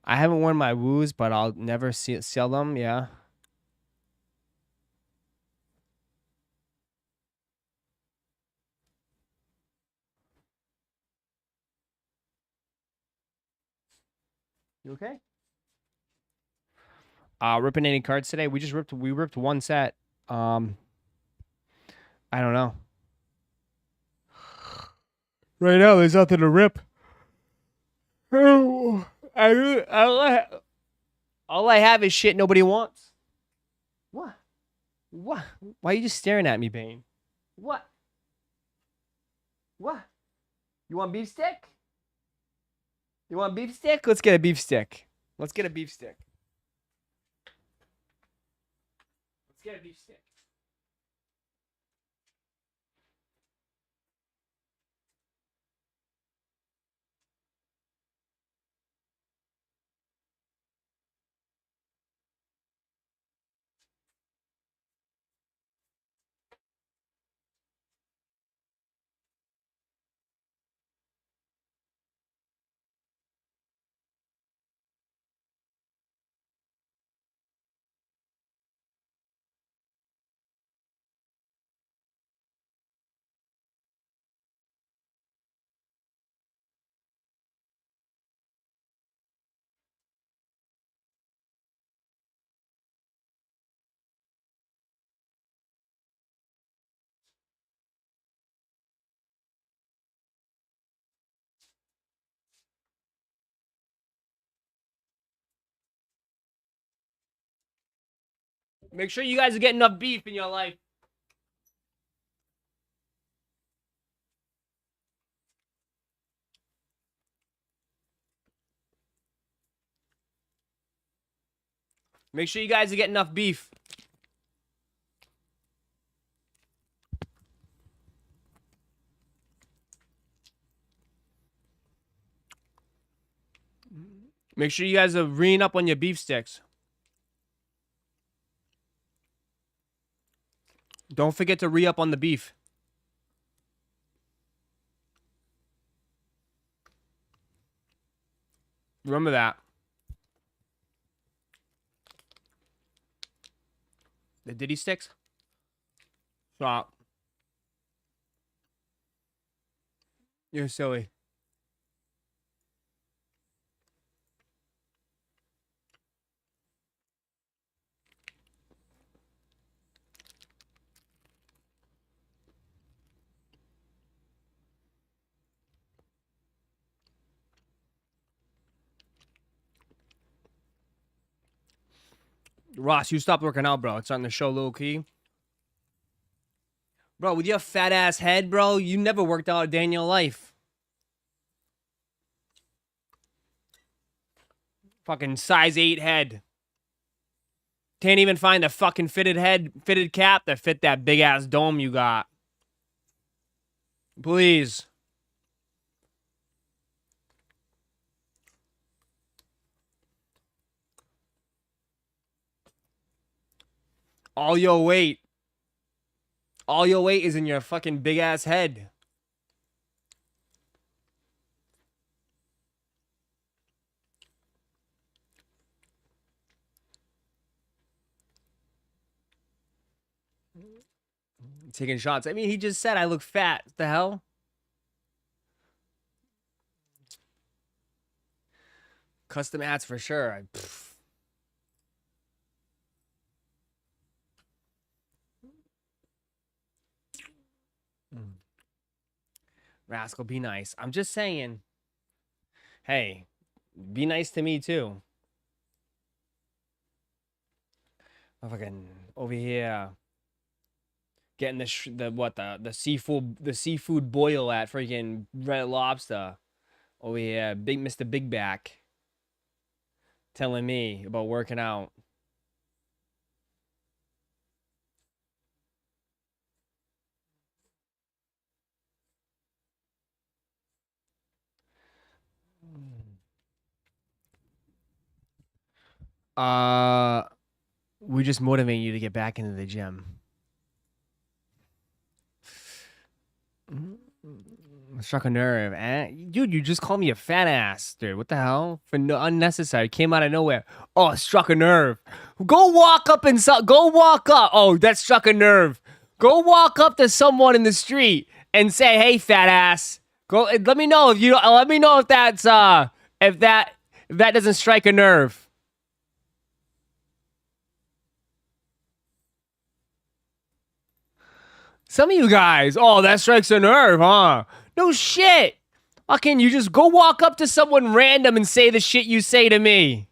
S2: I haven't worn my Woos, but I'll never sell them. Yeah. You okay? Ripping any cards today? We ripped one set. I don't know. Right now, there's nothing to rip. Oh, all I have is shit nobody wants. What? What? Why are you just staring at me, Bane? What? What? You want beef stick? You want beef stick? Let's get a beef stick. Let's get a beef stick. Let's get a beef stick. Make sure you guys are getting enough beef in your life. Make sure you guys are getting enough beef. Make sure you guys are reeing up on your beef sticks. Don't forget to re-up on the beef. Remember that. The Diddy sticks? Stop. You're silly. Ross, you stopped working out, bro. It's starting to show low key. Bro, with your fat ass head, bro, you never worked out a day in your life. Fucking size 8 head. Can't even find a fucking fitted cap that fit that big ass dome you got. Please. All your weight is in your fucking big ass head. Taking shots. I mean, he just said I look fat. What the hell? Custom hats for sure. Rascal, be nice. I'm just saying. Hey, be nice to me too. I'm fucking over here getting the seafood boil at freaking Red Lobster. Oh yeah, big Mr. Big Back telling me about working out. We just motivate you to get back into the gym. Struck a nerve, dude. You just called me a fat ass, dude. What the hell? For no unnecessary. Came out of nowhere. Oh, struck a nerve. Go walk up and go walk up. Oh, that struck a nerve. Go walk up to someone in the street and say, "Hey, fat ass." Go. Let me know if you. Let me know if that's if that doesn't strike a nerve. Some of you guys, oh, that strikes a nerve, huh? No shit. Fucking, you just go walk up to someone random and say the shit you say to me.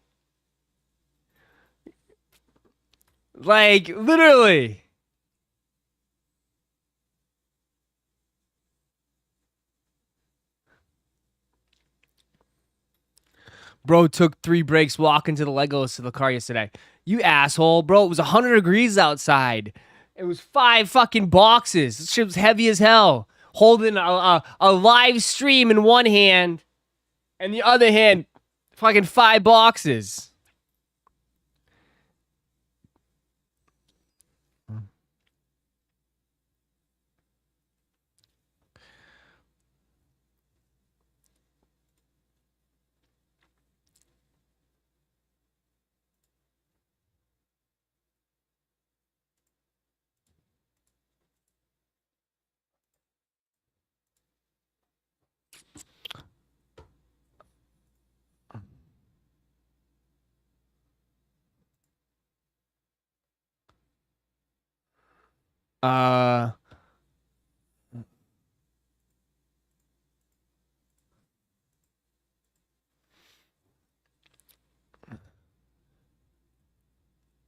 S2: Like, literally. Bro took 3 breaks walking to the Legos to the car yesterday. You asshole, bro. It was 100 degrees outside. It was 5 fucking boxes. This shit was heavy as hell. Holding a live stream in one hand, and the other hand, fucking 5 boxes. Uh,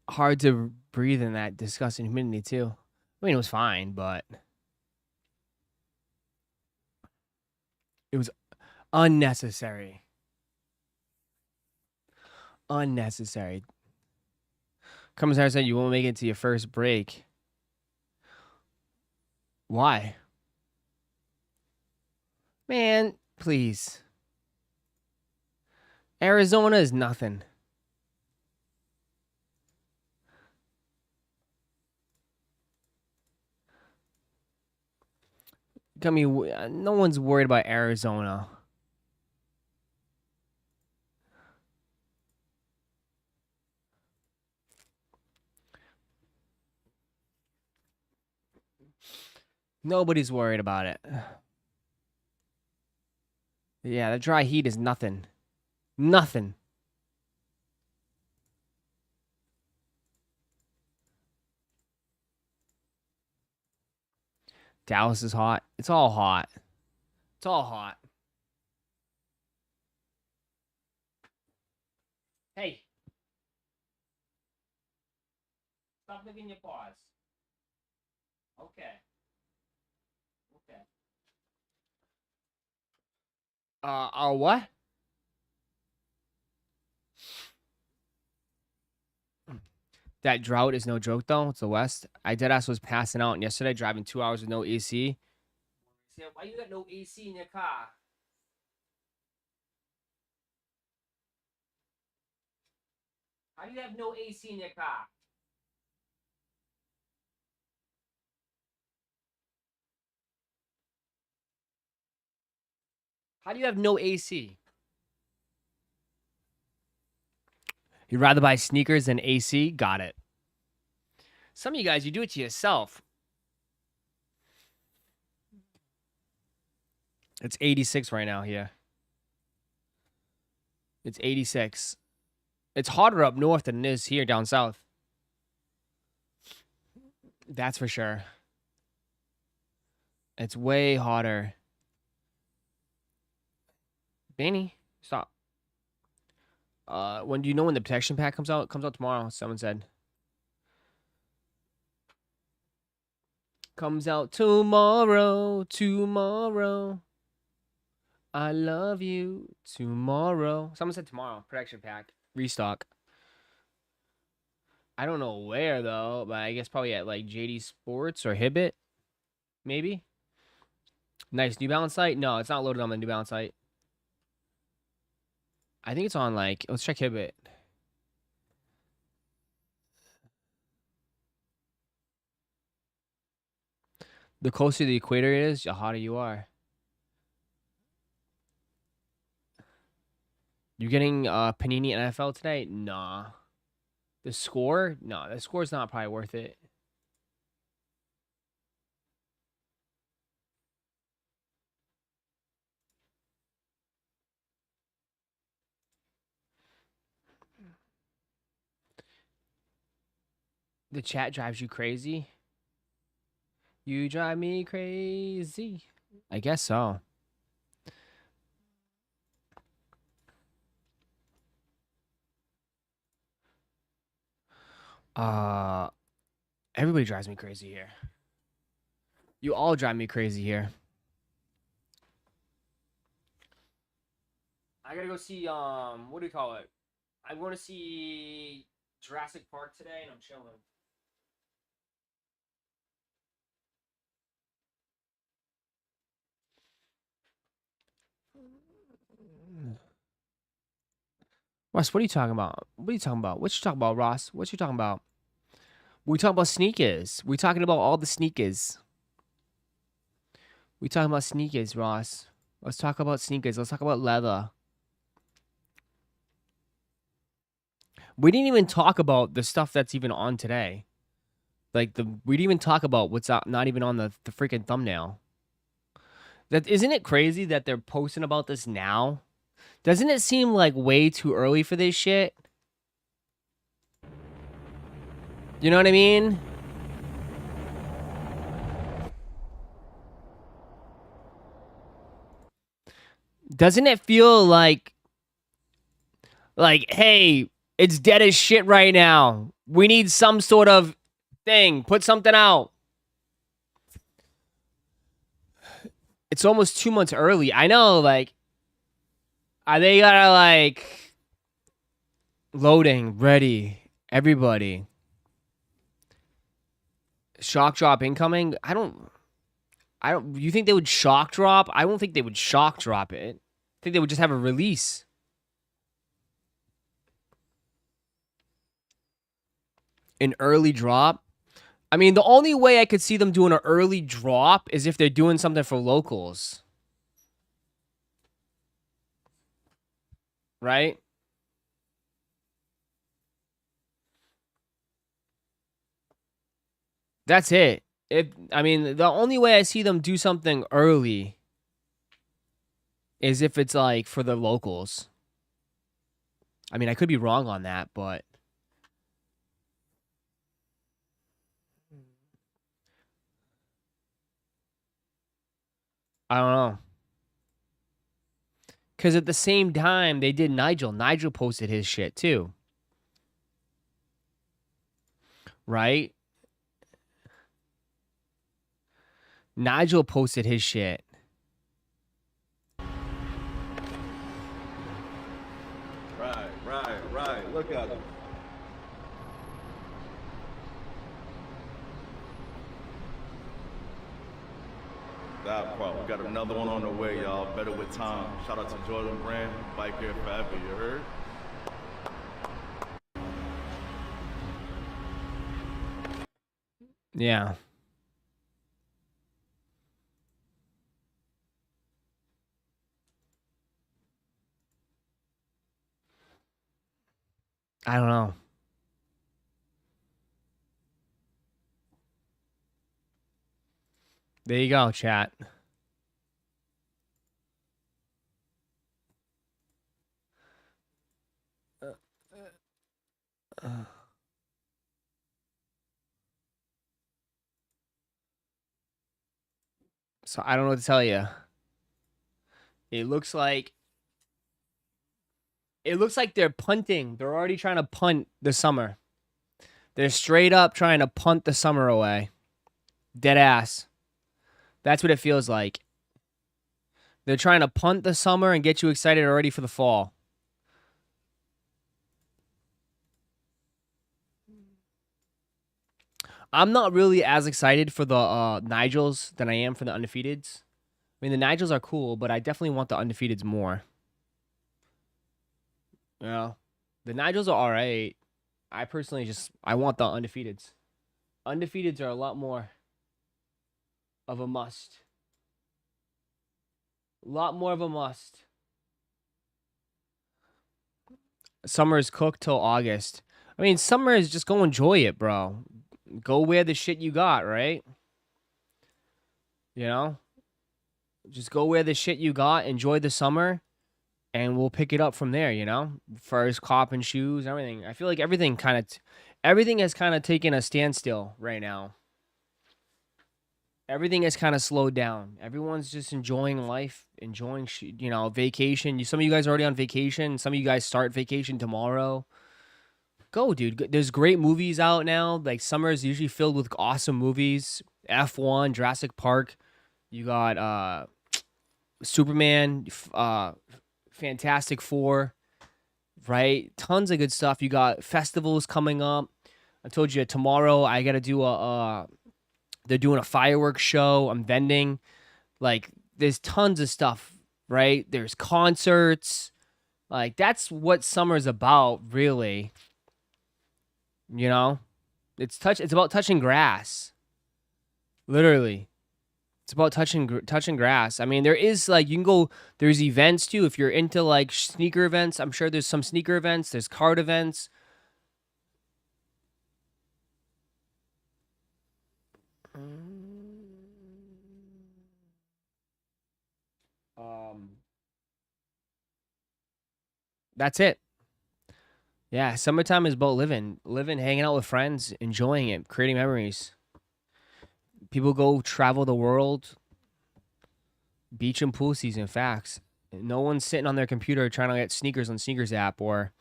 S2: hard to breathe in that disgusting humidity too. I mean, it was fine, but it was unnecessary. Unnecessary. Commissar said you won't make it to your first break. Why? Man, please. Arizona is nothing. No one's worried about Arizona. Nobody's worried about it. Yeah, the dry heat is nothing. Nothing. Dallas is hot. It's all hot. It's all hot. Hey. Stop licking your paws. Okay. Okay. What? That drought is no joke, though. It's the West. I deadass was passing out yesterday, driving 2 hours with no AC. Why you got no AC in your car? How do you have no AC in your car? How do you have no AC? You'd rather buy sneakers than AC? Got it. Some of you guys, you do it to yourself. It's 86 right now here. It's 86. It's hotter up north than it is here down south. That's for sure. It's way hotter. Benny, stop. When do you know when the protection pack comes out? It comes out tomorrow, someone said. Comes out tomorrow. I love you tomorrow. Someone said tomorrow. Protection pack. Restock. I don't know where though, but I guess probably at like JD Sports or Hibbett. Maybe. Nice. New Balance site? No, it's not loaded on the New Balance site. I think it's on like, let's check Hibbett. The closer to the equator it is, the hotter you are. You getting Panini NFL today? Nah. The score? No, the score's not probably worth it. The chat drives you crazy? You drive me crazy. I guess so. Everybody drives me crazy here. You all drive me crazy here. I gotta go see what do you call it? I want to see Jurassic Park today, and I'm chilling. Ross, what are you talking about? What are you talking about? What you talking about, Ross? What you talking about? We talking about sneakers. We talking about all the sneakers. We talking about sneakers, Ross. Let's talk about sneakers. Let's talk about leather. We didn't even talk about the stuff that's even on today. Like we didn't even talk about what's not even on the freaking thumbnail. That isn't it crazy that they're posting about this now? Doesn't it seem like way too early for this shit? You know what I mean? Doesn't it feel like hey, it's dead as shit right now. We need some sort of thing. Put something out. It's almost 2 months early. I know, like, they gotta, like, loading, ready, everybody. Shock drop incoming? I don't, you think they would shock drop? I don't think they would shock drop it. I think they would just have a release. An early drop? I mean, the only way I could see them doing an early drop is if they're doing something for locals. Right? That's it. I mean, the only way I see them do something early is if it's like for the locals. I mean, I could be wrong on that, but I don't know. Because at the same time, they did Nigel. Nigel posted his shit too. Right? Nigel posted his shit.
S1: Right. Look at him. That part. We got another one on the way, y'all. Better with time. Shout out to Jordan Brand. Bike here forever, you heard?
S2: Yeah. I don't know. There you go, chat. So I don't know what to tell you. It looks like they're punting. They're already trying to punt the summer. They're straight up trying to punt the summer away. Dead ass. That's what it feels like. They're trying to punt the summer and get you excited already for the fall. I'm not really as excited for the Nigels than I am for the Undefeateds. I mean, the Nigels are cool, but I definitely want the Undefeateds more. Yeah. The Nigels are all right. I personally I want the Undefeateds. Undefeateds are a lot more of a must. A lot more of a must. Summer is cooked till August. I mean, summer is just go enjoy it, bro. Go wear the shit you got, right? You know? Just go wear the shit you got, enjoy the summer, and we'll pick it up from there, you know? First, cop and shoes, everything. I feel like everything has kind of taken a standstill right now. Everything has kind of slowed down. Everyone's just enjoying life, enjoying, vacation. Some of you guys are already on vacation. Some of you guys start vacation tomorrow. Go, dude. There's great movies out now. Like, summer is usually filled with awesome movies. F1, Jurassic Park. You got Superman, Fantastic Four, right? Tons of good stuff. You got festivals coming up. I told you tomorrow I got to do they're doing a fireworks show. I'm vending. Like, there's tons of stuff, right? There's concerts. Like, that's what summer's about, really. You know? It's about touching grass. Literally. It's about touching grass. I mean, there is, like, you can go, there's events, too. If you're into, like, sneaker events, I'm sure there's some sneaker events. There's card events. That's it. Yeah, summertime is about living, hanging out with friends, enjoying it, creating memories. People go travel the world. Beach and pool season, facts. No one's sitting on their computer trying to get sneakers on Sneakers app or,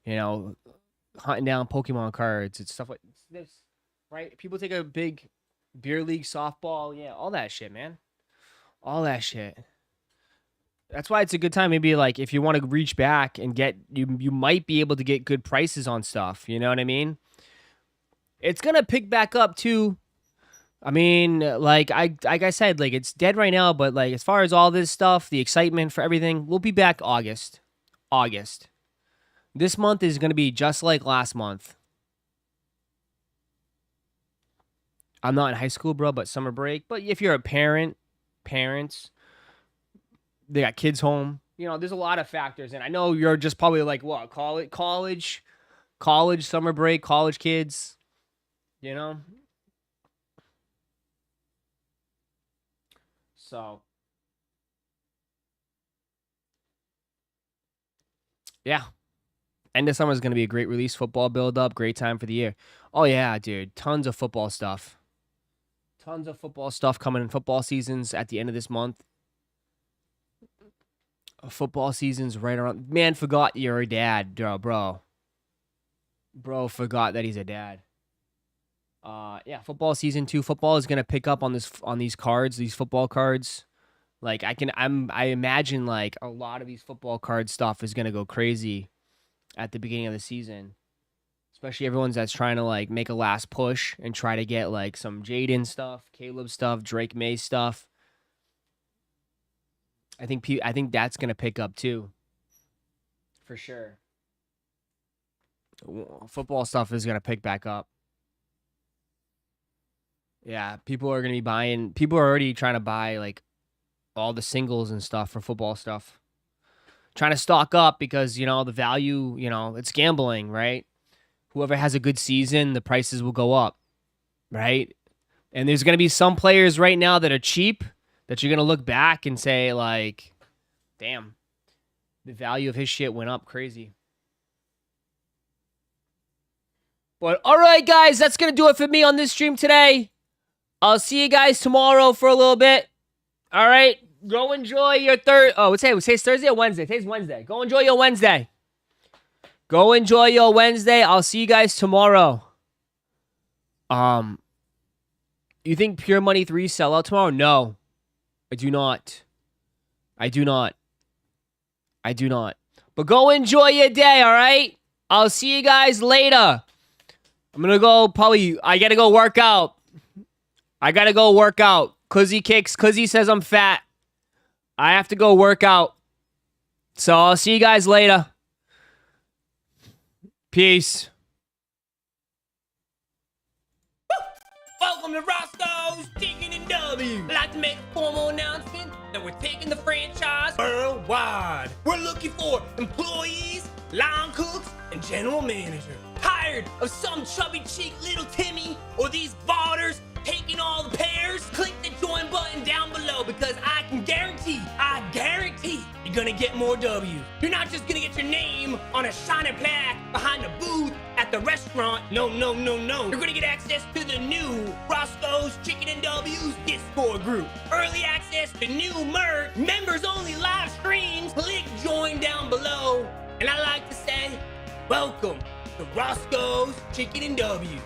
S2: hunting down Pokemon cards. It's stuff like this, right? People take a big beer league, softball, yeah, all that shit, man. All that shit. That's why it's a good time. Maybe like if you want to reach back and get you might be able to get good prices on stuff. You know what I mean? It's gonna pick back up too. I mean, like I said, like it's dead right now, but like as far as all this stuff, the excitement for everything, we'll be back August. August. This month is gonna be just like last month. I'm not in high school, bro, but summer break. But if you're a parents, they got kids home. There's a lot of factors, and I know you're just probably like, what, college, summer break, college kids, So, yeah. End of summer is going to be a great release football build-up, great time for the year. Oh, yeah, dude. Tons of football stuff. Tons of football stuff coming in football seasons at the end of this month. Football season's right around. Man, forgot you're a dad, bro. Bro forgot that he's a dad. Yeah, football season 2. Football is gonna pick up on these cards, these football cards. Like I imagine like a lot of these football card stuff is gonna go crazy at the beginning of the season. Especially everyone's that's trying to like make a last push and try to get like some Jaden stuff, Caleb stuff, Drake May stuff. I think that's gonna pick up too, for sure. Football stuff is gonna pick back up. Yeah, people are gonna be buying. People are already trying to buy like all the singles and stuff for football stuff. Trying to stock up because the value. It's gambling, right? Whoever has a good season, the prices will go up, right? And there's gonna be some players right now that are cheap, that you're going to look back and say, like, damn, the value of his shit went up crazy. But, all right, guys, that's going to do it for me on this stream today. I'll see you guys tomorrow for a little bit. All right? Go enjoy your today's Thursday or Wednesday? Today's Wednesday. Go enjoy your Wednesday. Go enjoy your Wednesday. I'll see you guys tomorrow. You think Pure Money 3 sell out tomorrow? No. I do not. I do not. I do not. But go enjoy your day, all right? I'll see you guys later. I'm gonna go I gotta go work out. I gotta go work out. Cuzzy says I'm fat. I have to go work out. So I'll see you guys later. Peace.
S6: Welcome to Roszko's Chicken and W. I'd like to make a formal announcement that we're taking the franchise worldwide. We're looking for employees, line cooks, and general manager. Tired of some chubby cheek little Timmy or these balders taking all the pairs? Click the join button down below because I guarantee you're gonna get more W's. You're not just gonna get your name on a shiny plaque behind the booth at the restaurant. No. You're gonna get access to the new Roszko's Chicken and W's Discord group. Early access to new merch, members only live streams. Click join down below. And I like to say, welcome to Roszko's Chicken and W.